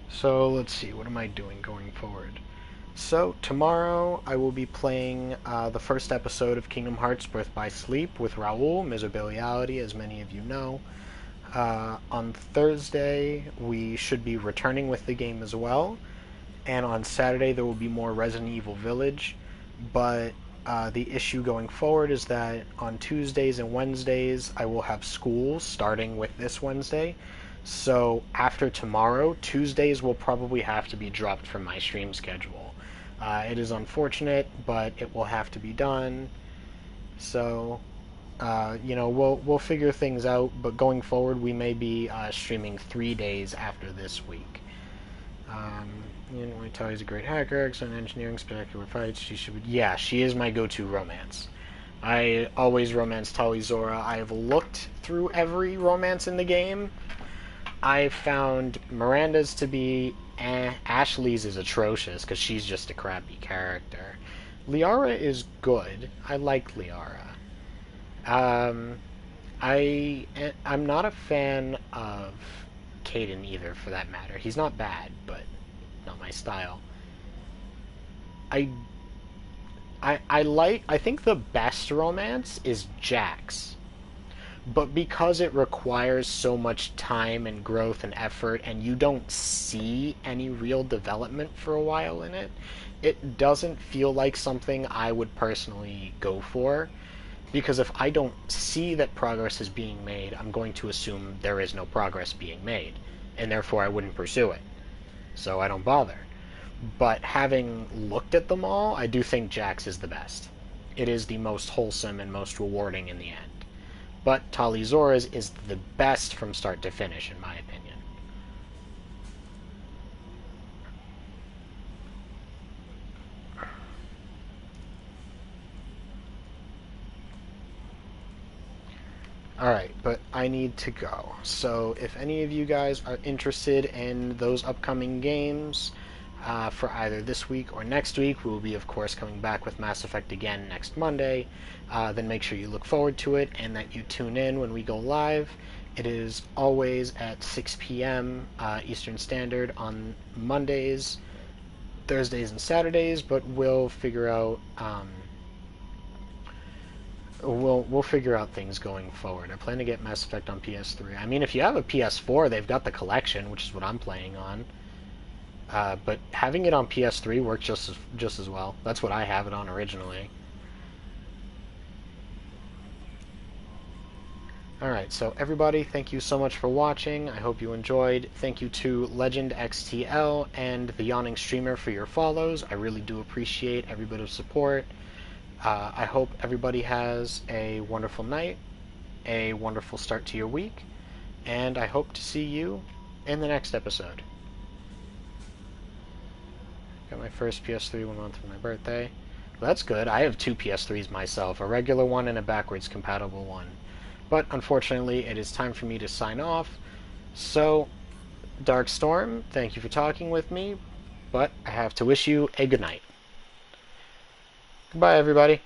So, let's see, what am I doing going forward? So, tomorrow I will be playing the first episode of Kingdom Hearts Birth by Sleep with Raoul, Miserability, as many of you know. On Thursday, we should be returning with the game as well. And on Saturday, there will be more Resident Evil Village. But the issue going forward is that on Tuesdays and Wednesdays, I will have school starting with this Wednesday. So after tomorrow, Tuesdays will probably have to be dropped from my stream schedule. It is unfortunate, but it will have to be done. So... we'll figure things out, but going forward, we may be streaming 3 days after this week. Tali's a great hacker, excellent engineering, spectacular fights. She is my go-to romance. I always romance Tali Zora. I have looked through every romance in the game. I found Miranda's to be Ashley's is atrocious because she's just a crappy character. Liara is good. I like Liara. I'm not a fan of Caden either, for that matter. He's not bad, but not my style. I think the best romance is Jax. But because it requires so much time and growth and effort, and you don't see any real development for a while in it, it doesn't feel like something I would personally go for. Because if I don't see that progress is being made, I'm going to assume there is no progress being made, and therefore I wouldn't pursue it. So I don't bother. But having looked at them all, I do think Jax is the best. It is the most wholesome and most rewarding in the end. But Tali Zora's is the best from start to finish, in my opinion. Alright, but I need to go. So if any of you guys are interested in those upcoming games, for either this week or next week, we will be, of course, coming back with Mass Effect again next Monday. Then make sure you look forward to it and that you tune in when we go live. It is always at 6 p.m. Eastern Standard on Mondays, Thursdays, and Saturdays, but we'll figure out we'll figure out things going forward. I plan to get Mass Effect on PS3. I mean, if you have a PS4, they've got the collection, which is what I'm playing on. But having it on PS3 works just as well. That's what I have it on originally. Alright, so everybody, thank you so much for watching. I hope you enjoyed. Thank you to Legend XTL and the Yawning Streamer for your follows. I really do appreciate every bit of support. I hope everybody has a wonderful night, a wonderful start to your week, and I hope to see you in the next episode. Got my first PS3 1 month for my birthday. Well, that's good. I have two PS3s myself, a regular one and a backwards compatible one. But unfortunately, it is time for me to sign off. So, Dark Storm, thank you for talking with me, but I have to wish you a good night. Goodbye, everybody.